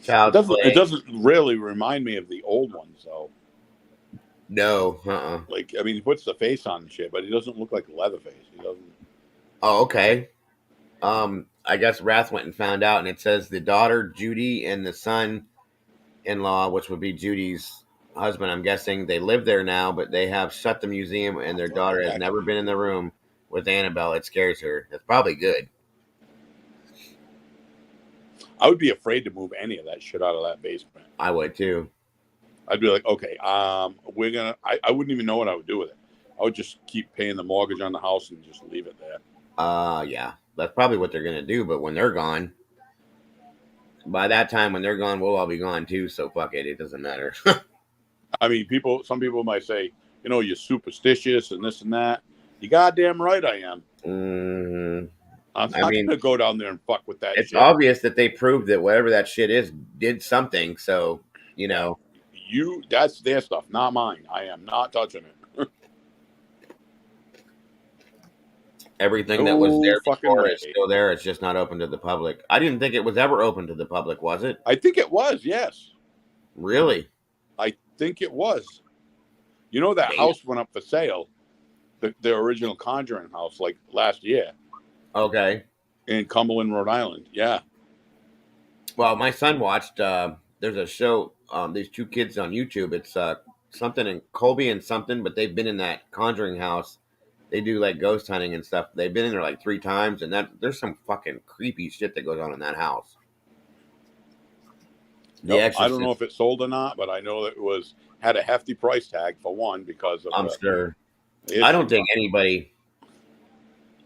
It doesn't really remind me of the old ones, though. No, Like, I mean, he puts the face on and shit, but he doesn't look like Leatherface. He doesn't. Oh, okay. I guess Wrath went and found out, and it says the daughter Judy and the son-in-law, which would be Judy's husband, I'm guessing, they live there now, but they have shut the museum, and their daughter has never been in the room with Annabelle. It scares her. It's probably good. I would be afraid to move any of that shit out of that basement. I would too. I'd be like, okay, I wouldn't even know what I would do with it. I would just keep paying the mortgage on the house and just leave it there. Yeah, that's probably what they're gonna do. But when they're gone, by that time when they're gone, we'll all be gone too. So fuck it, it doesn't matter. I mean, some people might say, you're superstitious and this and that. You goddamn right I am. Mm-hmm. I'm not gonna go down there and fuck with that. It's obvious that they proved that whatever that shit is did something. So that's their stuff, not mine. I am not touching it. Everything that was there before is still there. It's just not open to the public. I didn't think it was ever open to the public, was it? I think it was, yes. Really? I think it was. That house went up for sale, the original Conjuring house, like last year. Okay. In Cumberland, Rhode Island, yeah. Well, my son watched, there's a show, these two kids on YouTube. It's something in Colby and something, but they've been in that Conjuring house. They do like ghost hunting and stuff. They've been in there like 3 times, and there's some fucking creepy shit that goes on in that house. I don't know if it sold or not, but I know that it had a hefty price tag for one because of. I'm sure. I don't think anybody,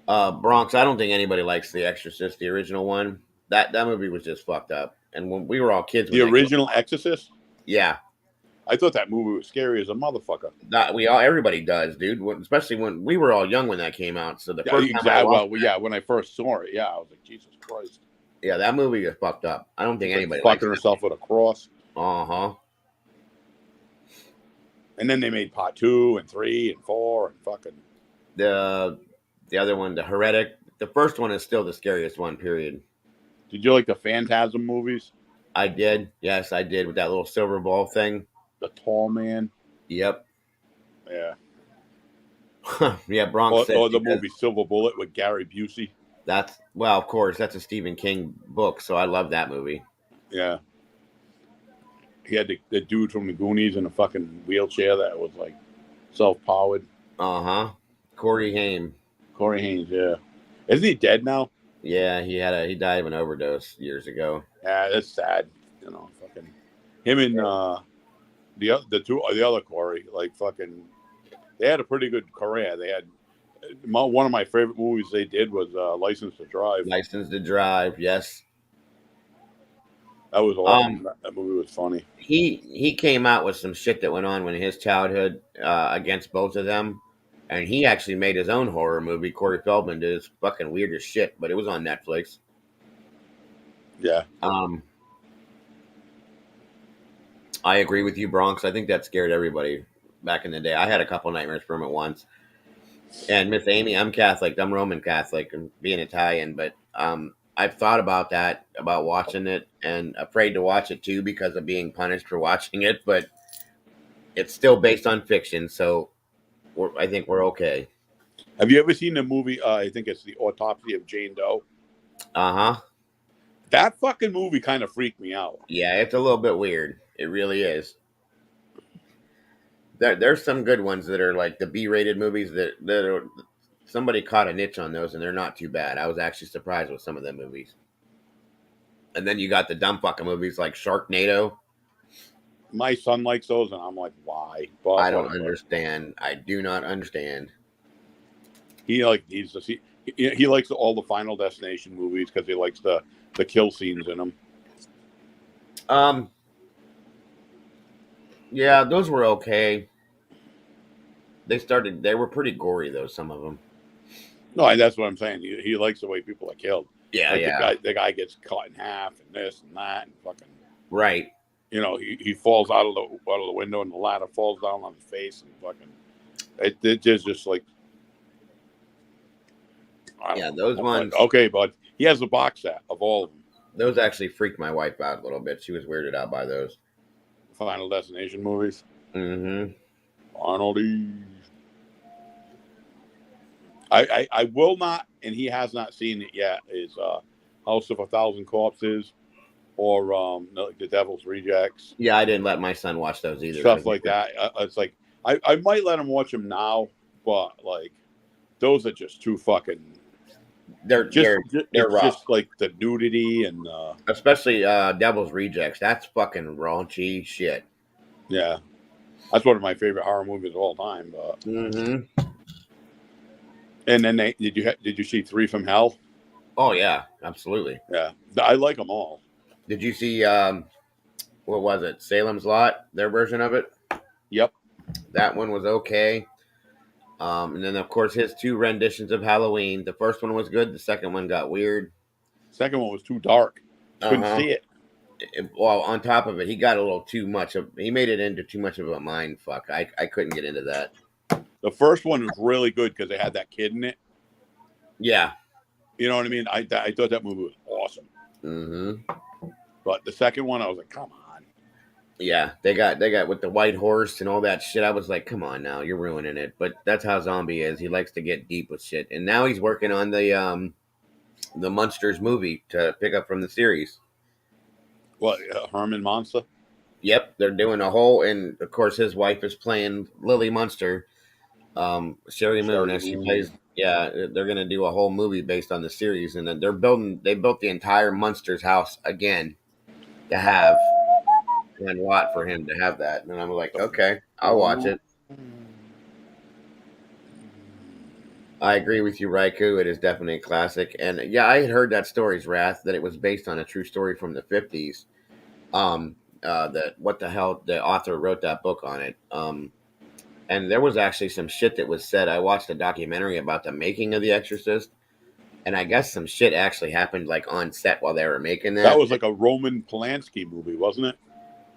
Bronx. I don't think anybody likes The Exorcist, the original one. That movie was just fucked up. And when we were all kids, the original Exorcist. Yeah. I thought that movie was scary as a motherfucker. Everybody does, dude. Especially when we were all young when that came out. So the first time when I first saw it, I was like, Jesus Christ. Yeah, that movie is fucked up. I don't think She's like anybody likes fucking that. herself with a cross. Uh huh. And then they made part 2 and 3 and 4 and fucking. The the other one, the Heretic. The first one is still the scariest one. Period. Did you like the Phantasm movies? I did. Yes, I did with that little silver ball thing. The Tall Man. Yep. Yeah. Yeah, Bronx said Or she the does. movie Silver Bullet with Gary Busey. That's well, of course, that's a Stephen King book, so I love that movie. Yeah. He had the dude from the Goonies in a fucking wheelchair that was like self-powered. Uh huh. Corey Haim. Corey Haynes, yeah. Isn't he dead now? Yeah, he died of an overdose years ago. Yeah, that's sad. You know, fucking him and the other Corey, like fucking, they had a pretty good career. They had one of my favorite movies they did was License to Drive. License to Drive. Yes. That was awesome. Um, That movie was funny. he came out with some shit that went on when his childhood against both of them, and he actually made his own horror movie. Corey Feldman did. It's fucking weird as shit, but it was on Netflix. Yeah. Um, I agree with you, Bronx. I think that scared everybody back in the day. I had a couple nightmares from it once. And Miss Amy, I'm Catholic. I'm Roman Catholic and being Italian, but I've thought about that, about watching it, and afraid to watch it too because of being punished for watching it. But it's still based on fiction, so I think we're okay. Have you ever seen the movie? I think it's The Autopsy of Jane Doe. Uh huh. That fucking movie kind of freaked me out. Yeah, it's a little bit weird. It really is. There's some good ones that are like the B-rated movies that are, somebody caught a niche on those, and they're not too bad. I was actually surprised with some of them movies. And then you got the dumb fucking movies like Sharknado. My son likes those, and I'm like, why? I But don't whatever. understand. I do not understand. He likes all the Final Destination movies because he likes the kill scenes in them. Um, yeah, those were okay. They were pretty gory though. Some of them. No, that's what I'm saying. He likes the way people are killed. Yeah, Like yeah, the guy gets cut in half and this and that and fucking. right. You know, he falls out of the window and the ladder falls down on his face and fucking. It is just like. Yeah, those I'm ones. like, okay, but he has a box set of all of them. Those actually freaked my wife out a little bit. She was weirded out by those. Final Destination movies. Mm-hmm. Arnoldie. I will not, and he has not seen it yet. Is House of a Thousand Corpses, or like The Devil's Rejects, Yeah, I didn't let my son watch those either. stuff like that. It's like I might let him watch them now, but like those are just too fucking. They're It's rough, just like the nudity and especially Devil's Rejects. That's fucking raunchy shit. yeah, that's one of my favorite horror movies of all time. But Mm-hmm. and then did you see Three from Hell? Oh yeah, absolutely. Yeah, I like them all. Did you see what was it? Salem's Lot, their version of it. Yep. That one was okay. And then of course his two renditions of Halloween. The first one was good. The second one got weird. Second one was too dark. Uh Couldn't huh. see it. Well, on top of it, he got a little too much of. He made it into too much of a mind fuck. I couldn't get into that. The first one was really good because they had that kid in it. Yeah. You know what I mean? I thought that movie was awesome. Mm-hmm. But the second one, I was like, come on. Yeah, they got with the white horse and all that shit. I was like, come on now, you're ruining it. But that's how Zombie is. He likes to get deep with shit. And now he's working on the Munsters movie to pick up from the series. What, Herman Monster? Yep, they're doing a whole, and of course his wife is playing Lily Munster, Sherry Moon Sherry as she Moon. plays. Yeah, they're gonna do a whole movie based on the series, and then they built the entire Munsters house again to have one lot for him to have that. And I'm like, okay, I'll watch it. I agree with you, Raiku. It is definitely a classic. And yeah, I had heard that story's Wrath, that it was based on a true story from the 50s. That what the hell, the author wrote that book on it. And there was actually some shit that was said. I watched a documentary about the making of The Exorcist. And I guess some shit actually happened like on set while they were making That that. was like a Roman Polanski movie, wasn't it?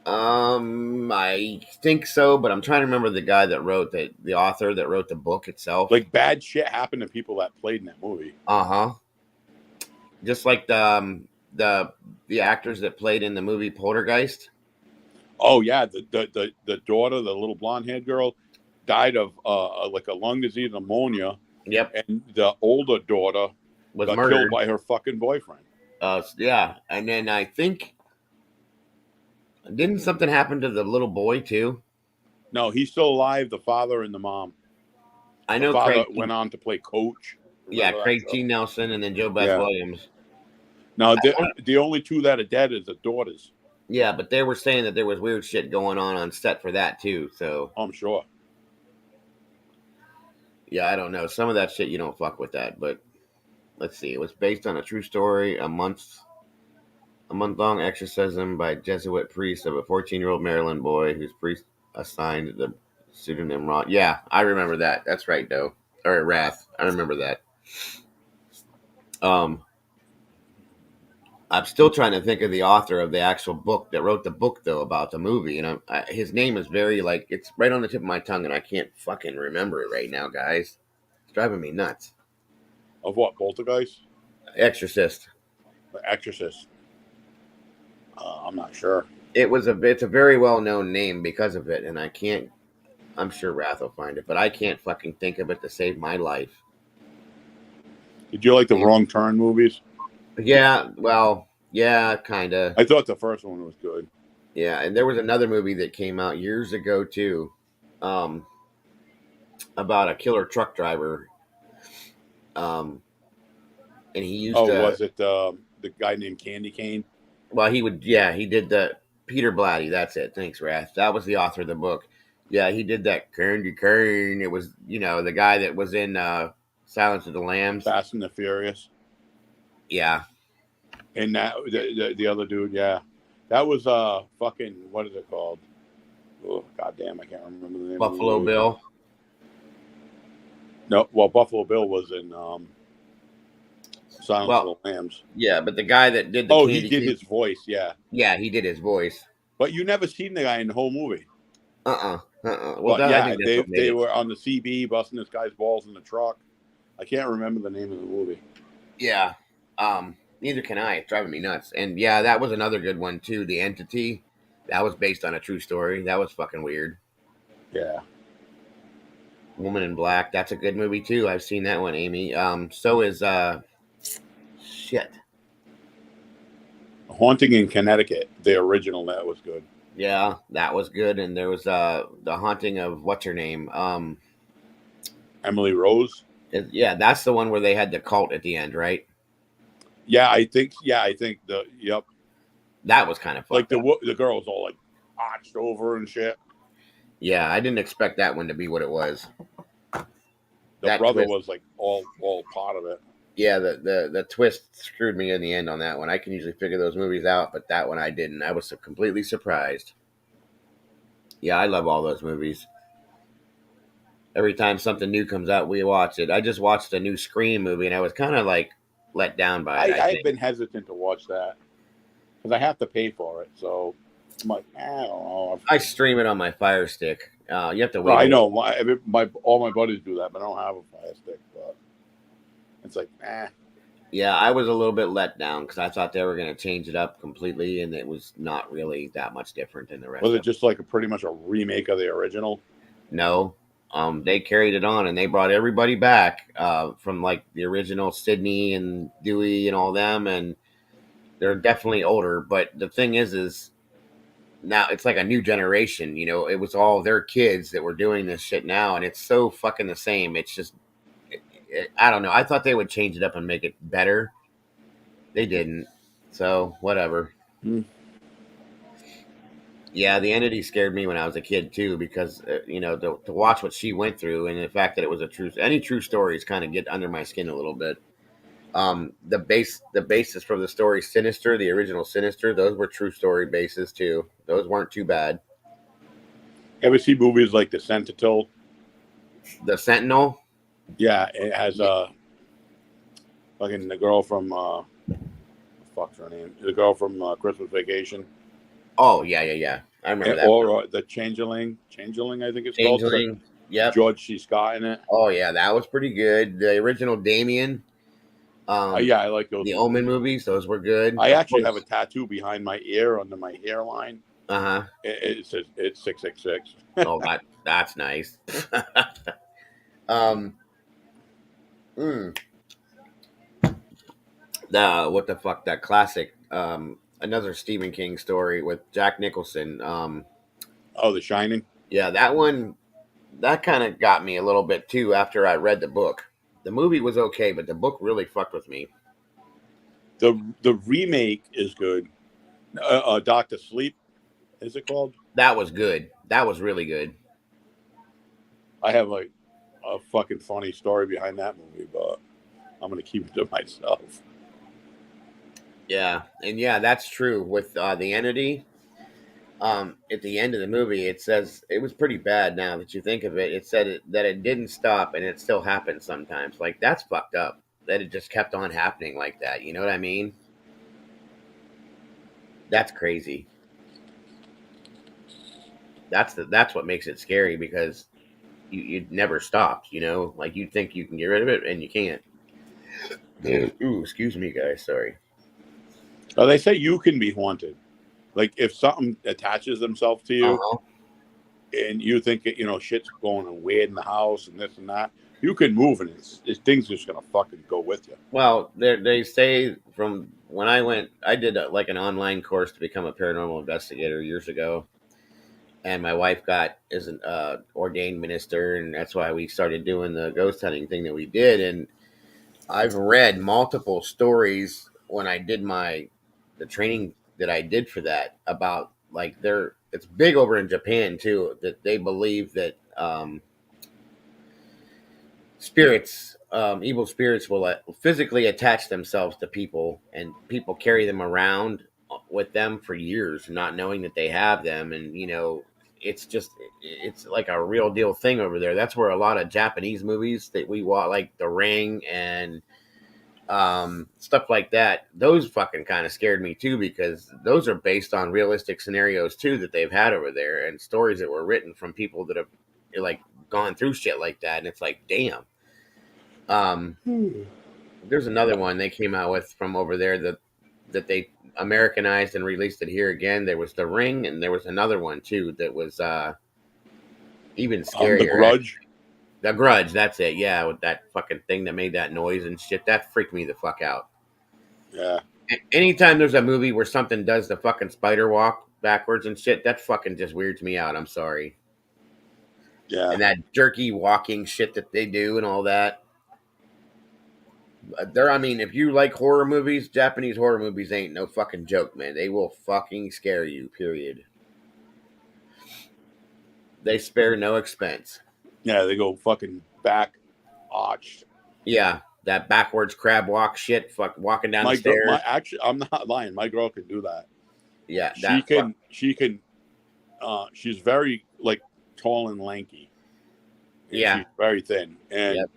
I think so, but I'm trying to remember the guy that wrote the author that wrote the book itself. Like bad shit happened to people that played in that movie. Uh huh. Just like the actors that played in the movie Poltergeist. Oh yeah, the daughter, the little blonde haired girl, died of like a lung disease, pneumonia, Yep, and the older daughter was got killed murdered. by her fucking boyfriend. Yeah, and then I think didn't something happen to the little boy too? No, he's still alive. The father and the mom. I The know father Craig. went on to play coach. Yeah, Remember that Craig show? T. Nelson and then Joe Beth Yeah. Williams. Now I wanna- the only two that are dead is the daughters. yeah, but they were saying that there was weird shit going on set for that too. So I'm sure. yeah, I don't know. Some of that shit you don't fuck with that, but let's see. It was based on a true story. A month-long exorcism by Jesuit priest of a 14-year-old Maryland boy whose priest assigned the pseudonym Ron. Yeah, I remember that. That's right, though. Or Wrath. I remember that. Um, I'm still trying to think of the author of the actual book that wrote the book, though, about the movie. And his name is very, like, it's right on the tip of my tongue, and I can't fucking remember it right now, guys. It's driving me nuts. Of what? Poltergeist? Exorcist. The Exorcist? I'm not sure. It's a very well known name because of it, and I can't. I'm sure Wrath will find it, but I can't fucking think of it to save my life. Did you like the Wrong Turn movies? Yeah, well, yeah, kind of. I thought the first one was good. Yeah, and there was another movie that came out years ago too, um, about a killer truck driver, um, and he used Oh, to. was it the guy named Candy Cane? Well, he would. Yeah, he did the Peter Blatty. That's it. Thanks, Wrath. That was the author of the book. Yeah, he did that Candy Cane. It was the guy that was in Silence of the Lambs. Fast and the Furious. Yeah, And that the other dude, yeah, that was fucking what is it called? Oh goddamn, I can't remember the name. Buffalo of the movie. Bill. No, well, Buffalo Bill was in Silence Well, of the Lambs. yeah, but the guy that did the Oh, Candy he did Cane. his voice, yeah. Yeah, he did his voice. But you never seen the guy in the whole movie. Well, But I yeah, think that's what made they it. were on the CB busting this guy's balls in the truck. I can't remember the name of the movie. Yeah. Neither can I. It's driving me nuts. And yeah, that was another good one too. The Entity. That was based on a true story. That was fucking weird. Yeah. Woman in Black. That's a good movie too. I've seen that one, Amy. So is shit. Haunting in Connecticut, the original, that was good. Yeah, that was good. And there was the Haunting of what's her name? Emily Rose. Yeah, that's the one where they had the cult at the end, right? Yeah, I think yep. That was kind of Like fucked up. the girl was all like arched over and shit. Yeah, I didn't expect that one to be what it was. The That brother twist. was like all part of it. Yeah, the twist screwed me in the end on that one. I can usually figure those movies out, but that one I didn't. I was completely surprised. Yeah, I love all those movies. Every time something new comes out, we watch it. I just watched a new Scream movie, and I was kind of like let down by it. I I've think been hesitant to watch that because I have to pay for it. So I'm like, I don't know. I stream it on my Fire Stick. You have to wait. Well, I know all my buddies do that, but I don't have a Fire Stick. But it's like, Yeah, I was a little bit let down because I thought they were going to change it up completely, and it was not really that much different than the rest was of it it. just like pretty much a remake of the original? No, they carried it on, and they brought everybody back from like the original Sydney and Dewey and all them, and they're definitely older. But the thing is now it's like a new generation. It was all their kids that were doing this shit now, and it's so fucking the same. It's just, I don't know. I thought they would change it up and make it better. They didn't. So whatever. Hmm. Yeah, the Entity scared me when I was a kid too, because to watch what she went through, and the fact that it was any true stories kind of get under my skin a little bit. The basis for the story Sinister, the original Sinister, those were true story bases too. Those weren't too bad. Ever see movies like The Sentinel? The Sentinel. Yeah, it has Fucking the girl from fuck's her name? The girl from Christmas Vacation, Oh yeah. I remember that one. or the Changeling, I think it's called. It's got Changeling. Yep. George C. Scott in it. Oh yeah, that was pretty good. The original Damien, um, Yeah, I like those the movies. Omen movies, those were good. I Of actually have a course. tattoo behind my ear under my hairline. Uh-huh. It says it's 666. Oh, that's nice. um, mm, the what the fuck, that classic, another Stephen King story with Jack Nicholson. Oh, The Shining. Yeah, that one, that kind of got me a little bit too after I read the book. The movie was okay, but the book really fucked with me. The remake is good. Doctor Sleep, is it called? That was good. That was really good. I have a fucking funny story behind that movie, but I'm gonna keep it to myself. Yeah, and yeah, that's true with the entity. At the end of the movie, it says it was pretty bad. Now that you think of it, it said that it didn't stop and it still happens sometimes. Like that's fucked up. That it just kept on happening like that. You know what I mean? That's crazy. That's what makes it scary because you never stops. You know, like you think you can get rid of it and you can't. Ooh, excuse me, guys. Sorry. They say you can be haunted. Like if something attaches themselves to Uh you, huh. and you think shit's going on weird in the house and this and that, you can move and things just gonna fucking go with you. Well, they say from when I went, I did like an online course to become a paranormal investigator years ago, and my wife is an ordained minister, and that's why we started doing the ghost hunting thing that we did. And I've read multiple stories when I did the training that I did for that about like it's big over in Japan too that they believe that spirits, evil spirits will physically attach themselves to people, and people carry them around with them for years, not knowing that they have them. And it's like a real deal thing over there. That's where a lot of Japanese movies that we watch, like The Ring and stuff like that, those fucking kind of scared me too because those are based on realistic scenarios too that they've had over there and stories that were written from people that have like gone through shit like that. And it's like, damn. Um, there's another one they came out with from over there that they Americanized and released it here again. There was The Ring, and there was another one too that was even The scarier. Grudge. The Grudge, that's it. Yeah, with that fucking thing that made that noise and shit. That freaked me the fuck out. Yeah. Anytime there's a movie where something does the fucking spider walk backwards and shit, that fucking just weirds me out. I'm sorry. Yeah. And that jerky walking shit that they do and all that. I mean, if you like horror movies, Japanese horror movies ain't no fucking joke, man. They will fucking scare you, period. They spare no expense. Yeah, they go fucking back arched. Yeah, that backwards crab walk shit, fuck, walking down the My stairs. actually, I'm not lying. My girl can do that. Yeah, She that fuck. can. She can. She's very like tall and lanky, and Yeah, she's very thin, and yep.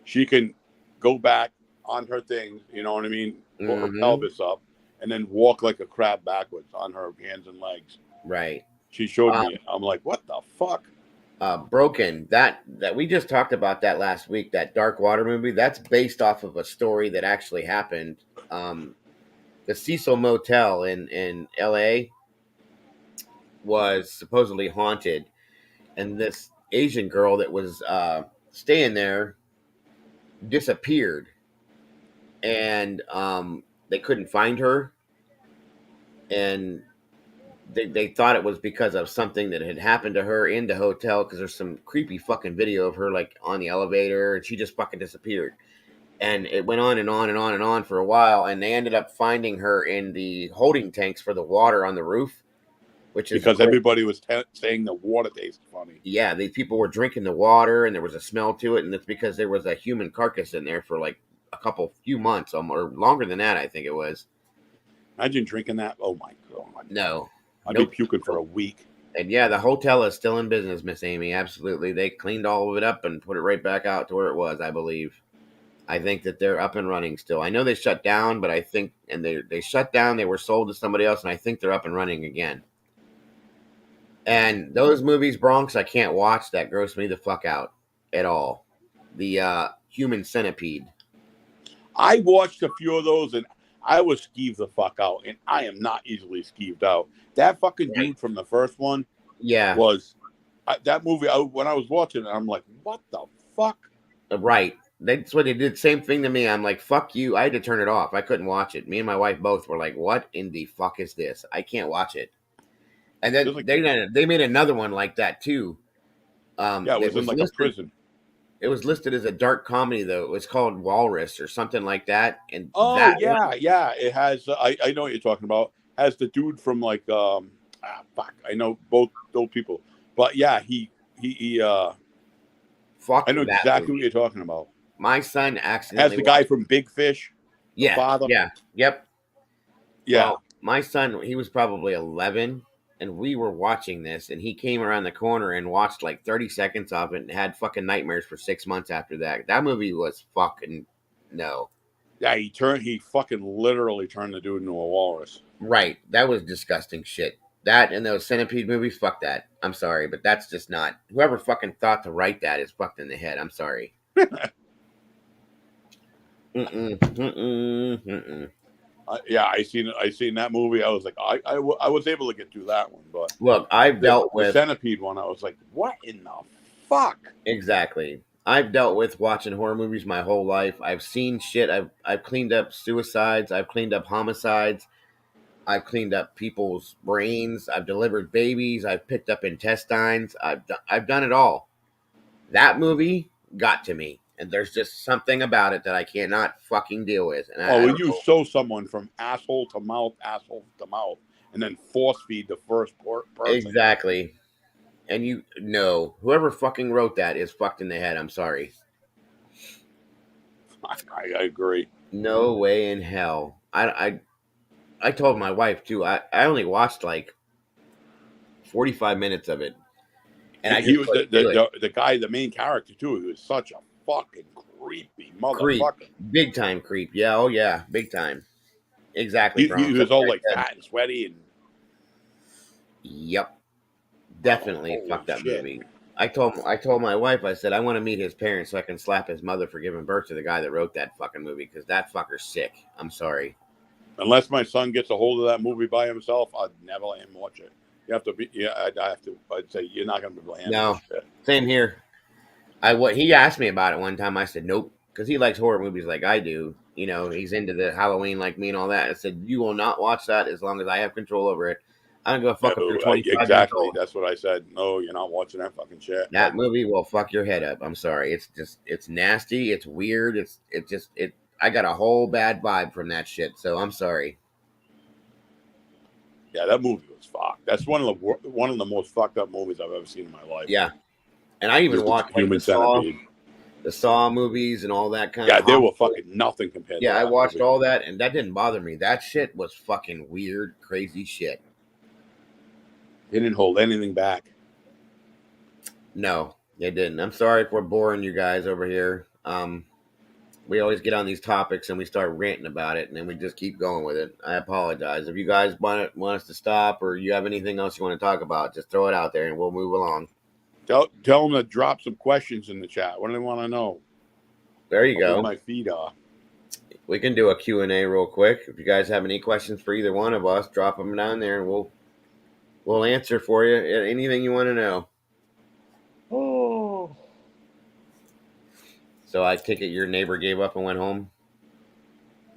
she can go back on her things. You know what I mean? Put her Mm-hmm. pelvis up, and then walk like a crab backwards on her hands and legs. Right. She showed Um, me it. I'm like, what the fuck? Broken. That we just talked about that last week. That Dark Water movie. That's based off of a story that actually happened. The Cecil Motel in L.A. was supposedly haunted, and this Asian girl that was staying there disappeared, and they couldn't find her, and they thought it was because of something that had happened to her in the hotel because there's some creepy fucking video of her like on the elevator and she just fucking disappeared. And it went on and on and on and on for a while, and they ended up finding her in the holding tanks for the water on the roof, which is Because great. everybody was saying the water tastes funny. Yeah, these people were drinking the water and there was a smell to it, and it's because there was a human carcass in there for like few months or longer than that, I think it was. Imagine drinking that. Oh my god. No. I'd be Nope. puking for a week. And yeah, the hotel is still in business, Miss Amy. Absolutely. They cleaned all of it up and put it right back out to where it was, I believe. I think that they're up and running still. I know they shut down, but I think and they shut down. They were sold to somebody else, and I think they're up and running again. And those movies, Bronx, I can't watch. That gross me the fuck out at all. The Human Centipede. I watched a few of those and I was skeeved the fuck out, and I am not easily skeeved out. That fucking Right. dude from the first one Yeah. was that movie. When I was watching it, I'm like, what the fuck? Right. That's what they did. Same thing to me. I'm like, fuck you. I had to turn it off. I couldn't watch it. Me and my wife both were like, what in the fuck is this? I can't watch it. And It was then like, they made another one like that too. yeah, it It was in was like a listed. prison. It was listed as a dark comedy though. It was called Walrus or something like that. And Oh that one, yeah, yeah. It has. I know what you're talking about. Has the dude from like fuck. I know both those people, but yeah, he. I fuck know that exactly what movie. you're talking about. My son Has accidentally the guy watched. from Big Fish, the Yeah, father. yeah, yep. Yeah, Well, my son, he was probably 11, and we were watching this, and he came around the corner and watched like 30 seconds of it and had fucking nightmares for 6 months after that. That movie was fucking no. yeah. He fucking literally turned the dude into a walrus. Right. That was disgusting shit. That and those centipede movies, fuck that. I'm sorry, but that's just not. Whoever fucking thought to write that is fucked in the head. I'm sorry. Mm-mm, mm-mm, mm-mm. Yeah, I seen that movie. I was like, I was able to get through that one, but Look, I've dealt the with centipede one, I was like, what in the fuck? exactly. I've dealt with watching horror movies my whole life. I've seen shit. I've cleaned up suicides. I've cleaned up homicides. I've cleaned up people's brains. I've delivered babies. I've picked up intestines. I've done it all. That movie got to me, and there's just something about it that I cannot fucking deal with. And Oh, I when don't you know sew someone from asshole to mouth, and then force feed the first person. exactly. And you know, whoever fucking wrote that is fucked in the head. I'm sorry. I agree. No way in hell. I told my wife too. I only watched like 45 minutes of it, and I He just was couldn't do it. the guy, the main character too. He was such a fucking creepy Creep, motherfucker. big time creep. Yeah, oh yeah, big time. Exactly, He Bronx. was That's what all I like said. fat and sweaty, and Yep, oh, definitely holy fucked up shit. movie. I told my wife, I said I want to meet his parents so I can slap his mother for giving birth to the guy that wrote that fucking movie because that fucker's sick. I'm sorry. Unless my son gets a hold of that movie by himself, I'd never let him watch it. You have to be, yeah. I have to. I'd say you're not gonna be able to handle this No, shit. same here. I what he asked me about it one time. I said nope because he likes horror movies like I do. You know, he's into the Halloween like me and all that. I said you will not watch that as long as I have control over it. I don't give a fuck if you're No, 25 years exactly. old. That's what I said. No, you're not watching that fucking shit. That movie will fuck your head up. I'm sorry. It's just it's nasty. It's weird. It just it. I got a whole bad vibe from that shit. So I'm sorry. Yeah, that movie was fucked. That's one of the most fucked up movies I've ever seen in my life. Yeah, and I even watched like Human Centipede. the Saw movies, and all that kind Yeah, of they were Hostel. fucking nothing compared to Yeah, I that watched movie. all that, and that didn't bother me. That shit was fucking weird, crazy shit. They didn't hold anything back. No, it didn't. I'm sorry if we're boring you guys over here. We always get on these topics and we start ranting about it, and then we just keep going with it. I apologize. If you guys want us to stop, or you have anything else you want to talk about, just throw it out there, and we'll move along. Tell them to drop some questions in the chat. What do they want to know? There you I'll move go. my feet off. We can do a Q&A real quick. If you guys have any questions for either one of us, drop them down there, and we'll answer for you anything you want to know. Oh. So I take it your neighbor gave up and went home.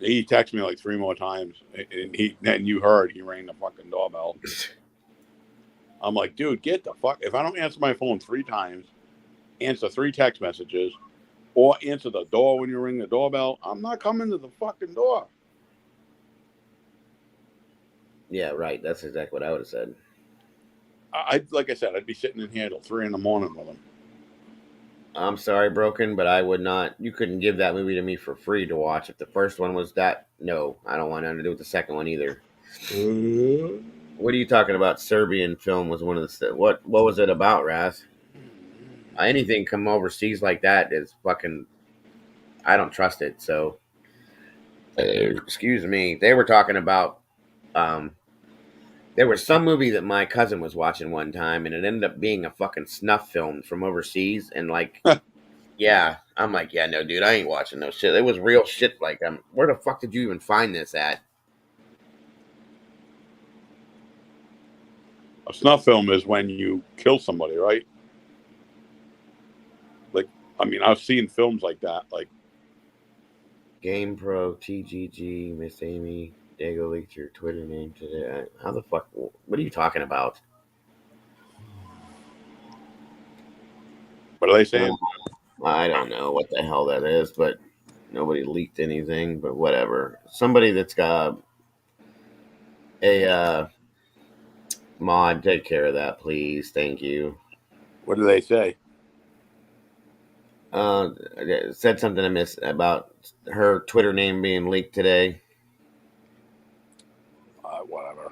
He texted me like 3 more times, and you heard he rang the fucking doorbell. I'm like, dude, get the fuck. If I don't answer my phone 3 times, answer 3 text messages, or answer the door when you ring the doorbell, I'm not coming to the fucking door. Yeah, right. That's exactly what I would have said. Like I said, I'd be sitting in here till 3 in the morning with him. I'm sorry, Broken, but I would not. You couldn't give that movie to me for free to watch. If the first one was that, no, I don't want nothing to do with the second one either. What are you talking about? Serbian film was one of the. What was it about, Raz? Anything come overseas like that is fucking. I don't trust it. So, excuse me. They were talking about um, there was some movie that my cousin was watching one time, and it ended up being a fucking snuff film from overseas. And like, yeah, I'm like, yeah, no, dude, I ain't watching no shit. It was real shit. Like, where the fuck did you even find this at? A snuff film is when you kill somebody, right? Like, I mean, I've seen films like that. Like, Game Pro TGG Miss Amy Dago leaked your Twitter name today. How the fuck? What are you talking about? what are they saying? I don't know what the hell that is, but nobody leaked anything. But whatever. Somebody that's got a mod, take care of that, please. Thank you. What do they say? Said something I missed about her Twitter name being leaked today. Whatever.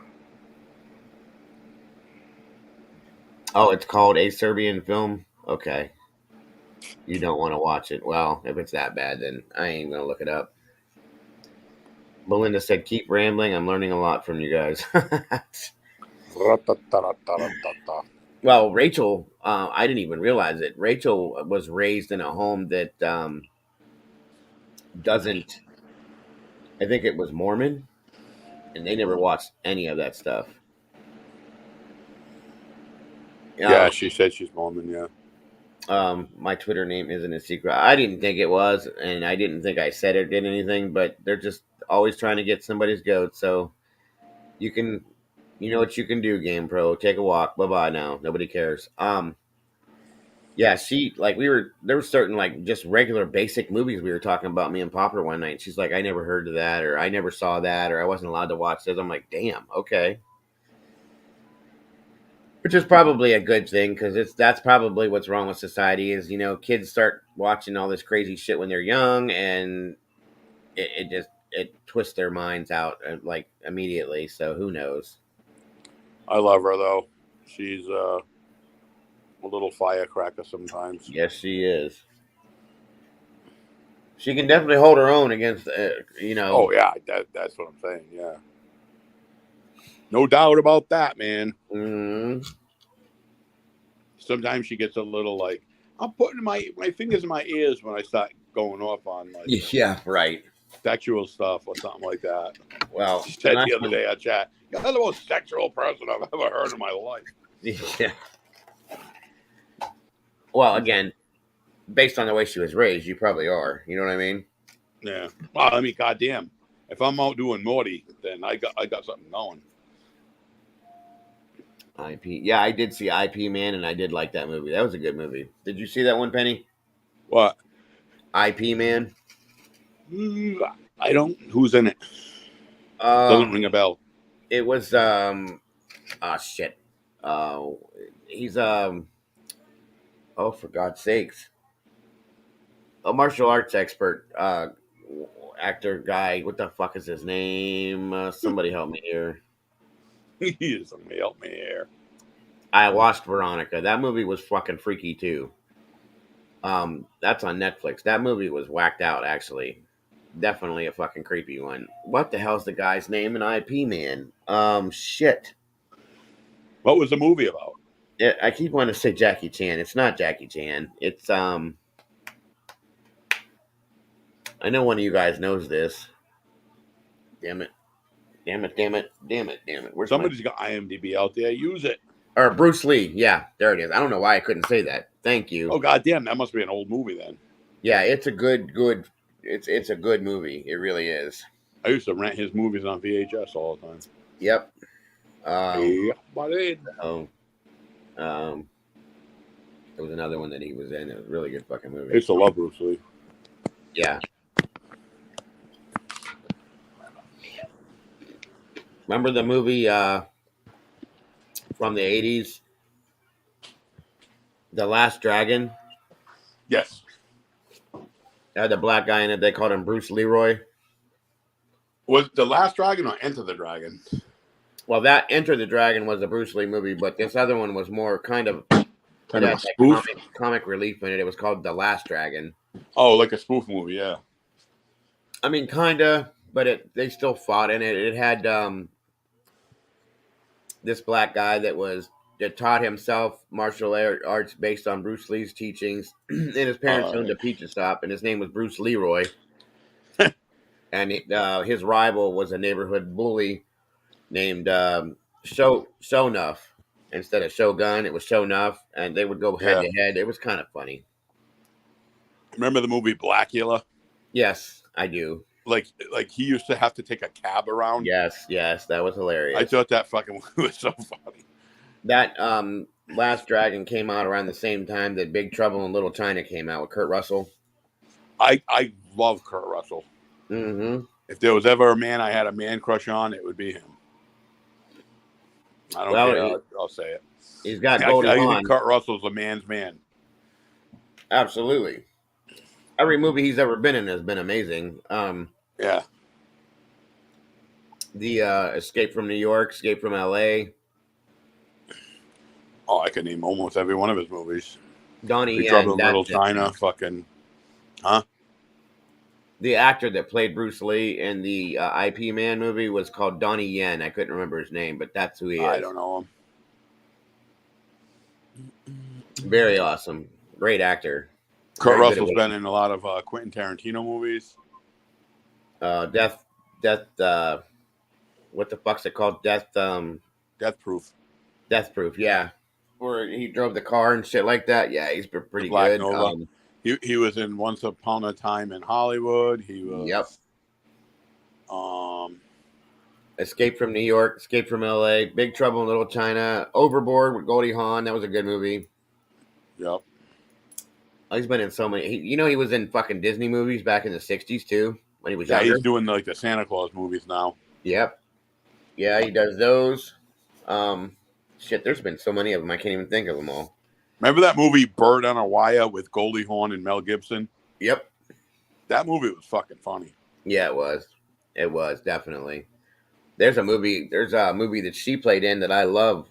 Oh, it's called A Serbian Film. Okay. You don't want to watch it. Well, if it's that bad, then I ain't gonna look it up. Belinda said, "Keep rambling. I'm learning a lot from you guys." Well, Rachel, I didn't even realize it. Rachel was raised in a home that doesn't. I think it was Mormon, and they never watched any of that stuff. Yeah, Yeah, she said she's Mormon. Yeah. my Twitter name isn't a secret. I didn't think it was, and I didn't think I said or did anything. But they're just always trying to get somebody's goat. So you can, you know what you can do, Game Pro. Take a walk. Bye bye now. Nobody cares. Yeah, she like we were there were certain like just regular basic movies we were talking about me and Popper one night. She's like, I never heard of that, or I never saw that, or I wasn't allowed to watch this. I'm like, damn, okay. Which is probably a good thing because that's probably what's wrong with society is kids start watching all this crazy shit when they're young and it just it twists their minds out like immediately. So who knows? I love her though. She's a little firecracker sometimes. Yes, she is. She can definitely hold her own against Oh yeah, that's what I'm saying. Yeah, no doubt about that, man. mm, Sometimes she gets a little like I'm putting my fingers in my ears when I start going off on like yeah, right. sexual stuff or something like that. Well, She and said that's the other when day on chat, "You're the most sexual person I've ever heard in my life." yeah. Well, again, based on the way she was raised, you probably are. You know what I mean? Yeah. Well, I mean, goddamn. If I'm out doing naughty, then I got something going. IP. Yeah, I did see IP Man, and I did like that movie. That was a good movie. Did you see that one, Penny? What? IP Man. I don't. Who's in it? Uh, Doesn't ring a bell. it was ah shit. Uh, he's oh for God's sakes, a martial arts expert. Actor guy. What the fuck is his name? Somebody help me here. He doesn't help me here. I watched Veronica. That movie was fucking freaky too. That's on Netflix. That movie was whacked out, actually. Definitely a fucking creepy one. What the hell's the guy's name in IP Man? Shit. What was the movie about? I keep wanting to say Jackie Chan. It's not Jackie Chan. It's I know one of you guys knows this. Damn it. Damn it. Damn it. Damn it. Damn it. Where's my Somebody's got IMDb out there. Use it. or Bruce Lee? Yeah, there it is. I don't know why I couldn't say that. Thank you. Oh goddamn, that must be an old movie then. Yeah, it's a good. It's a good movie. It really is. I used to rent his movies on VHS all the time. Yep. Yeah, buddy. Oh, um, there was another one that he was in. It was a really good fucking I movie. used to love Bruce Lee. Yeah. Remember the movie from the 80s, The Last Dragon? Yes. It had the black guy in it. They called him Bruce Leroy. Was The Last Dragon or Enter the Dragon? Well, that Enter the Dragon was a Bruce Lee movie, but this other one was more kind of It Kind of a had like spoof. comic relief in it. It was called The Last Dragon. Oh, like a spoof movie, yeah. I mean, kinda, but they still fought in it. It had this black guy that taught himself martial arts based on Bruce Lee's teachings, and his parents All owned right. a pizza shop, and his name was Bruce Leroy. And his rival was a neighborhood bully named Shonuff. Instead of Shogun, it was Shonuff, and they would go head Yeah. to head. It was kind of funny. Remember the movie Blackula? Yes, I do. Like he used to have to take a cab around. Yes, that was I hilarious. thought that fucking was so funny. That Last Dragon came out around the same time that Big Trouble in Little China came out with Kurt Russell. I love Kurt Russell. Mm-hmm. If there was ever a man I had a man crush on, it would be him. I don't Well, care. I'll say it. he's got I Goldie think Hawn. Kurt Russell's a man's man. Absolutely. Every movie he's ever been in has been amazing. Yeah. The Escape from New York, Escape from L.A., Oh, I could name almost every one of his movies. Donnie Big Yen. Trouble in Little China, fucking, huh? The actor that played Bruce Lee in the IP Man movie was called Donnie Yen. I couldn't remember his name, but that's who he is. I don't know him. Very awesome. Great actor. Kurt Very good at Russell's what been in a lot of Quentin Tarantino movies. Death. What the fuck's it called? Death Proof. Death Proof. Yeah, where he drove the car and shit like that. Yeah, he's been pretty Black good. Nova. He was in Once Upon a Time in Hollywood. He was. Yep. Um. Escape from New York, Escape from L.A., Big Trouble in Little China, Overboard with Goldie Hawn. That was a good movie. Yep. He's been in so many. He was in fucking Disney movies back in the '60s too when he was Yeah, younger. he's doing like the Santa Claus movies now. Yep. Yeah, he does those. Shit, there's been so many of them. I can't even think of them all. Remember that movie Bird on a Wire with Goldie Hawn and Mel Gibson? Yep. That movie was fucking funny. Yeah, it was. It was definitely. There's a movie that she played in that I love.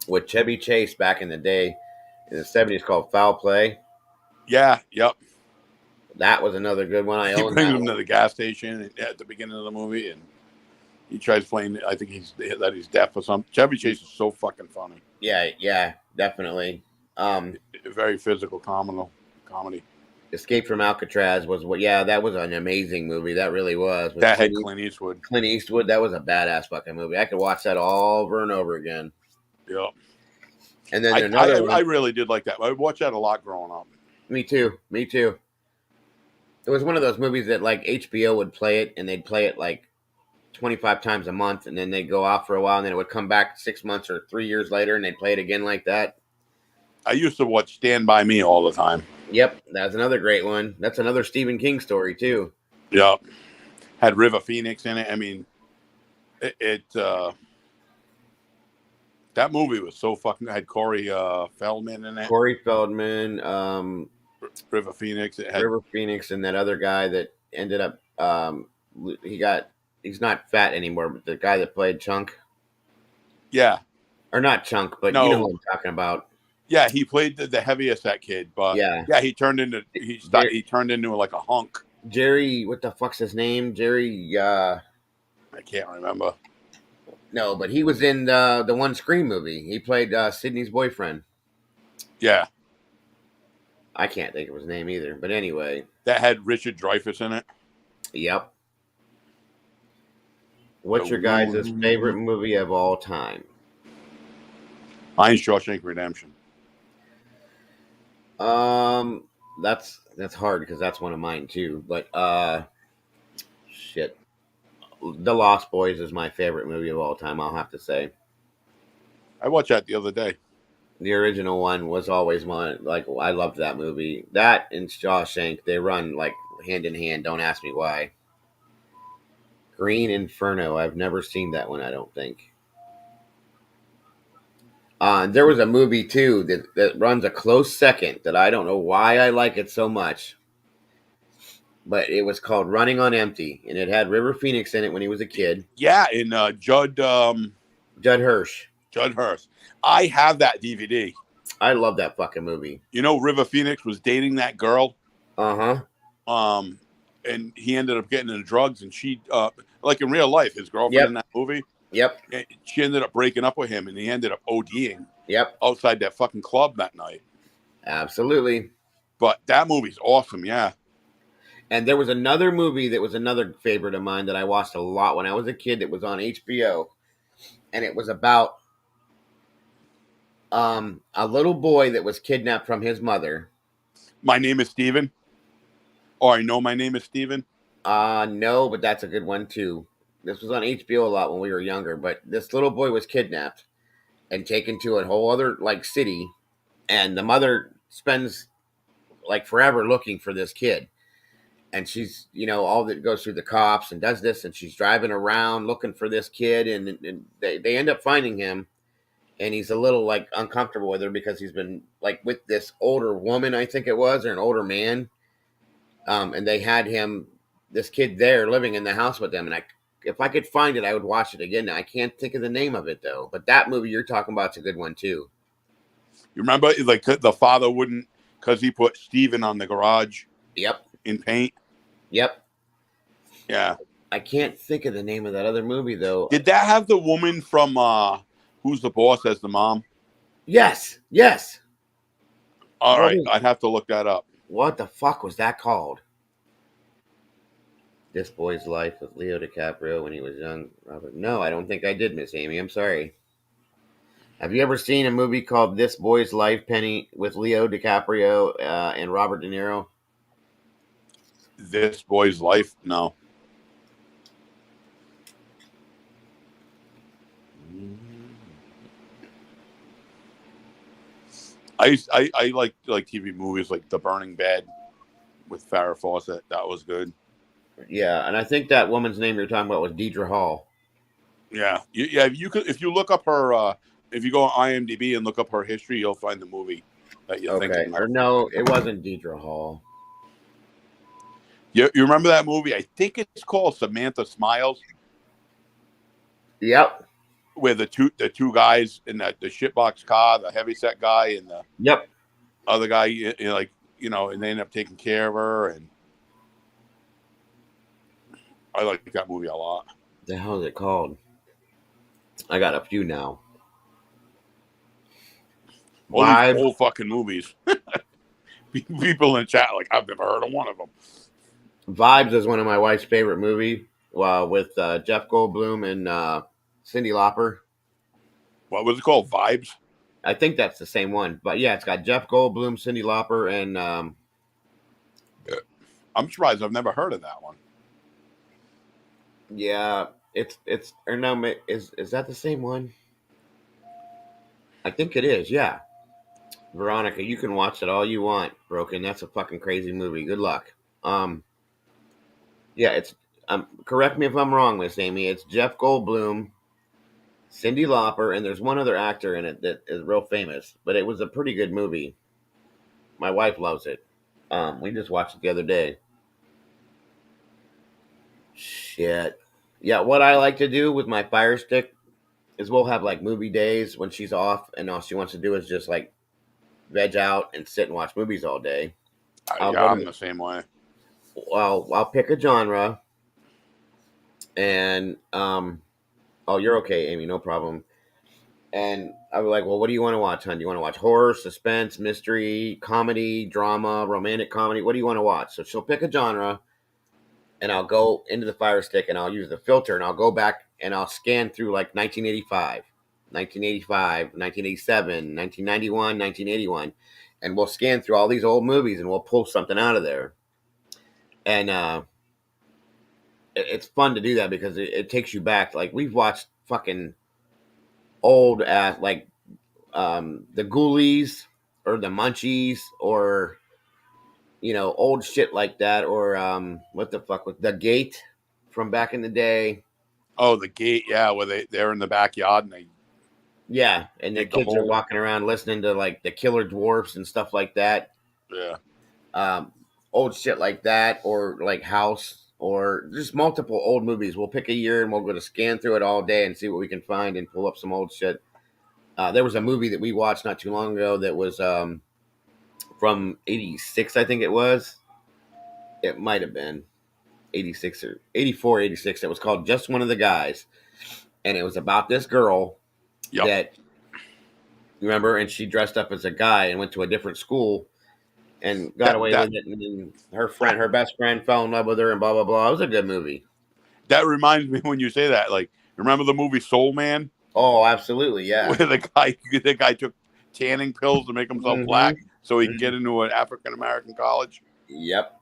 With Chevy Chase back in the day in the '70s called Foul Play. Yeah. Yep. That was another good one. I He own brings that him to one. the gas station at the beginning of the movie, and he tries playing. I think he's deaf or something. Chevy Chase is so fucking funny. Yeah, definitely. Very physical comedy. Escape from Alcatraz was what? Yeah, that was an amazing movie. That really was. With That had Clint Eastwood. Clint Eastwood. That was a badass fucking movie. I could watch that all over and over again. Yep. And then another I really did like that. I watched that a lot growing up. Me too. It was one of those movies that like HBO would play it, and they'd play it like 25 times a month, and then they'd go off for a while, and then it would come back 6 months or 3 years later, and they'd play it again like that. I used to watch Stand By Me all the time. Yep, that's another great one. That's another Stephen King story too. Yep. Had River Phoenix in it. I mean, that movie was so fucking. Had Corey Feldman in it. Corey Feldman, River Phoenix. It had River Phoenix, and that other guy that ended up he's not fat anymore, but the guy that played Chunk. Yeah. Or not Chunk, but No. you know what I'm talking about. Yeah, he played the heaviest that kid, but Yeah. he turned into like a hunk. Jerry, what the fuck's his name? Jerry I can't remember. No, but he was in the one Scream movie. He played Sydney's boyfriend. Yeah. I can't think of his name either. But anyway. That had Richard Dreyfuss in it. Yep. What's your guys' favorite movie of all time? Mine's Shawshank Redemption. That's hard because that's one of mine too. But shit. The Lost Boys is my favorite movie of all time, I'll have to say. I watched that the other day. The original one was always mine. Like, I loved that movie. That and Shawshank, they run like hand in hand. Don't ask me why. Green Inferno. I've never seen that one, I don't think. There was a movie too that runs a close second that I don't know why I like it so much. But it was called Running on Empty, and it had River Phoenix in it when he was a kid. Yeah, and Judd Hirsch. Judd Hirsch. I have that DVD. I love that fucking movie. You know, River Phoenix was dating that girl. Uh huh. Um, and he ended up getting into drugs, and she, like in real life, his girlfriend in Yep. that movie, Yep. she ended up breaking up with him, and he ended up ODing Yep. outside that fucking club that night. Absolutely. But that movie's awesome, yeah. And there was another movie that was another favorite of mine that I watched a lot when I was a kid. That was on HBO, and it was about a little boy that was kidnapped from his mother. My Name is Steven, or I Know My Name is Steven. No, but that's a good one too. This was on HBO a lot when we were younger. But this little boy was kidnapped and taken to a whole other like city, and the mother spends like forever looking for this kid. And she's, all that goes through the cops and does this, and she's driving around looking for this kid, and they end up finding him, and he's a little like uncomfortable with her because he's been like with this older woman, I think it was, or an older man, and they had him, this kid there living in the house with them, and if I could find it, I would watch it again. I can't think of the name of it though, but that movie you're talking about is a good one too. You remember, like the father wouldn't, because he put Steven on the garage Yep. in paint. Yep. Yeah. I can't think of the name of that other movie though. Did that have the woman from Who's the Boss as the mom? Yes. Yes. All right, I'd have to look that up. What the fuck was that called? This Boy's Life with Leo DiCaprio when he was young. Robert. No, I don't think I did, Miss Amy. I'm sorry. Have you ever seen a movie called This Boy's Life, Penny, with Leo DiCaprio and Robert De Niro? This Boy's Life? No. I like TV movies like The Burning Bed with Farrah Fawcett. That was good. Yeah, and I think that woman's name you're talking about was Deidre Hall. Yeah, yeah. If you look up her, if you go on IMDb and look up her history, you'll find the movie that you're Okay, thinking or of. no, it wasn't Deidre Hall. You remember that movie? I think it's called Samantha Smiles, Yep. where the two guys in the shitbox car, the heavyset guy and the Yep. other guy, and they end up taking care of her, and I like that movie a lot. The hell is it called? I got a few now. All these Vibe. old fucking movies. People in the chat like I've never heard of one of them. Vibes is one of my wife's favorite movie. With Jeff Goldblum and Cyndi Lauper. What was it called? Vibes? I think that's the same one. But yeah, it's got Jeff Goldblum, Cyndi Lauper, and I'm surprised I've never heard of that one. yeah, it's or no, is that the same one? I think it is. Yeah, Veronica, you can watch it all you want. Broken. That's a fucking crazy movie. Good luck. Yeah, it's. Correct me if I'm wrong, Miss Amy. It's Jeff Goldblum, Cyndi Lauper, and there's one other actor in it that is real famous. But it was a pretty good movie. My wife loves it. We just watched it the other day. Shit. Yeah, what I like to do with my Fire Stick is we'll have like movie days when she's off, and all she wants to do is just like veg out and sit and watch movies all day. Yeah, I'm the same way. I'll pick a genre, and oh, you're okay, Amy, no problem. And I was like, well, what do you want to watch, hon? Do you want to watch horror, suspense, mystery, comedy, drama, romantic comedy? What do you want to watch? So she'll pick a genre, and I'll go into the Fire Stick, and I'll use the filter, and I'll go back and I'll scan through like 1985, 1985, 1987, 1991, 1981, and we'll scan through all these old movies, and we'll pull something out of there. And it's fun to do that because it takes you back. Like we've watched fucking old ass like the Ghoulies or the Munchies or old shit like that, or what the fuck with the Gate from back in the day. Oh, The Gate, yeah, where they're in the backyard and they Yeah, and the dig the kids are hole. walking around listening to like the Killer Dwarfs and stuff like that. Yeah. Um, Old shit like that, or like House, or just multiple old movies. We'll pick a year and we'll go to scan through it all day and see what we can find and pull up some old shit. There was a movie that we watched not too long ago that was from '86, I think it was. It might have been '86 or '84, '86. It was called Just One of the Guys, and it was about this girl Yep. that, remember, and she dressed up as a guy and went to a different school and got That away that with it. And then her best friend, fell in love with her, and blah blah blah. It was a good movie. that reminds me when you say that. Like, remember the movie Soul Man, Oh, absolutely, where yeah. the guy took tanning pills to make himself Mm-hmm. black so he can Mm-hmm. get into an African American college? Yep.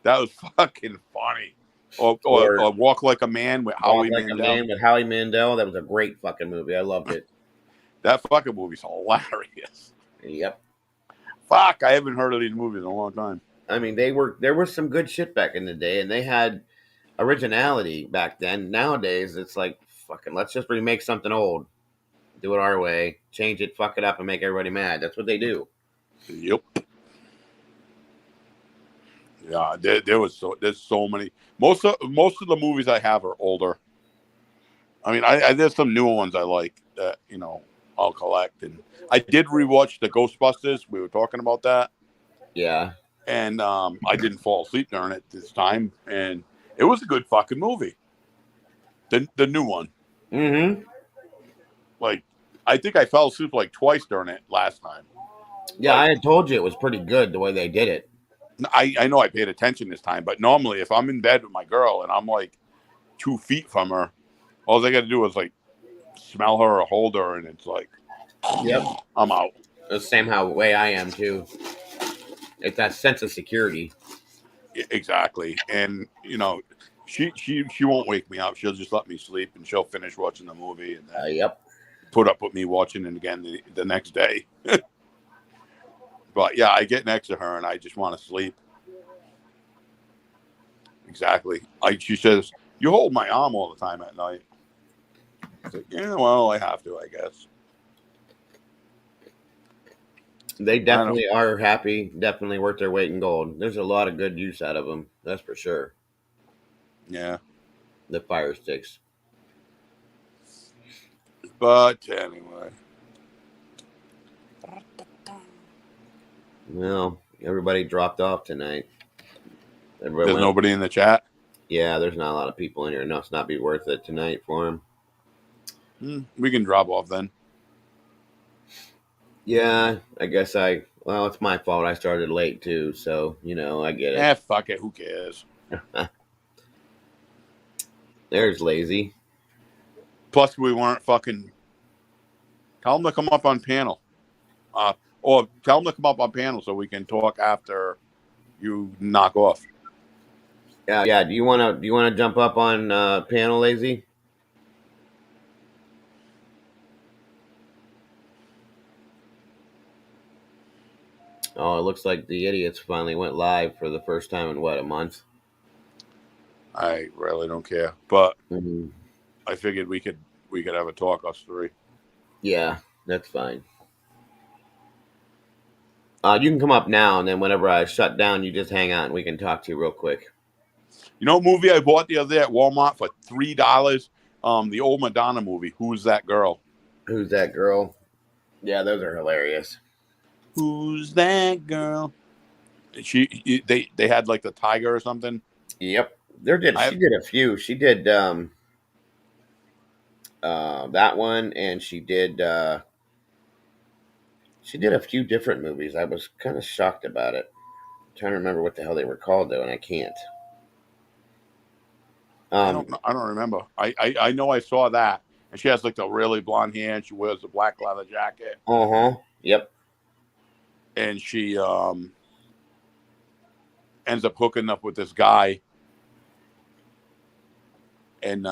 That was fucking funny. Or Or Walk Like a Man with Walk Howie Like a Mandel. Man with Howie Mandel. That was a great fucking movie. I loved it. That fucking movie's hilarious. Yep. Fuck, I haven't heard of these movies in a long time. I mean, there was some good shit back in the day, and they had originality back then. Nowadays, it's like fucking let's just remake something old, do it our way, change it, fuck it up, and make everybody mad. That's what they do. Yep. Yeah, there's so many. Most of the movies I have are older. I mean, I there's some newer ones I like that I'll collect, and I did rewatch the Ghostbusters. We were talking about that, Yeah. and I didn't fall asleep during it this time, and it was a good fucking movie. The new one, Mm-hmm. like I think I fell asleep like twice during it last time. Yeah, I Like had told you it was pretty good the way they did it. I know I paid attention this time, but normally if I'm in bed with my girl and I'm like 2 feet from her, all I got to do is like smell her or hold her, and it's like Yep. I'm out. The same how way I am too. It's that sense of security. Exactly, and she won't wake me up. She'll just let me sleep, and she'll finish watching the movie, and then Yep. put up with me watching it again the next day. But yeah, I get next to her and I just want to sleep. Exactly. She says, "You hold my arm all the time at night." I was like, "Yeah, well, I have to, I guess." They I don't. definitely are happy. Definitely worth their weight in gold. There's a lot of good use out of them. That's for sure. Yeah, The fire sticks. but anyway, Well, everybody dropped off tonight. Everybody there's went. nobody in the chat. Yeah, there's not a lot of people in here. No, it's not be worth it tonight for them. We can drop off then. Yeah, I guess well, it's my fault. I started late too, so I get it. Fuck it. Who cares? There's lazy. Plus, we weren't fucking. Tell them to come up on panel. Or tell them to come up on panel so we can talk after you knock off. Yeah. Do you wanna jump up on panel, lazy? Oh, it looks like the idiots finally went live for the first time in what, a month? I really don't care, but Mm-hmm. I figured we could have a talk, us three. Yeah, that's fine. You can come up now, and then whenever I shut down, you just hang out, and we can talk to you real quick. You know, a movie I bought the other day at Walmart for $3. The old Madonna movie. Who's that girl? Who's that girl? Yeah, those are hilarious. Who's that girl? They had like the tiger or something. Yep, she did a few. She did that one, and she did a few different movies. I was kind of shocked about it. I'm trying to remember what the hell they were called though, and I can't. I don't remember. I know I saw that, and she has like the really blonde hair, and she wears a black leather jacket, Yep. and she ends up hooking up with this guy, and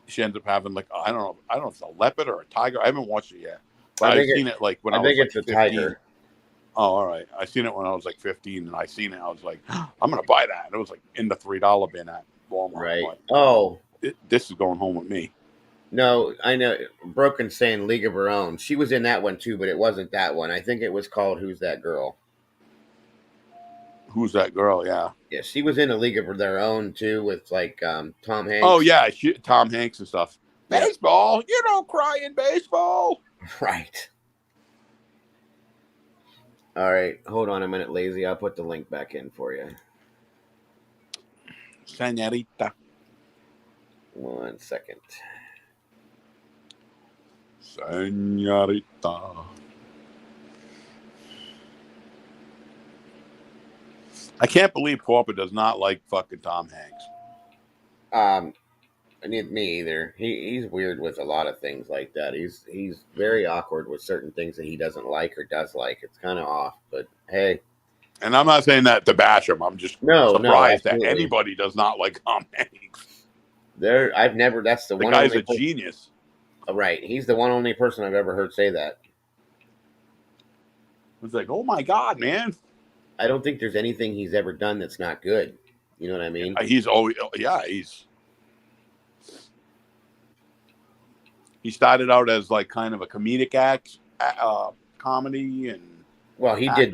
she ends up having like I don't know if it's a leopard or a tiger. I haven't watched it yet, but I've seen it like when I was think like it's a 15. tiger. Oh, all right. I seen it when I was like 15, and I seen it. I was like, I'm gonna buy that. And it was like in the $3 bin at Walmart. Right. Like, Oh this is going home with me. no, I know. Broken saying League of Her Own. She was in that one too, but it wasn't that one. I think it was called Who's That Girl. Who's that girl? Yeah. Yeah, she was in a League of Their Own too, with like Tom Hanks. Oh yeah, Tom Hanks and stuff. Yep. Baseball. You don't cry in baseball. Right. All right. Hold on a minute, lazy. I'll put the link back in for you. Senorita. 1 second. Senorita. I can't believe Pauper does not like fucking Tom Hanks. Um, me either. He's weird with a lot of things like that. He's very awkward with certain things that he doesn't like or does like. It's kind of off, but hey, And I'm not saying that to bash him. I'm just no, surprised that absolutely. anybody does not like Tom Hanks. I've never. That's the The one guy's only a person. genius. Right. He's the one only person I've ever heard say that. It's like, oh my God, man. I don't think there's anything he's ever done that's not good. You know what I mean? He's always, he started out as like kind of a comedic comedy and Well, actor, he did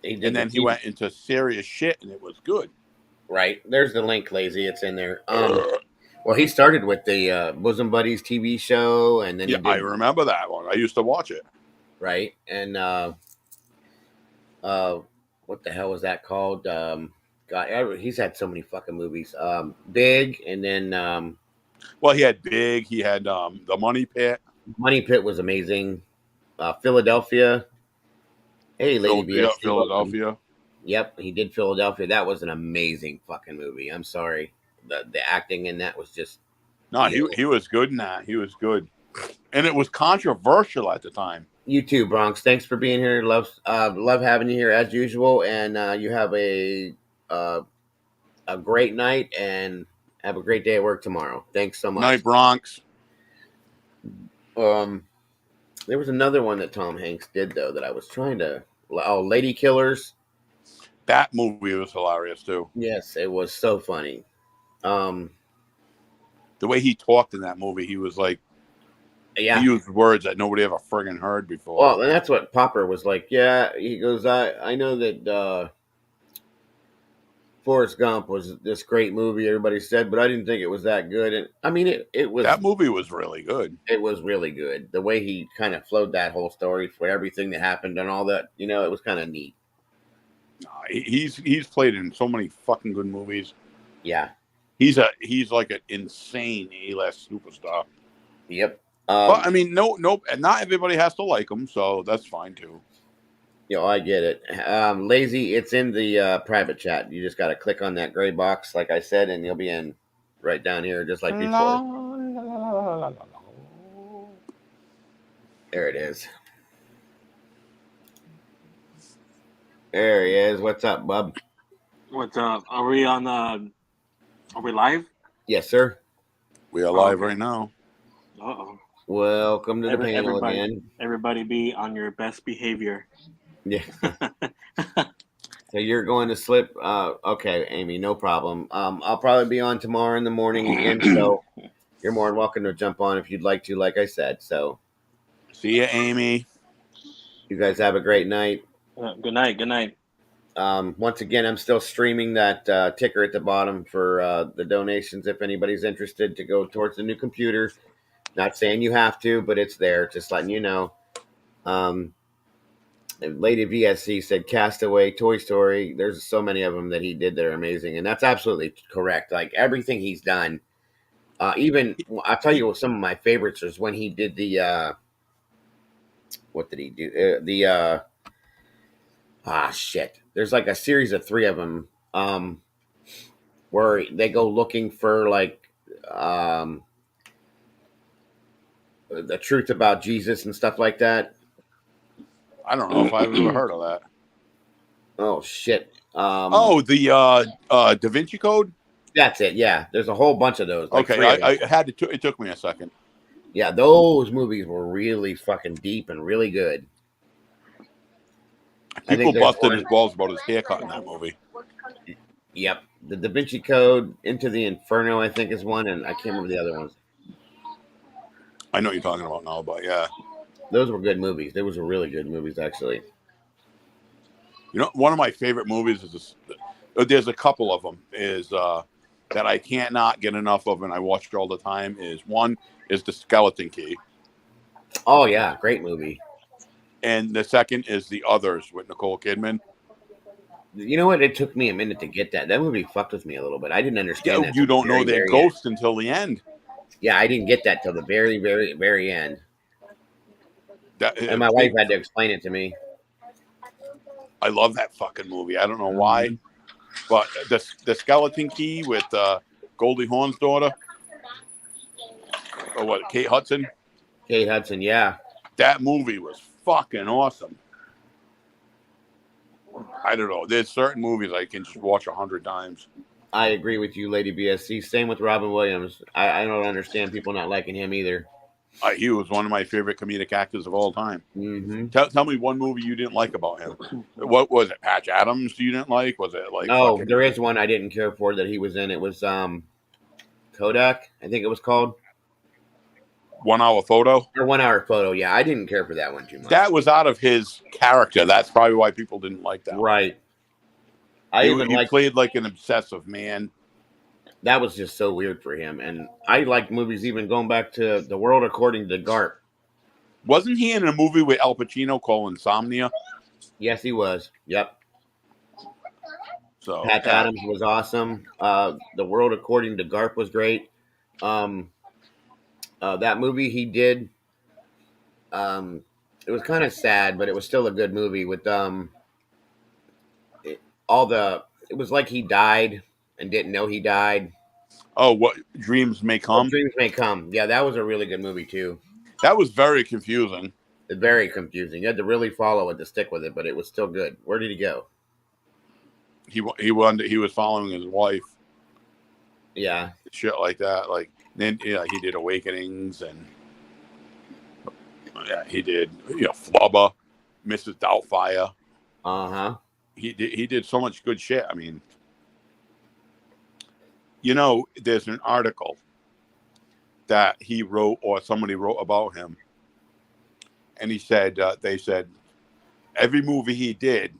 and the then he TV. went into serious shit, and it was good. Right. There's the link, lazy. It's in there. Well, he started with the Bosom Buddies TV show, and then he Yeah, I did remember that one. I used to watch it. right, and uh, what the hell was that called? God, he's had so many fucking movies. Big, and then Well, he had Big. He had the Money Pit. Money Pit was amazing. Philadelphia. Hey, Lady VSC, welcome. Philadelphia. Yep, he did Philadelphia. That was an amazing fucking movie. I'm sorry, the acting in that was just No, ew. he was good in that. He was good, and it was controversial at the time. You too, Bronx. Thanks for being here. Love having you here as usual, and you have uh, a great night and have a great day at work tomorrow. Thanks so much. Night Bronx. Um, there was another one that Tom Hanks did though that I was trying to. Oh, Lady Killers. That movie was hilarious too. Yes, it was so funny. Um, The way he talked in that movie, he was like he yeah. used words that nobody ever friggin' heard before. Well, and that's what Popper was like. Yeah, he goes. I know that Forrest Gump was this great movie. Everybody said, but I didn't think it was that good. And I mean, That movie was really good. it was really good. The way he kind of flowed that whole story for everything that happened and all that. You know, it was kind of neat. He's played in so many fucking good movies. Yeah. He's like an insane A-list superstar. Yep. But I mean, no, and not everybody has to like him, so that's fine too. You know, I get it. Lazy, it's in the private chat. You just got to click on that gray box, like I said, and you'll be in right down here, just like before. There it is. There he is. What's up, bub? What's up? Are we on? Are we live? Yes, sir. We are live Okay. right now. Uh-oh. Welcome to the panel again. Everybody be on your best behavior. Yeah. So you're going to slip. Okay, Amy, no problem. I'll probably be on tomorrow in the morning again, so you're more than welcome to jump on if you'd like to, like I said. So See ya, Amy. you guys have a great night. Good night. Good night. Once again, I'm still streaming that ticker at the bottom for the donations if anybody's interested to go towards the new computer. Not saying you have to, but it's there, just letting you know. Lady VSC said Castaway, Toy Story. There's so many of them that he did that are amazing, and that's absolutely correct. Like everything he's done, even I'll tell you what some of my favorites is when he did the what did he do? Shit. There's like a series of three of them where they go looking for like the truth about Jesus and stuff like that. I don't know if I've ever heard of that. Oh shit. The Da Vinci Code. That's it. Yeah, there's a whole bunch of those. Like Okay, I had to. It took me a second. Yeah, those movies were really fucking deep and really good. People busted his balls about his haircut in that movie. Yep, the Da Vinci Code, Into the Inferno, I think is one, and I can't remember the other ones. I know what you're talking about now, but yeah, those were good movies. Those were really good movies, actually. You know, one of my favorite movies is this. There's a couple of them is that I can't not get enough of, and I watch it all the time. Is one is The Skeleton Key. Oh yeah, great movie. And the second is The Others with Nicole Kidman. You know what? It took me a minute to get that. That movie fucked with me a little bit. I didn't Yeah, understand that you till the don't know very, they're very end. ghosts until the end. Yeah, I didn't get that till the very, very, very end. That And my wife had to explain it to me. I love that fucking movie. I don't know why, Mm-hmm. but the Skeleton Key with Goldie Hawn's daughter, or what, Kate Hudson. Kate Hudson, yeah. That movie was fucking awesome. I don't know. There's certain movies I can just watch 100 times. I agree with you, Lady BSC. Same with Robin Williams. I don't understand people not liking him either. He was one of my favorite comedic actors of all time. Mm-hmm. Tell me one movie you didn't like about him. What was it? Patch Adams you didn't like? Was it like Oh, fucking there is one I didn't care for that he was in. It was Kodak, I think it was called. 1 Hour Photo? Or 1 Hour Photo. Yeah, I didn't care for that one too much. That was out of his character. That's probably why people didn't like that one. Right. I even He like played like an obsessive man. that was just so weird for him. And I like movies even going back to The World According to Garp. Wasn't he in a movie with Al Pacino called Insomnia? Yes, he was. Yep. So Patch Adams was awesome. The World According to Garp was great. Um, that movie he did, um, it was kind of sad, but it was still a good movie with it, all the. It was like he died and didn't know he died. oh, what Dreams May Oh, Come? Dreams May Come. Yeah, that was a really good movie too. That was very confusing. It's very confusing. You had to really follow it to stick with it, but it was still good. Where did he go? He was following his wife, Yeah. shit like that. Like then he did Awakenings and he did Flubber, Mrs. Doubtfire. Uh huh. He did so much good shit. I mean, there's an article that he wrote or somebody wrote about him, and he said they said every movie he did,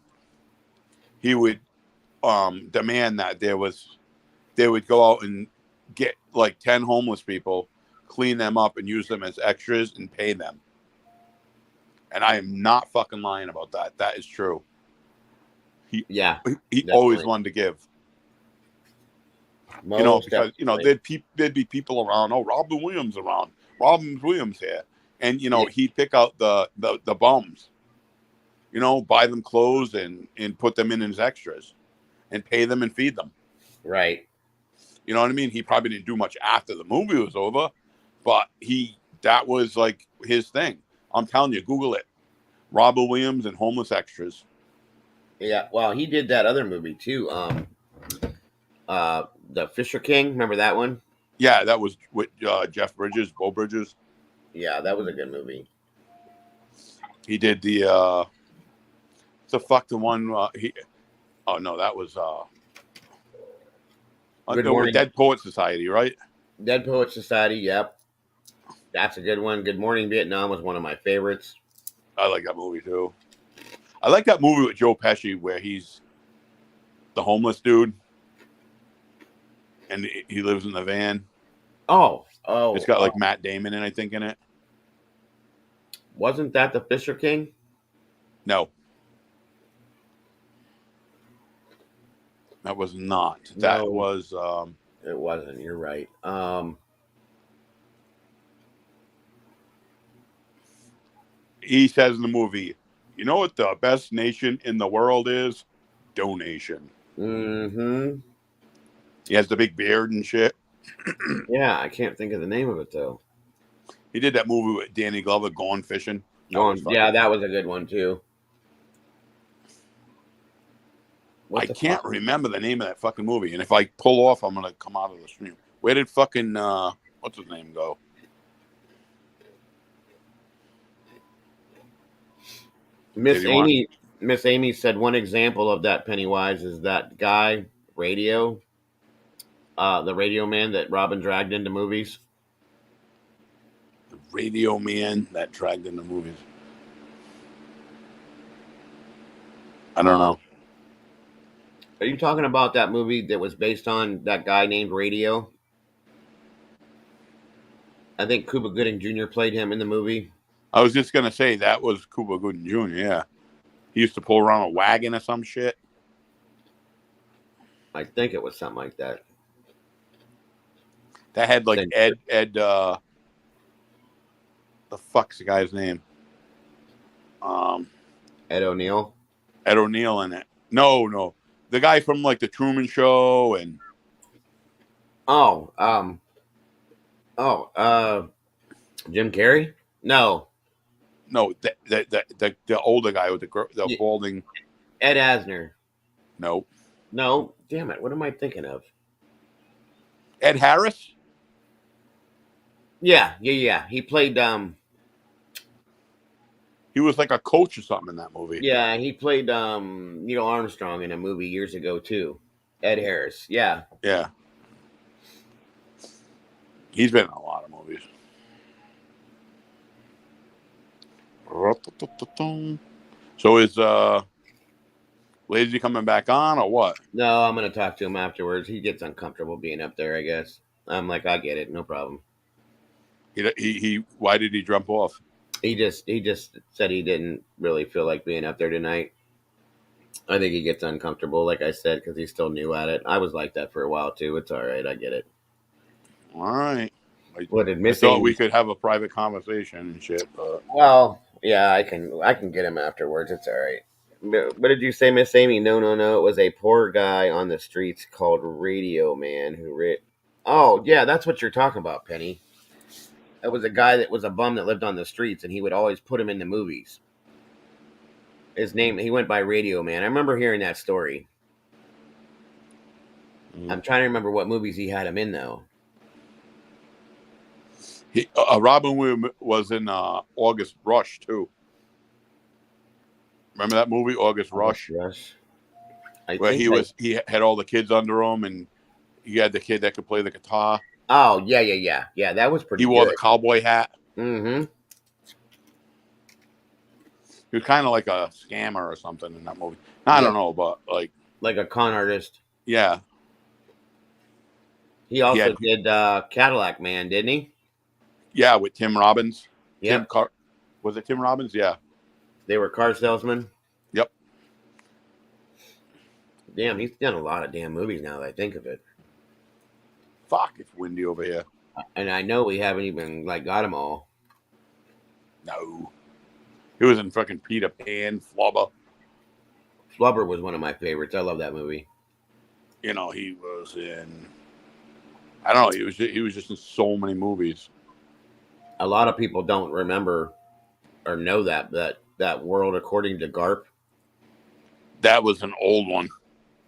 he would demand that they would go out and get like 10 homeless people, clean them up, and use them as extras and pay them. And I am not fucking lying about that. That is true. He always wanted to give. Because there'd be people around. Oh, Robin Williams around. Robin Williams here, and he'd pick out the bums. Buy them clothes and put them in as extras, and pay them and feed them. Right. You know what I mean? He probably didn't do much after the movie was over, but that was like his thing. I'm telling you, Google it. Robin Williams and homeless extras. Yeah. Well, he did that other movie too. The Fisher King. Remember that one? Yeah, that was with Jeff Bridges, Bo Bridges. Yeah, that was a good movie. He did the one oh no, that was Good Morning. Dead Poet Society, right? Dead Poet Society. Yep, that's a good one. Good Morning Vietnam was one of my favorites. I like that movie too. I like that movie with Joe Pesci where he's the homeless dude and he lives in the van. Oh, it's got like Matt Damon I think in it. Wasn't that the Fisher King? No. That was not. That was it wasn't. You're right. He says in the movie, you know what the best nation in the world is? Donation. Mm-hmm. He has the big beard and shit. Yeah, I can't think of the name of it though. He did that movie with Danny Glover, Gone Fishing. That was a good one too. I can't remember the name of that fucking movie, and if I pull off, I'm gonna come out of the stream. Where did fucking what's his name go? Miss Amy said one example of that Pennywise is that guy Radio, the radio man that Robin dragged into movies. The radio man that dragged into movies. I don't know. Are you talking about that movie that was based on that guy named Radio? I think Cuba Gooding Jr. played him in the movie. I was just gonna say that was Cuba Gooding Jr. Yeah, he used to pull around a wagon or some shit. I think it was something like that. That had like Same. Ed. The fuck's the guy's name? Um, Ed O'Neill. Ed O'Neill in it. No, the guy from like the Truman Show and Oh, Jim Carrey. No, no, the older guy with the Y- balding. Ed Asner. No, No, damn it. What am I thinking of? Ed Harris. Yeah. He played He was like a coach or something in that movie. yeah, he played Neil Armstrong in a movie years ago too. Ed Harris. Yeah. Yeah, he's been in a lot of movies. So is Lazy coming back on or what? No, I'm gonna talk to him afterwards. He gets uncomfortable being up there, I guess. I'm like, I get it, no problem. He why did he jump off? He just said he didn't really feel like being up there tonight. I think he gets uncomfortable, like I said, because he's still new at it. I was like that for a while too. It's all right, I get it. All right. What did I Miss thought we Amy? could have a private conversation and shit, but Well, yeah, I can get him afterwards. It's all right. What did you say, Miss Amy? No. It was a poor guy on the streets called Radio Man who writ. Oh, yeah, that's what you're talking about, Penny. It was a guy that was a bum that lived on the streets, and he would always put him in the movies. His name, he went by Radio Man. I remember hearing that story. I'm trying to remember what movies he had him in, though. Robin Williams was in August Rush too. Remember that movie, August Rush, Rush. I where think he had all the kids under him, and he had the kid that could play the guitar. Oh, yeah. That was pretty He wore good. the cowboy hat. Mm-hmm. He was kind of like a scammer or something in that movie. I don't know, but like a con artist. yeah, He also did Cadillac Man, didn't he? Yeah, with Tim Robbins. Yep. Was it Tim Robbins? Yeah. They were car salesmen. Yep. Damn, he's done a lot of damn movies now that I think of it. Fuck, it's windy over here. And I know we haven't even got them all. No. He was in fucking Peter Pan, Flubber. Flubber was one of my favorites. I love that movie. You know, he was in. I don't know. He was just in so many movies. A lot of people don't remember or know that World According to Garp. That was an old one.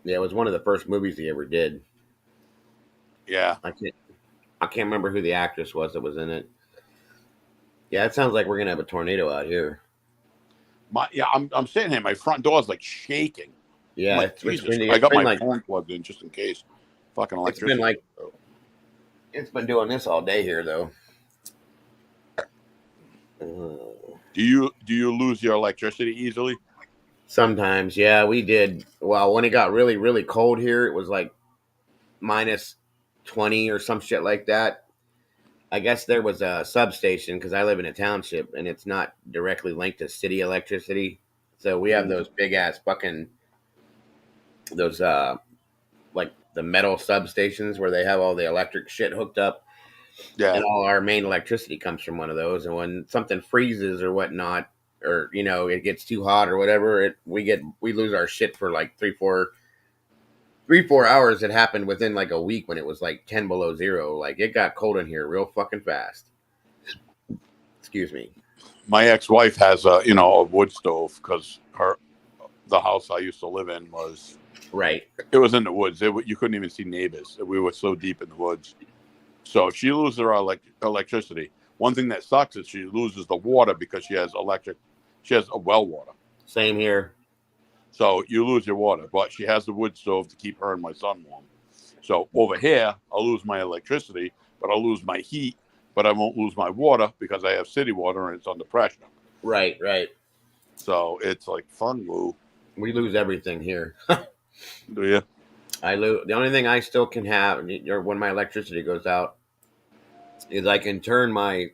Yeah, it was one of the first movies he ever did. Yeah. I can't remember who the actress was that was in it. Yeah, it sounds like we're gonna have a tornado out here. I'm sitting here. My front door is like shaking. Yeah, like, I got my phone plugged in just in case. Fucking electricity. It's been doing this all day here though. Do you lose your electricity easily? Sometimes, yeah, we did. Well, when it got really, really cold here, it was like minus 20 or some shit like that. I guess there was a substation because I live in a township and it's not directly linked to city electricity. So we have those big ass fucking those like the metal substations where they have all the electric shit hooked up. Yeah. And all our main electricity comes from one of those. And when something freezes or whatnot, or it gets too hot or whatever, we lose our shit for like 3-4 hours. It happened within like a week when it was like 10 below zero. Like it got cold in here real fucking fast. Excuse me. My ex-wife has a wood stove because the house I used to live in was right. It was in the woods. You couldn't even see neighbors. We were so deep in the woods. So if she loses her electricity, one thing that sucks is she loses the water because she has a well water. Same here. So you lose your water, but she has the wood stove to keep her and my son warm. So over here, I'll lose my electricity, but I'll lose my heat, but I won't lose my water because I have city water and it's under pressure. Right. So it's like fun, woo. We lose everything here. Do you? I lose. The only thing I still can have when my electricity goes out is I can turn my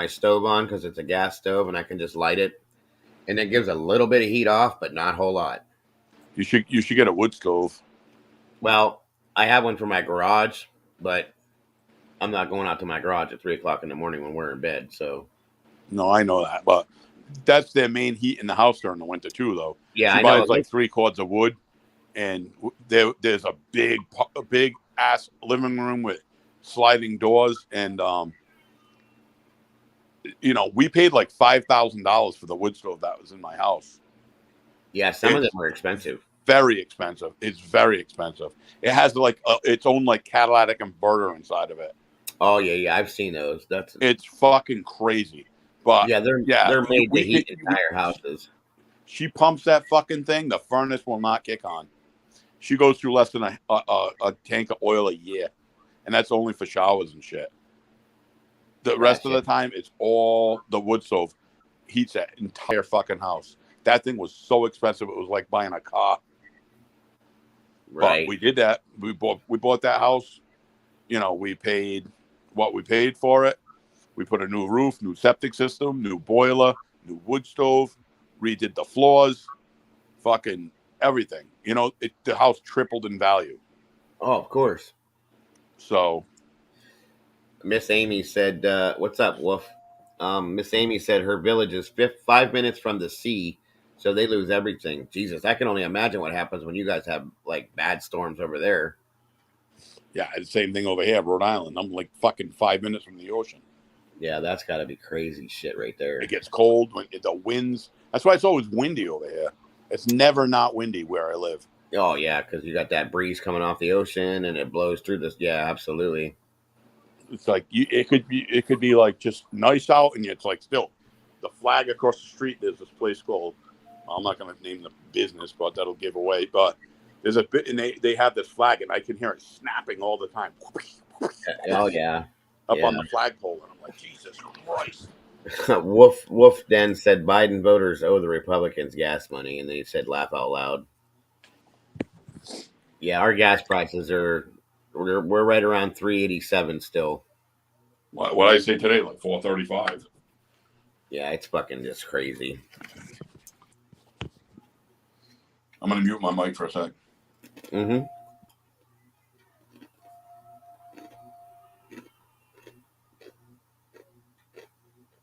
stove on because it's a gas stove, and I can just light it, and it gives a little bit of heat off, but not a whole lot. You should get a wood stove. Well, I have one for my garage, but I'm not going out to my garage at 3 o'clock in the morning when we're in bed. So No, I know that, but that's their main heat in the house during the winter too. Though yeah, she I know. buys like 3 cords of wood, and there's a big ass living room with sliding doors, and we paid like $5,000 for the wood stove that was in my house. Yeah, some of them It's are expensive. very expensive. It's very expensive. It has like its own like catalytic inverter inside of it. Oh yeah, I've seen those. That's It's fucking crazy. But yeah, yeah, they're made to heat we entire houses. she pumps that fucking thing. The furnace will not kick on. She goes through less than a tank of oil a year, and that's only for showers and shit. The rest of Gotcha. the time, it's all the wood stove heats that entire fucking house. That thing was so expensive; it was like buying a car. But Right. we did that. We bought that house. We paid what we paid for it. We put a new roof, new septic system, new boiler, new wood stove, redid the floors, fucking everything. The house tripled in value. Oh, of course. So Miss Amy said, "What's up, Wolf?" Miss Amy said her village is 5 minutes from the sea, so they lose everything. Jesus, I can only imagine what happens when you guys have like bad storms over there. yeah, the same thing over here, Rhode Island. I'm like fucking 5 minutes from the ocean. Yeah, that's got to be crazy shit right It there. gets cold when the winds. That's why it's always windy over here. It's never not windy where I live. Oh yeah, because you got that breeze coming off the ocean and it blows through this. Yeah, absolutely. It's like it could be like just nice out, and it's like still the flag across the street. There's this place called, I'm not going to name the business, but that'll give away. But there's a bit, and they have this flag, and I can hear it snapping all the time Oh yeah, up yeah. on the flagpole, and I'm like, Jesus Christ. Wolf then said Biden voters owe the Republicans gas money, and then he said laugh out loud. Yeah, our gas prices we're right around 387 still. What I say today, like 435. Yeah, it's fucking just crazy. I'm going to mute my mic for a sec. Mm-hmm.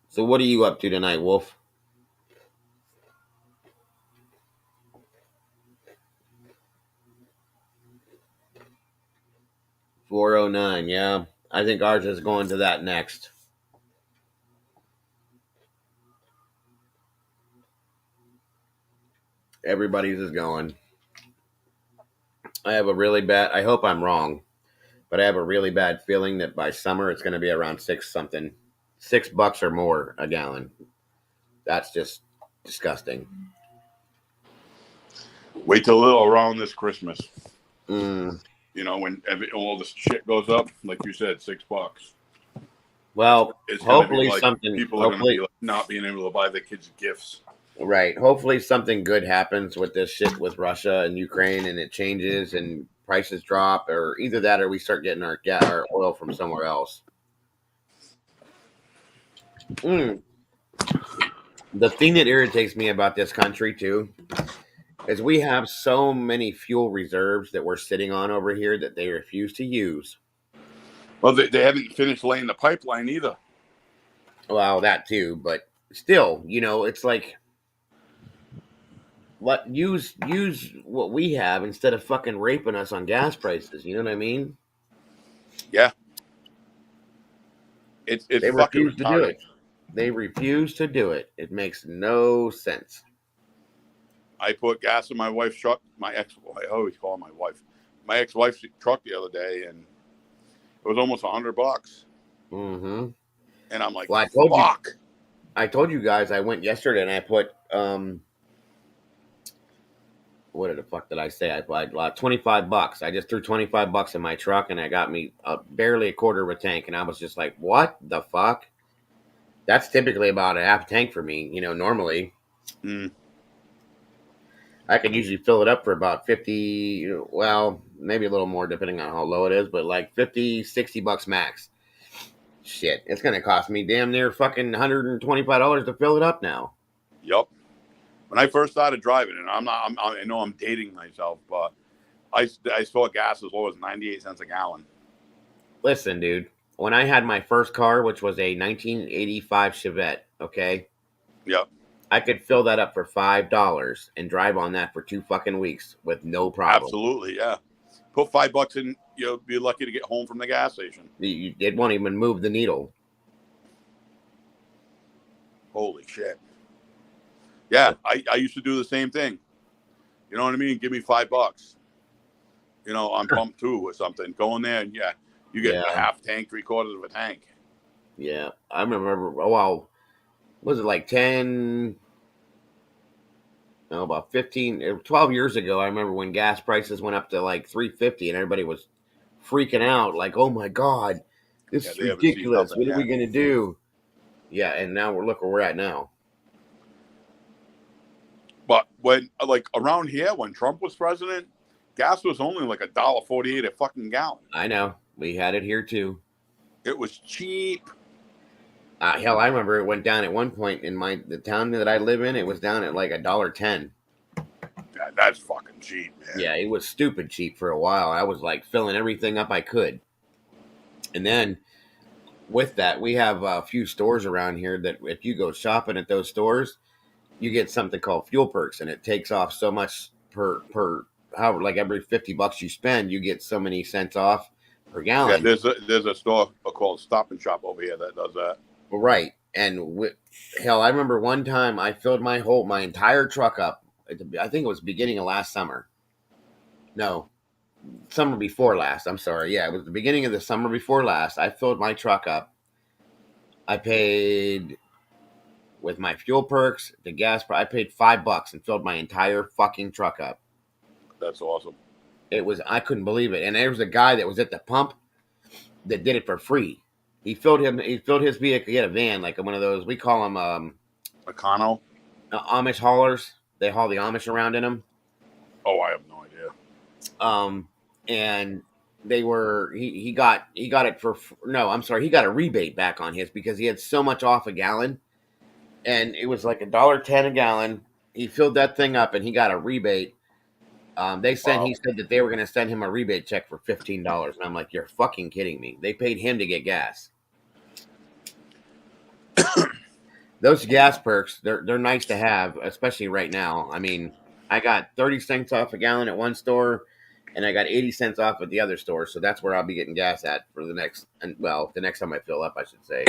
So what are you up to tonight, Wolf? 409. Yeah, I think ours is going to that next. Everybody's is going. I have a really bad. I hope I'm wrong, but I have a really bad feeling that by summer it's going to be around six something, $6 or more a gallon. That's just disgusting. Wait till a little around this Christmas. Mm. When all this shit goes up, like you said, $6. Well, It's going to be hopefully like something. people are going to be Hopefully, like not being able to buy their kids gifts. right. Hopefully something good happens with this shit with Russia and Ukraine, and it changes and prices drop, or either that, or we start getting our oil from somewhere else. Mm. The thing that irritates me about this country too is we have so many fuel reserves that we're sitting on over here that they refuse to use. Well, they haven't finished laying the pipeline either. Well, that too, but still, it's like use what we have instead of fucking raping us on gas prices. You know what I mean? Yeah, it's They fucking refuse to do retarded. it. They refuse to do it. It makes no sense. I put gas in my wife's truck. I always call her my wife. My ex-wife's truck the other day, and it was almost $100. Mm-hmm. And I'm like, Well, fuck. I told you guys I went yesterday and I put what did the fuck did I say? I put $25. I just threw $25 in my truck and I got me barely a quarter of a tank, and I was just like, what the fuck? That's typically about a half tank for me. Normally Mm. I can usually fill it up for about 50, well, maybe a little more depending on how low it is, but like $50, $60 max. Shit, it's gonna cost me damn near fucking $125 to fill it up now. Yep. When I first started driving, and I know I'm dating myself, but I saw gas as low as 98 cents a gallon. Listen, dude, when I had my first car, which was a 1985 Chevette, okay, Yep. I could fill that up for $5 and drive on that for 2 fucking weeks with no problem. Absolutely. Yeah. Put $5 in, you'll be lucky to get home from the gas station. It won't even move the needle. Holy shit. Yeah. I used to do the same thing. You know what I mean? Give me $5. On pump 2 or something. Go in there and you get a Yeah, half tank, 3/4 of a tank. yeah. I remember. Oh, wow, was it like 10? No, about 15, 12 years ago. I remember when gas prices went up to like 3.50, and everybody was freaking out, like, "Oh my god, this Yeah, is they haven't seen ridiculous. nothing What are we yet. gonna do?" Yeah, and now look where we're at now. But when, like, around here, when Trump was president, gas was only like $1.48 a fucking gallon. I know we had it here too. It was cheap. Hell, I remember it went down at one point in the town that I live in. It was down at like $1.10. Yeah, that's fucking cheap, man. Yeah, it was stupid cheap for a while. I was like filling everything up I could, and then with that, we have a few stores around here that if you go shopping at those stores, you get something called fuel perks, and it takes off so much per however, like every $50 you spend, you get so many cents off per Yeah, gallon. there's a store called Stop and Shop over here that does that. Right, and hell, I remember one time I filled my entire truck up. I think it was beginning of last summer. No, summer before last. I'm sorry. Yeah, it was the beginning of the summer before last. I filled my truck up. I paid with my fuel perks, the gas. I paid $5 and filled my entire fucking truck up. That's awesome. I couldn't believe it. And there was a guy that was at the pump that did it for free. He filled his vehicle. He had a van, like one of those. We call them Econo? Amish haulers. They haul the Amish around in them. Oh, I have no idea. And he got it for no, I'm sorry, he got a rebate back on his because he had so much off a gallon, and it was like $1.10 a gallon. He filled that thing up, and he got a rebate. Wow. He said that they were going to send him a rebate check for $15, and I'm like, you're fucking kidding me. They paid him to get gas. Those gas perks, they're nice to have, especially right now. I mean, I got 30 cents off a gallon at one store, and I got 80 cents off at the other store. So that's where I'll be getting gas at for the next time I fill up, I should say.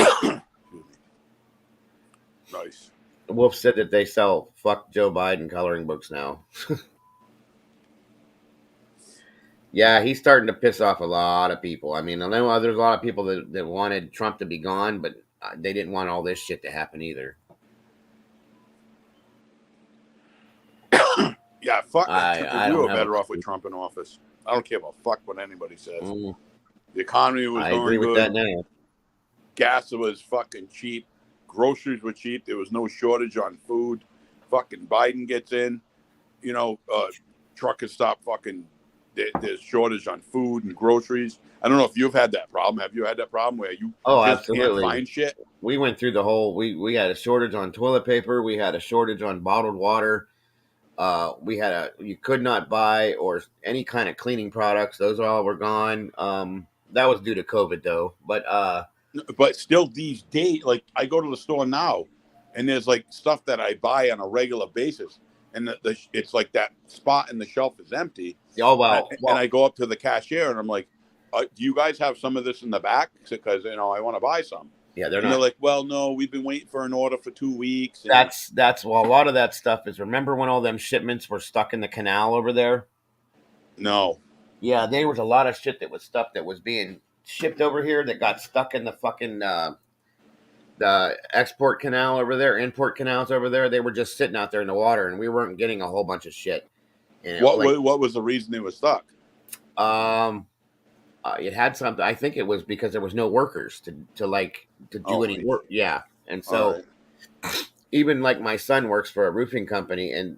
Nice. Wolf said that they sell fuck Joe Biden coloring books now. Yeah, he's starting to piss off a lot of people. I mean, I know there's a lot of people that wanted Trump to be gone, but they didn't want all this shit to happen either. Yeah, fuck. I We don't were have better a off with Trump in office. I don't care about fuck what anybody says. Mm, The economy was I agree doing with good. that now. Gas was fucking cheap. Groceries were cheap. There was no shortage on food. Fucking Biden gets in. Truckers stop fucking. There's shortage on food and groceries. I don't know if you've had that problem. Have you had that problem where you Oh, just can't absolutely. find shit? We went through the whole. We had a shortage on toilet paper. We had a shortage on bottled water. You could not buy or any kind of cleaning products. Those all were gone. That was due to COVID though. But still, these days, like I go to the store now, and there's like stuff that I buy on a regular basis, and it's like that spot in the shelf is empty. Oh And I go up to the cashier and I'm like, "Do you guys have some of this in the back? Because I want to buy some." yeah, they're And they're not. like, "Well, no, we've been waiting for an order for 2 weeks." And That's well, a lot of that stuff is. Remember when all them shipments were stuck in the canal over there? no, Yeah, there was a lot of shit that was stuff that was being shipped over here that got stuck in the fucking the export canal over there, import canals over there. They were just sitting out there in the water, and we weren't getting a whole bunch of shit. And what was the reason it was stuck? um, it had something. I think it was because there was no workers to do Oh, any nice. work. Yeah, and All so right. even like my son works for a roofing company, and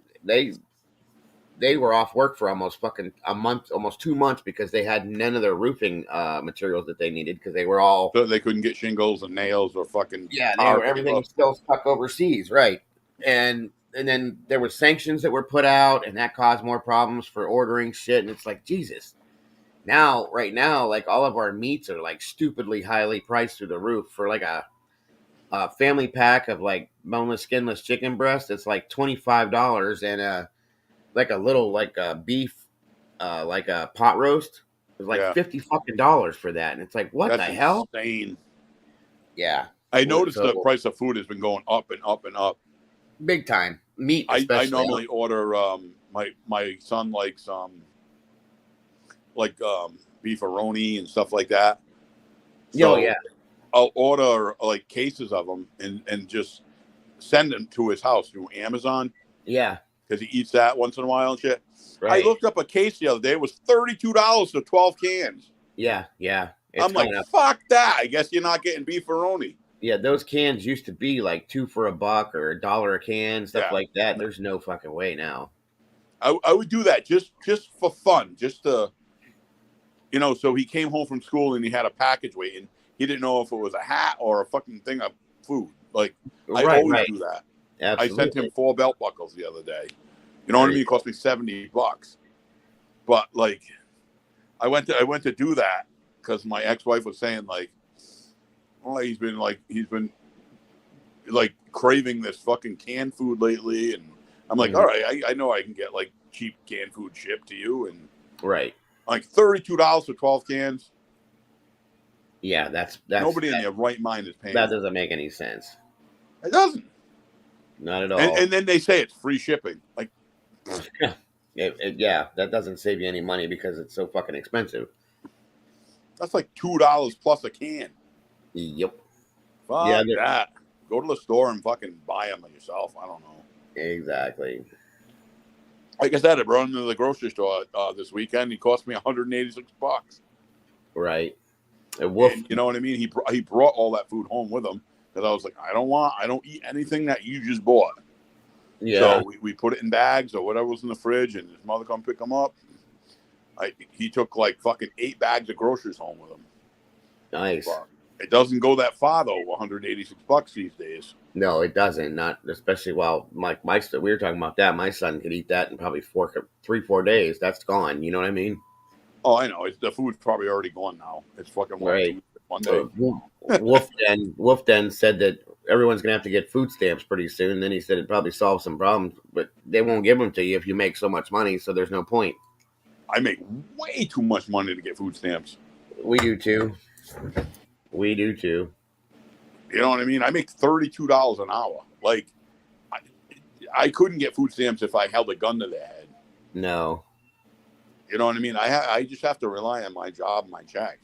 they were off work for almost fucking a month, almost 2 months, because they had none of their roofing materials that they needed, because they were all, So they couldn't get shingles and nails or fucking yeah, they tar were, everything paper. was still stuck overseas, right? And then there were sanctions that were put out, and that caused more problems for ordering shit. And it's like, Jesus. Now, right now, like all of our meats are like stupidly highly priced through the roof. For like a family pack of like boneless, skinless chicken breast, it's like $25, and like a little like a beef, like a pot roast, is like Yeah, 50 fucking dollars for that. And it's like, what the that's hell? insane. Yeah. I noticed the So price of food has been going up and up and up. big time meat, I especially. normally order my son likes beefaroni and stuff like that. Oh So yeah, I'll order like cases of them and just send them to his house through Amazon yeah, because he eats that once in a while and shit. I right. looked up a case the other day. It was $32 for 12 cans. Yeah, yeah. It's I'm like, gone up. fuck that. I guess you're not getting beefaroni. Yeah, those cans used to be like two for $1 or $1 a can, stuff Yeah. like that. There's no fucking way now. I would do that just for fun, just to, so he came home from school and he had a package waiting. He didn't know if it was a hat or a fucking thing of food. Like, I Right, always right. do that. I sent him Absolutely. 4 belt buckles the other day. You know what There I you mean? It go. cost me $70. But like, I went to do that because my ex-wife was saying like, oh, he's been like craving this fucking canned food lately, and I'm like, Mhm. all right, I know I can get like cheap canned food shipped to you, and Right. like $32 for 12 cans. Yeah, Nobody in their right mind is paying that that. doesn't make any sense. It doesn't. Not at And, all. and then they say it's free shipping. Like, Yeah, that doesn't save you any money because it's so fucking expensive. that's like $2 plus a can. Yep. Yeah, Fuck that. Go to the store and fucking buy them yourself. I don't know. exactly. Like I said, I brought him to the grocery store this weekend. He cost me $186. Right. A wolf. And you know what I mean? He brought all that food home with him because I was like, I don't eat anything that you just bought. Yeah. So we put it in bags or whatever was in the fridge, and his mother come pick them up. He took like fucking 8 bags of groceries home with him. Nice. But it doesn't go that far though. $186 these days. No, it doesn't. Not especially while my we were talking about that. My son could eat that in probably 3-4 days. That's gone. You know what I mean? Oh, I know. The food's probably already gone now. It's fucking what, Right. Tuesday, Monday. Wolf Den said that everyone's gonna have to get food stamps pretty soon. Then he said it probably solves some problems, but they won't give them to you if you make so much money. So there's no point. I make way too much money to get food stamps. We do too. We do too. You know what I mean? I make $32 an hour. Like, I, I couldn't get food stamps if I held a gun to their head. No. You know what I mean? I just have to rely on my job and my check.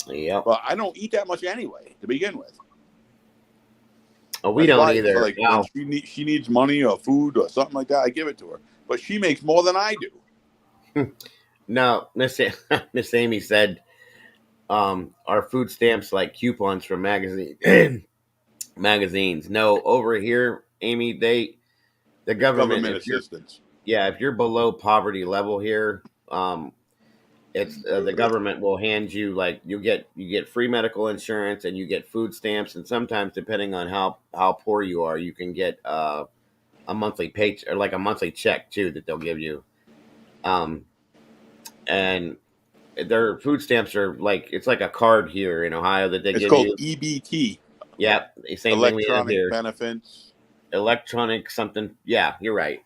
Yep. But I don't eat that much anyway to begin with. Oh, we That's don't why, either. like, Wow. when she needs money or food or something like that, I give it to her. But she makes more than I do. No, Miss Amy said our food stamps like coupons from magazines. No, over here, Amy, the government, Government assistance. if you're below poverty level here, it's the government will hand you, like, you get free medical insurance, and you get food stamps, and sometimes depending on how poor you are, you can get a monthly pay, or like a monthly check too, that they'll give you. Um, and their food stamps are like, it's like a card here in Ohio that they It's give called you. EBT, Yeah, the same thing we have electronic here. benefits. Electronic something. Yeah, you're right.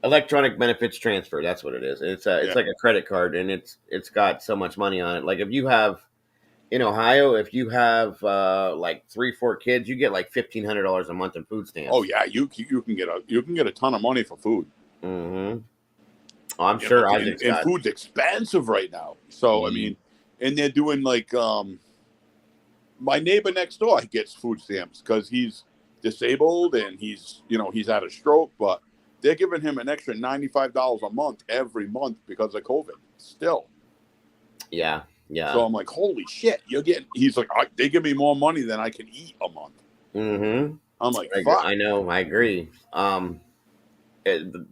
Electronic benefits transfer. That's what it is. It's Yeah. like a credit card, and it's got so much money on it. Like if you have in Ohio, if you have like 3-4 kids, you get like $1,500 a month in food stamps. Oh yeah, you can get a ton of money for food. Mm-hmm. I'm sure Isaac's And got. food's expensive right now. So I mean, and they're doing like my neighbor next door gets food stamps because he's disabled and he's had a stroke, but they're giving him an extra $95 a month every month because of COVID. Still, Yeah, so yeah. I'm like, holy shit, you're getting. He's like, they give me more money than I can eat a month. Mm-hmm. I'm like, I fuck. know. I agree.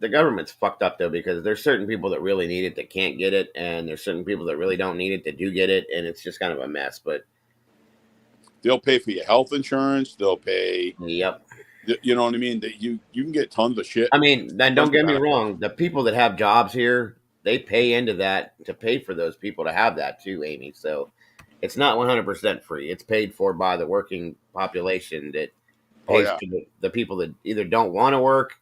the government's fucked up though, because there's certain people that really need it that can't get it, and there's certain people that really don't need it that do get it, and it's just kind of a mess. But they'll pay for your health insurance. They'll pay. yep. You know what I mean? That you can get tons of shit. I mean, then don't Tons of get me benefits. wrong. The people that have jobs here, they pay into that to pay for those people to have that too, Amy. So it's not 100% free. It's paid for by the working population that Oh pays yeah. to the people that either don't want to work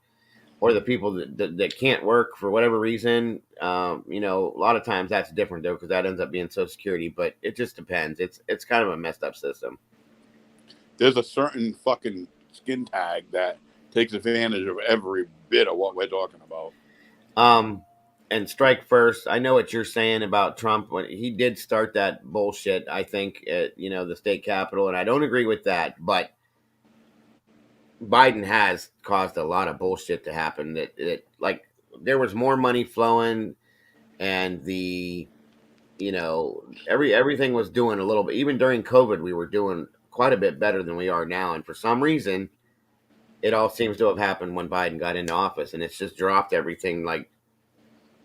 or the people that can't work for whatever reason. You know, a lot of times that's different though, because that ends up being Social Security. But it just depends. It's kind of a messed up system. There's a certain fucking skin tag that takes advantage of every bit of what we're talking about. And strike first. I know what you're saying about Trump when he did start that bullshit. I think at the state capitol, and I don't agree with that. But Biden has caused a lot of bullshit to happen. That like there was more money flowing, and everything was doing a little bit. Even during COVID, we were doing quite a bit better than we are now. And for some reason, it all seems to have happened when Biden got into office, and it's just dropped everything. Like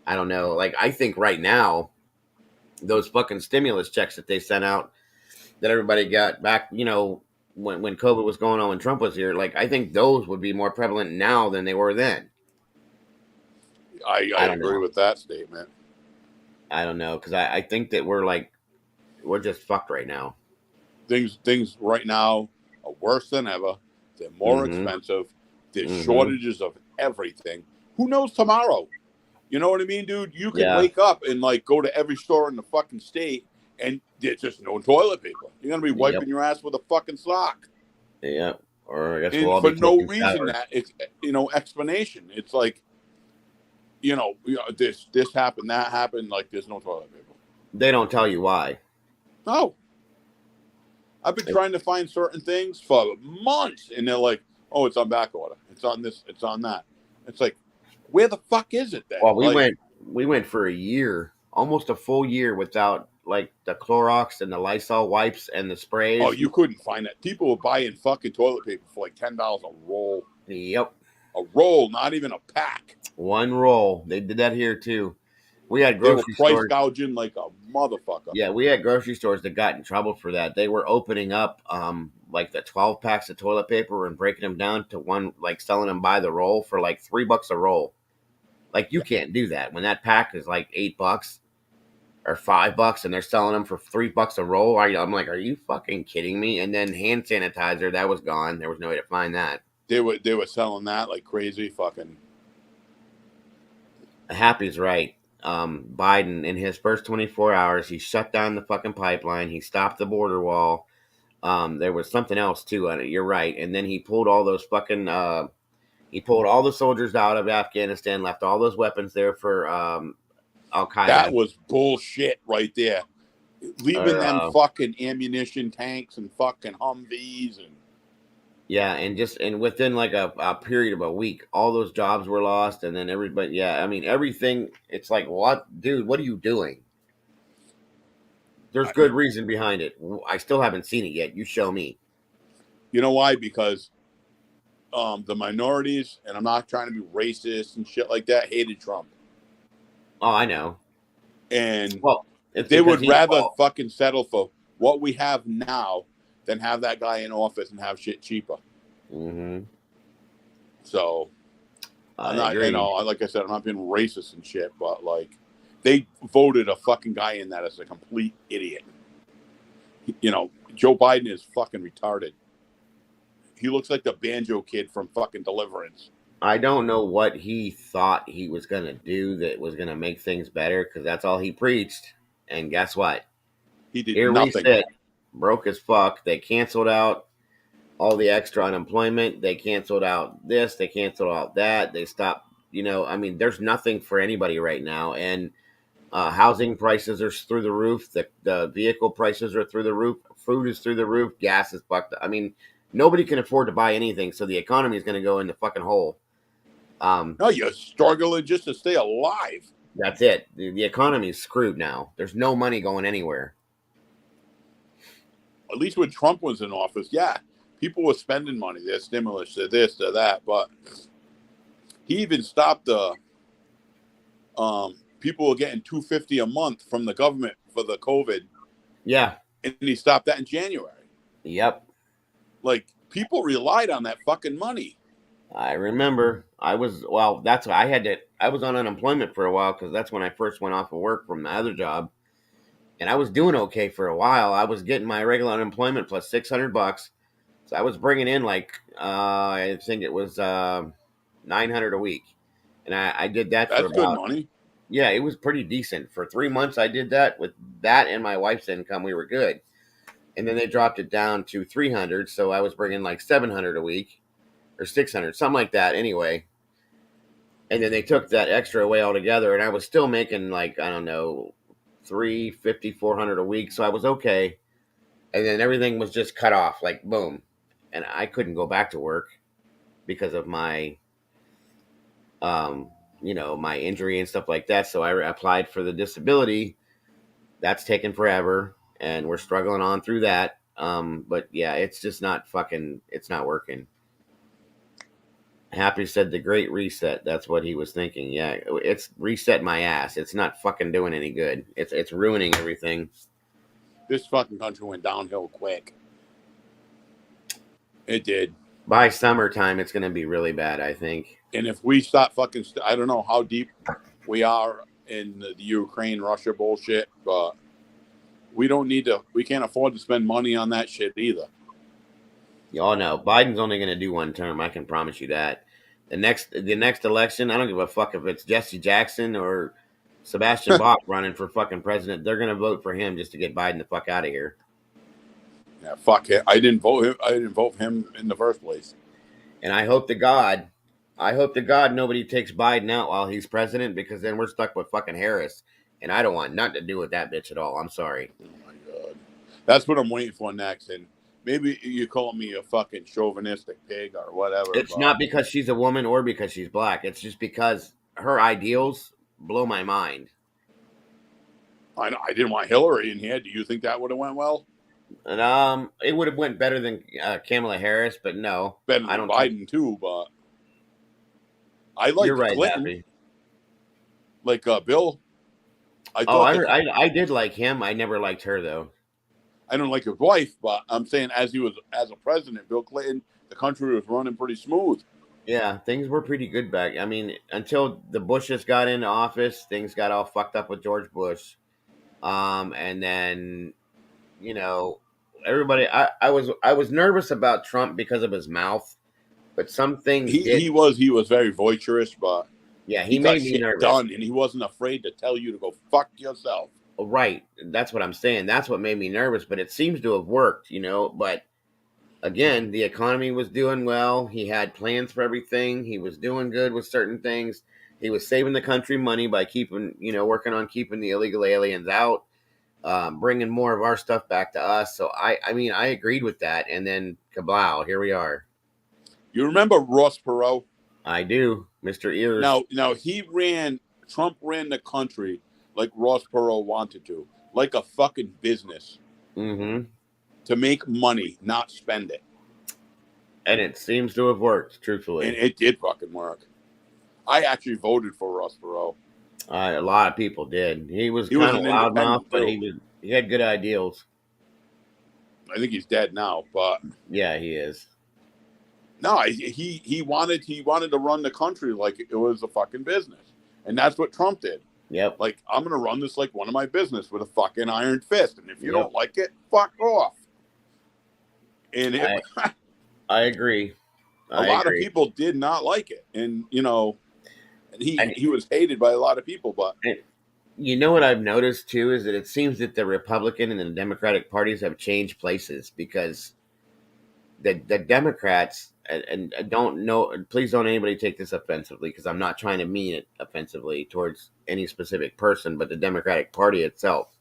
I don't know. Like I think right now, those fucking stimulus checks that they sent out that everybody got back, when COVID was going on when Trump was here, like I think those would be more prevalent now than they were then. I I don't agree know. with that statement. I don't know because I think that we're just fucked right now. Things right now are worse than ever. They're more Mm-hmm. expensive. There's Mm-hmm. shortages of everything. Who knows tomorrow? You know what I mean, dude? You could Yeah. wake up and like go to every store in the fucking state and there's just no toilet paper. You're gonna be Yep. wiping your ass with a fucking sock. Yep. Or I guess we'll And all for be no taking reason showers. that it's explanation. It's like, this happened, that happened, like there's no toilet paper. They don't tell you why. No. I've been trying to find certain things for months and they're like, oh, it's on back order. It's on this, it's on that. It's like, where the fuck is it then? Well, we Like, went for a year, almost a full year without like the Clorox and the Lysol wipes and the oh, sprays. you couldn't find it. People were buying fucking toilet paper for like $10 a roll. Yep. A roll, not even a pack. One roll. They did that here too. We had They were grocery price stores. gouging like a motherfucker. Yeah, we had grocery stores that got in trouble for that. They were opening up like the 12 packs of toilet paper and breaking them down to one, like selling them by the roll for like $3 a roll. Like you Yeah. can't do that when that pack is like $8 or $5 and they're selling them for $3 a roll. I'm like, are you fucking kidding me? And then hand sanitizer, that was gone. There was no way to find that. They were selling that like crazy. Fucking Happy's right. Biden, in his first 24 hours, he shut down the fucking pipeline. He stopped the border wall. There was something else too on it. You're right. And then he pulled all those fucking. He pulled all the soldiers out of Afghanistan, left all those weapons there for Al Qaeda. that was bullshit right there. Leaving Or, them fucking ammunition tanks and fucking Humvees and yeah, and within like a period of a week, all those jobs were lost, and then everybody. Yeah, I mean everything. It's like, what, dude? What are you doing? There's good reason behind it. I still haven't seen it yet. You show me. you know why? Because the minorities, and I'm not trying to be racist and shit like that, hated Trump. Oh, I know. And Well, it's they because would rather fucking settle for what we have now than have that guy in office and have shit cheaper. Mm-hmm. So I'm not, agree. like I said, I'm not being racist and shit, but like they voted a fucking guy in that as a complete idiot. Joe Biden is fucking retarded. He looks like the banjo kid from fucking Deliverance. I don't know what he thought he was going to do that was going to make things better because that's all he preached. And guess what? He did Here we nothing. sit, broke as fuck. They canceled out all the extra unemployment. They canceled out this. They canceled out that. They stopped. There's nothing for anybody right now. And housing prices are through the roof. The vehicle prices are through the roof. Food is through the roof. Gas is fucked. Nobody can afford to buy anything. So the economy is going to go in the fucking hole. No, you're struggling just to stay alive. That's it. The economy is screwed now. There's no money going anywhere. At least when Trump was in office, yeah, people were spending money. Their stimulus, to this, to that, but He even stopped the people were getting $250 a month from the government for the COVID, Yeah. and he stopped that in January. Yep. Like people relied on that fucking money. I remember. That's why I was on unemployment for a while because that's when I first went off of work from the other job, and I was doing okay for a while. I was getting my regular unemployment plus $600, so I was bringing in like I think it was 900 a week, and I did that for That's good about, money. yeah, it was pretty decent for 3 months. I did that with that and my wife's income. We were good, and then they dropped it down to 300, so I was bringing like 700 a week or 600, something like that. Anyway, and then they took that extra away altogether, and I was still making like, I don't know, 350, 400 a week, so I was okay. And then everything was just cut off, like boom, and I couldn't go back to work because of my um my injury and stuff like that. So I applied for the disability. That's taken forever, and we're struggling on through that. But yeah, it's just not fucking. It's not working. Happy said the great reset. That's what he was thinking. Yeah, it's reset my ass. It's not fucking doing any good. It's ruining everything. This fucking country went downhill quick. It did. By summertime, it's going to be really bad, I think. And if we stop fucking, I don't know how deep we are in the Ukraine Russia bullshit, but we don't need to. We can't afford to spend money on that shit either. Y'all know Biden's only going to do one term. I can promise you that. The next election, I don't give a fuck if it's Jesse Jackson or Sebastian Bach running for fucking president. They're going to vote for him just to get Biden the fuck out of here. Yeah, fuck it. I didn't vote him. I didn't vote for him in the first place. And I hope to God nobody takes Biden out while he's president, because then we're stuck with fucking Harris. And I don't want nothing to do with that bitch at all. I'm sorry. Oh my god, that's what I'm waiting for next. And maybe you call me a fucking chauvinistic pig or whatever. It's not because she's a woman or because she's black. It's just because her ideals blow my mind. I didn't want Hillary in here. Do you think that would have went well? And it would have went better than Kamala Harris, but no, Better than I don't Biden too, but I You're liked right, Clinton. Happy. Like Bill. I did like him. I never liked her though. I don't like his wife, but I'm saying as a president, Bill Clinton, the country was running pretty smooth. Yeah, things were pretty good back. I mean, until the Bushes got into office, things got all fucked up with George Bush. And then, you know, everybody. I was nervous about Trump because of his mouth, but some things He was very boisterous, but yeah, he he got made me shit nervous. done, and he wasn't afraid to tell you to go fuck yourself. Right, that's what I'm saying. That's what made me nervous, but it seems to have worked, But again, the economy was doing well. He had plans for everything. He was doing good with certain things. He was saving the country money by working on keeping the illegal aliens out, bringing more of our stuff back to us. So I mean, I agreed with that. And then kablow, here we are. You remember Ross Perot? I do, Mr. Ears. Now Trump ran the country like Ross Perot wanted to, like a fucking business. Mm-hmm. To make money, not spend it. And it seems to have worked, truthfully. And it did fucking work. I actually voted for Ross Perot. A lot of people did. He was kind of loudmouth, but he had good ideals. I think he's dead now, but yeah, he is. No, he wanted to run the country like it was a fucking business, and that's what Trump did. Yep. Like, I'm gonna run this like one of my business with a fucking iron fist, and if you don't like it, fuck off. And I agree. A lot of people did not like it, and he was hated by a lot of people. But you know what I've noticed too is that it seems that the Republican and the Democratic parties have changed places, because the Democrats, and I don't know, please don't anybody take this offensively, because I'm not trying to mean it offensively towards any specific person, but the Democratic Party itself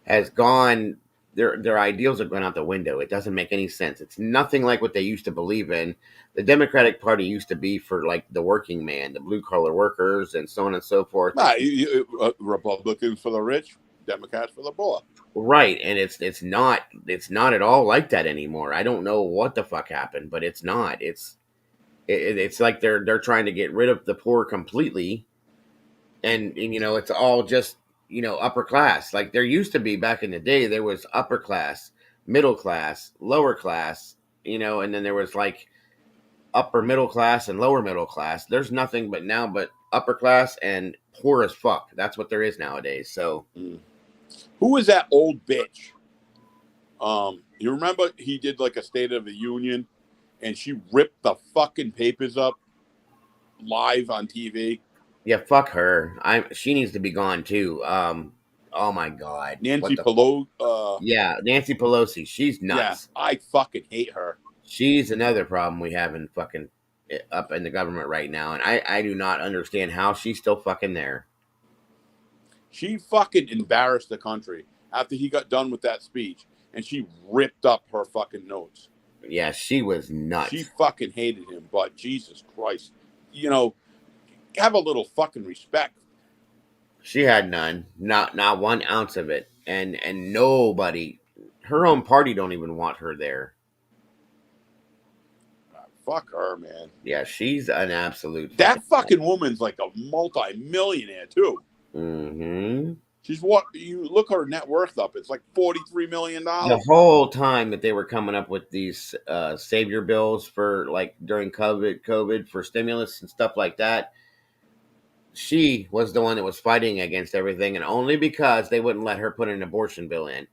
has gone, their ideals have gone out the window. It doesn't make any sense. It's nothing like what they used to believe in. The Democratic Party used to be for like the working man, the blue collar workers, and so on and so forth. Republicans for the rich, Democrats for the poor. Right, and it's not at all like that anymore. I don't know what the fuck happened, but it's not. It's like they're trying to get rid of the poor completely, and it's all just upper class. Like there used to be back in the day, there was upper class, middle class, lower class, and then there was like upper middle class and lower middle class. There's nothing but now but upper class and poor as fuck. That's what there is nowadays. So Who was that old bitch? You remember he did like a State of the Union, and she ripped the fucking papers up live on TV. yeah, fuck her. She needs to be gone too. Oh my god, what Nancy the fuck? Pelosi. Yeah, Nancy Pelosi. She's Yeah, nuts. I fucking hate her. She's another problem we have in fucking up in the government right now, and I do not understand how she's still fucking there. She fucking embarrassed the country after he got done with that speech, and she ripped up her fucking notes. Yeah, she was nuts. She fucking hated him, but Jesus Christ, have a little fucking respect. She had none, not 1 ounce of it, and nobody, her own party don't even want her there. Fuck her, man. Yeah, she's an absolute. That fucking woman's like a multi-millionaire too. Mm-hmm. She's what you look her net worth up. It's like $43 million. The whole time that they were coming up with these savior bills for like during COVID for stimulus and stuff like that, she was the one that was fighting against everything, and only because they wouldn't let her put an abortion bill in.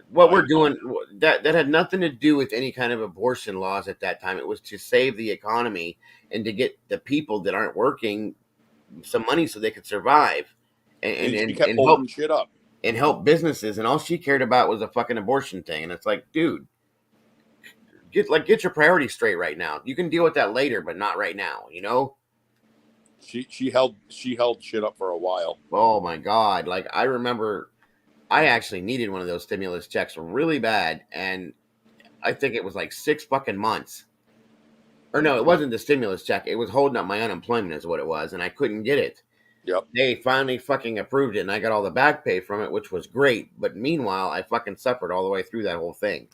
What we're doing that had nothing to do with any kind of abortion laws at that time. It was to save the economy and to get the people that aren't working some money so they could survive And she and, kept and help holding shit up. and help businesses. And all she cared about was a fucking abortion thing. And it's like, dude, get your priorities straight right now. You can deal with that later, but not right now. She held shit up for a while. Oh my god! Like I remember, I actually needed one of those stimulus checks really bad, and I think it was like 6 fucking months. Or no, it wasn't the stimulus check. It was holding up my unemployment, is what it was, and I couldn't get it. Yep. They finally fucking approved it, and I got all the back pay from it, which was great. But meanwhile, I fucking suffered all the way through that whole thing.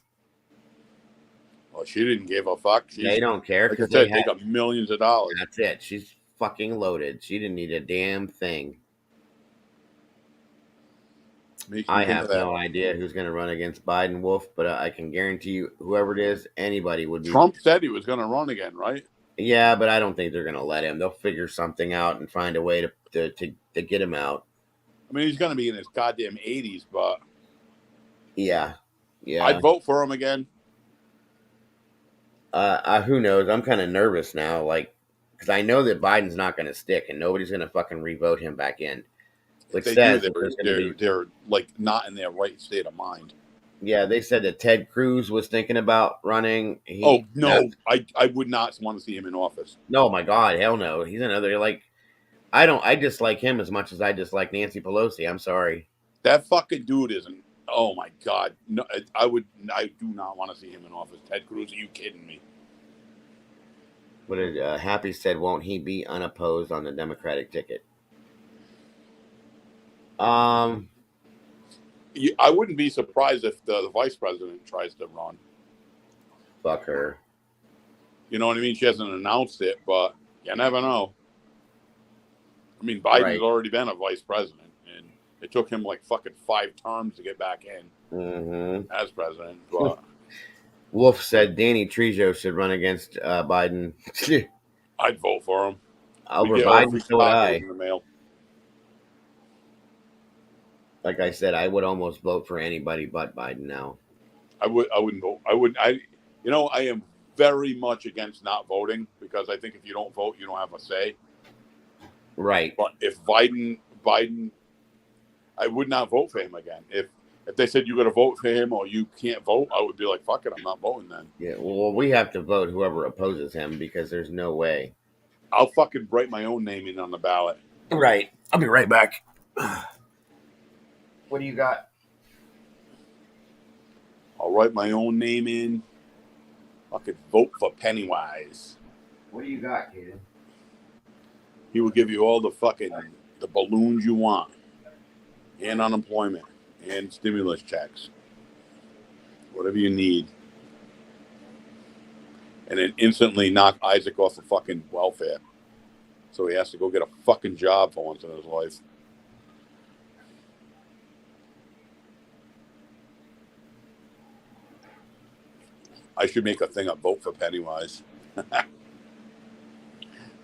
Well, she didn't give a fuck. They don't care Like I because said, they got millions of dollars. that's it. She's fucking loaded. She didn't need a damn thing. I have no idea who's going to run against Biden, Wolf, but I can guarantee you, whoever it is, anybody would be. Trump said he was going to run again, right? Yeah, but I don't think they're going to let him. They'll figure something out and find a way to get him out. I mean, he's going to be in his goddamn 80s, but yeah, I'd vote for him again. Who knows? I'm kind of nervous now, like because I know that Biden's not going to stick, and nobody's going to fucking revote him back in. If they do, they're like not in their right state of mind. Yeah, they said that Ted Cruz was thinking about running. I would not want to see him in office. No, my God, hell no. He's another like. I dislike him as much as I dislike Nancy Pelosi. I'm sorry. That fucking dude isn't. Oh my God, no! I do not want to see him in office. Ted Cruz, are you kidding me? What did Happy said? Won't he be unopposed on the Democratic ticket? I wouldn't be surprised if the vice president tries to run. Fuck her. You know what I mean? She hasn't announced it, but you never know. I mean, Biden's already been a vice president, and it took him like fucking 5 terms to get back in as president. But Wolf said Danny Trejo should run against Biden. I'd vote for him. Over Biden, so would I. Like I said, I would almost vote for anybody but Biden now. I wouldn't vote. I am very much against not voting because I think if you don't vote, you don't have a say. Right. But if Biden, I would not vote for him again. If they said you got to vote for him or you can't vote, I would be like, fuck it, I'm not voting then. Yeah, well, we have to vote whoever opposes him because there's no way. I'll fucking write my own name in on the ballot. Right. I'll be right back. What do you got? I'll write my own name in. I could vote for Pennywise. What do you got, kid? He will give you all the balloons you want, and unemployment, and stimulus checks, whatever you need. and then instantly knock Isaac off of fucking welfare. So he has to go get a fucking job for once in his life. I should make a thing up, vote for Pennywise. That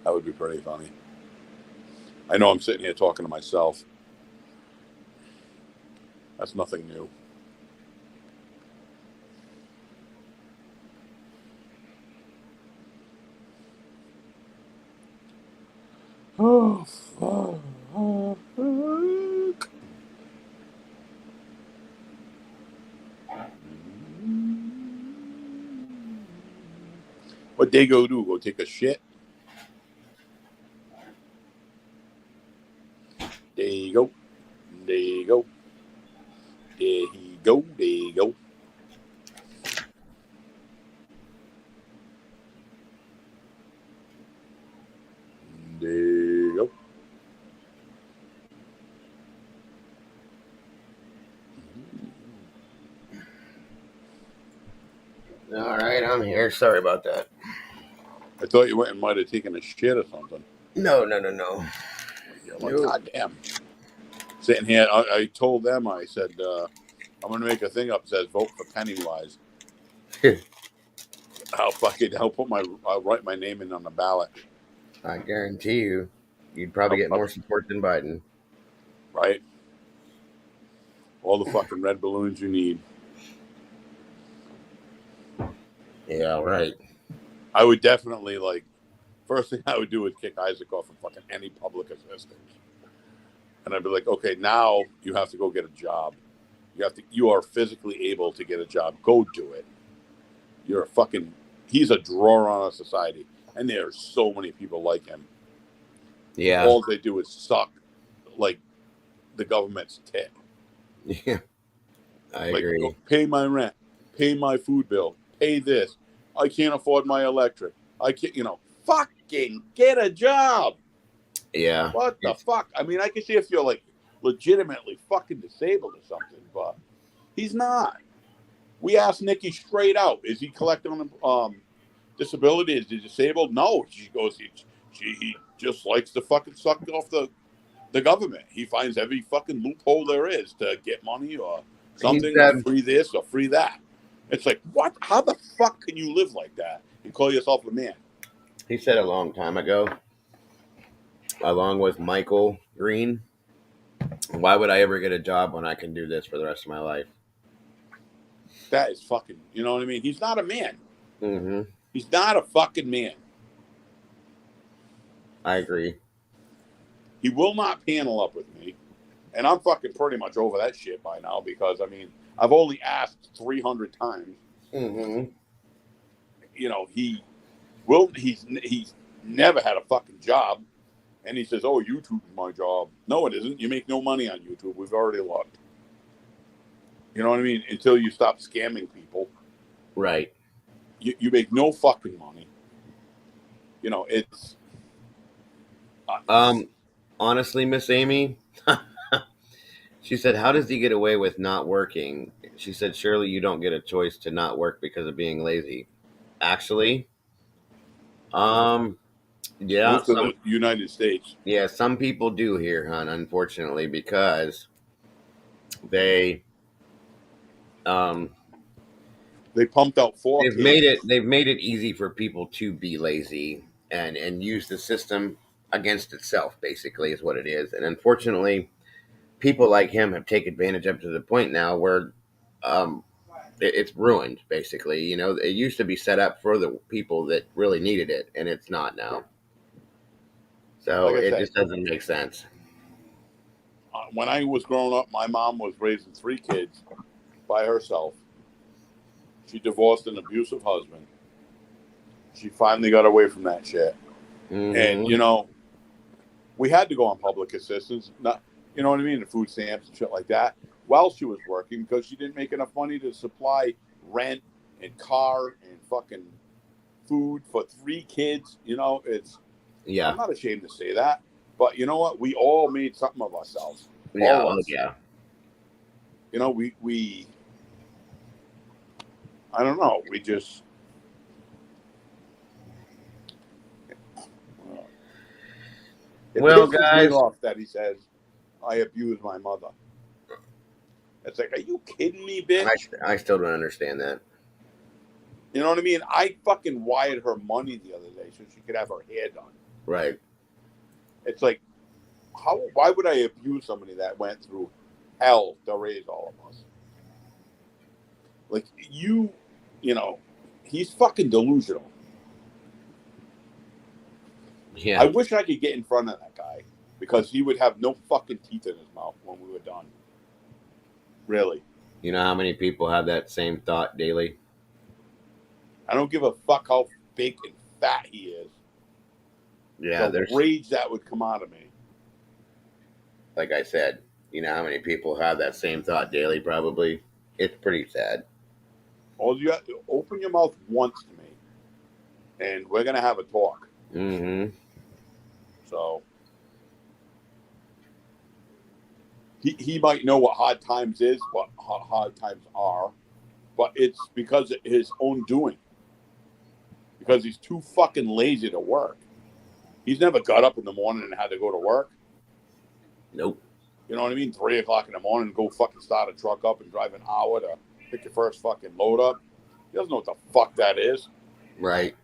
would be pretty funny. I know I'm sitting here talking to myself. That's nothing new. Oh, fuck. What they go do? Go take a shit? There you go. There you go. There he go. There you go. There you All right, I'm here. Sorry about that. I thought you went and might have taken a shit or something. No. You're like, God damn. Sitting here, I told them, I said, I'm going to make a thing up that says vote for Pennywise. I'll write my name in on the ballot. I guarantee you'd probably get more support than Biden. Right? All the fucking red balloons you need. Yeah, right. I would definitely, like, first thing I would do is kick Isaac off of fucking any public assistance. And I'd be like, okay, now you have to go get a job. You are physically able to get a job. Go do it. He's a drawer on our society. And there are so many people like him. Yeah. All they do is suck, like, the government's tit. Yeah. I agree. Go pay my rent, pay my food bill, pay this. I can't afford my electric. I can't, fucking get a job. Yeah. What the fuck? I mean, I can see if you're like legitimately fucking disabled or something, but he's not. We asked Nikki straight out, is he collecting on disability? Is he disabled? No. She goes, he just likes to fucking suck off the government. He finds every fucking loophole there is to get money or something, or free this or free that. It's like, what? How the fuck can you live like that and call yourself a man? He said a long time ago, along with Michael Green, why would I ever get a job when I can do this for the rest of my life? That is fucking, you know what I mean? He's not a man. Mm-hmm. He's not a fucking man. I agree. He will not panel up with me. And I'm fucking pretty much over that shit by now because, I mean, I've only asked 300 times. Mm-hmm. He's never had a fucking job. And he says, oh, YouTube is my job. No, it isn't. You make no money on YouTube. We've already looked. You know what I mean? Until you stop scamming people. Right. You make no fucking money. It's... honestly, Miss Amy, she said, how does he get away with not working? She said, surely you don't get a choice to not work because of being lazy. Actually, yeah. Most of the United States. Yeah, some people do here, hon, unfortunately, because they pumped out they've made it easy for people to be lazy and use the system against itself, basically, is what it is. And unfortunately, people like him have taken advantage up to the point now where it's ruined, basically. It used to be set up for the people that really needed it, and it's not now. So Like I said, just doesn't make sense. When I was growing up, my mom was raising 3 kids by herself. She divorced an abusive husband. She finally got away from that shit. Mm-hmm. And, we had to go on public assistance, not, you know what I mean, the food stamps and shit like that, while she was working because she didn't make enough money to supply rent and car and fucking food for 3 kids. Yeah. I'm not ashamed to say that. But you know what? We all made something of ourselves. Yeah. All of us. Yeah. We I don't know. We just, It Well, pisses me guys, off that he says I abuse my mother. It's like, are you kidding me, bitch? I still don't understand that. You know what I mean? I fucking wired her money the other day so she could have her hair done. Right. It's like, why would I abuse somebody that went through hell to raise all of us? Like, you know, he's fucking delusional. Yeah. I wish I could get in front of that guy because he would have no fucking teeth in his mouth when we were done. Really. You know how many people have that same thought daily? I don't give a fuck how big and fat he is. Yeah, The rage that would come out of me. like I said, you know how many people have that same thought daily, probably? It's pretty sad. All you have to open your mouth once to me, and we're gonna have a talk. Mm-hmm. So he might know what hard times is, what hard times are, but it's because of his own doing. Because he's too fucking lazy to work. He's never got up in the morning and had to go to work. Nope. You know what I mean? 3 o'clock in the morning, go fucking start a truck up and drive an hour to pick your first fucking load up. He doesn't know what the fuck that is. Right.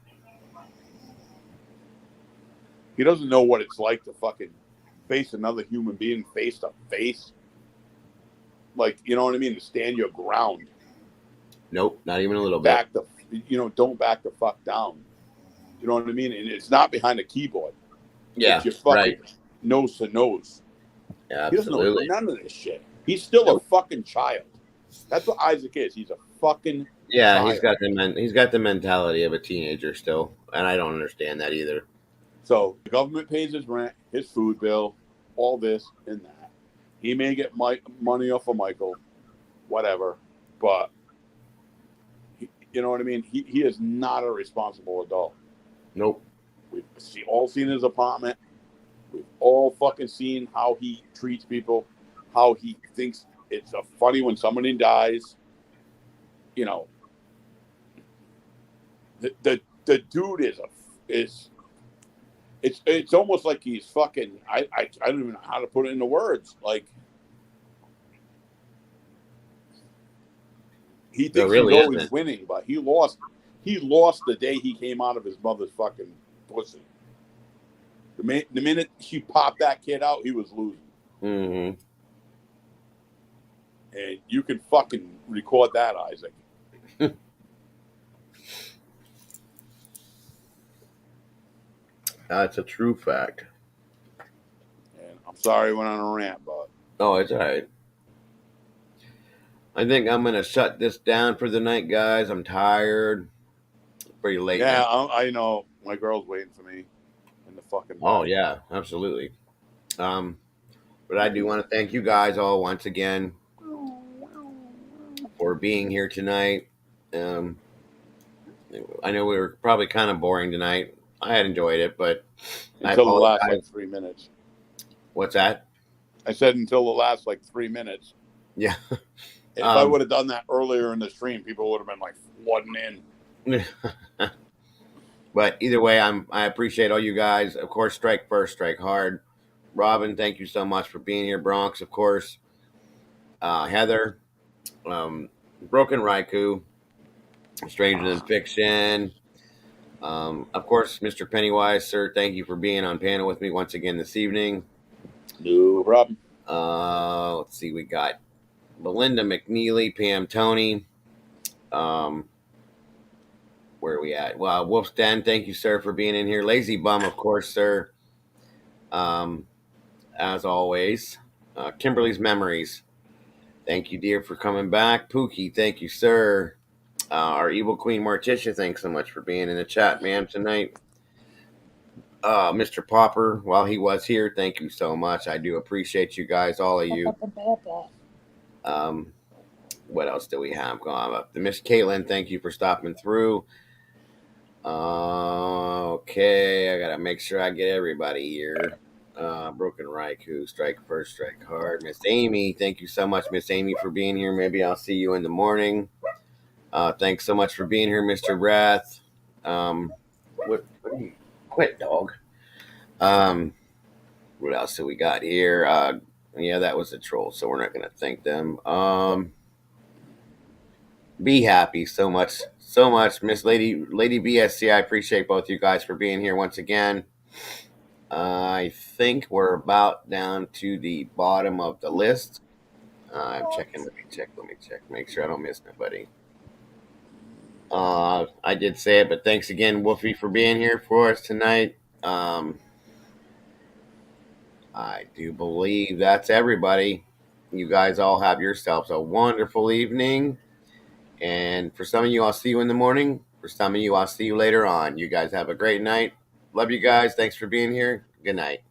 He doesn't know what it's like to fucking face another human being face to face. Like, you know what I mean? To stand your ground. Nope. Not even a little bit. Don't back the fuck down. You know what I mean? And it's not behind a keyboard. Yeah. It's your fucking Right. nose to nose. Yeah, He doesn't know absolutely. none of this shit. He's still Nope. a fucking child. That's what Isaac is. He's a fucking Yeah, child. he's got the mentality of a teenager still, and I don't understand that either. So the government pays his rent, his food bill, all this and that. He may get money off of Michael, whatever, but you know what I mean? He is not a responsible adult. Nope. We've all seen his apartment. We've all fucking seen how he treats people, how he thinks it's funny when somebody dies. You know, the dude is it's almost like he's fucking. I don't even know how to put it into words. Like he There thinks really he's always isn't. winning, but he lost. He lost the day he came out of his mother's fucking pussy. The minute she popped that kid out, he was losing. Mm-hmm. And you can fucking record that, Isaac. That's a true fact. And I'm sorry I went on a rant, but Oh, it's all right. I think I'm gonna shut this down for the night, guys. I'm tired. Pretty late yeah, now. I know my girl's waiting for me in the fucking bed. Oh yeah, absolutely. But I do want to thank you guys all once again for being here tonight. Um, I know we were probably kind of boring tonight. I had enjoyed it, but I Until the last apologize. 3 minutes. What's that? I said until the last 3 minutes. Yeah. If I would have done that earlier in the stream, people would have been like flooding in. But either way, I appreciate all you guys. Of course, strike first, strike hard. Robin, thank you so much for being here. Bronx, of course. Heather, Broken Raikou, Stranger Than Fiction. Of course, Mr. Pennywise, sir, thank you for being on panel with me once again this evening. No problem. Let's see, we got Belinda McNeely, Pam Tony. Where are we at? Well, Wolf's Den, thank you, sir, for being in here. Lazy Bum, of course, sir. As always. Kimberly's Memories. Thank you, dear, for coming back. Pookie, thank you, sir. Our evil queen Morticia, thanks so much for being in the chat, ma'am, tonight. Mr. Popper, while he was here, thank you so much. I do appreciate you guys, all of you. What else do we have going up? Miss Caitlin, thank you for stopping through. Okay, I gotta make sure I get everybody here. Broken Raikou, strike first, strike hard. Miss Amy, thank you so much, Miss Amy, for being here. Maybe I'll see you in the morning. Thanks so much for being here, Mr. Wrath. What do you quit, dog? What else do we got here? Yeah, that was a troll, so we're not going to thank them. Be happy so much, so much, Miss Lady BSC. I appreciate both you guys for being here once again. I think we're about down to the bottom of the list. I'm checking. Let me check. Let me check. Make sure I don't miss nobody. I did say it, but thanks again, Wolfie, for being here for us tonight. I do believe that's everybody. You guys all have yourselves a wonderful evening. And for some of you, I'll see you in the morning. For some of you, I'll see you later on. You guys have a great night. Love you guys. Thanks for being here. Good night.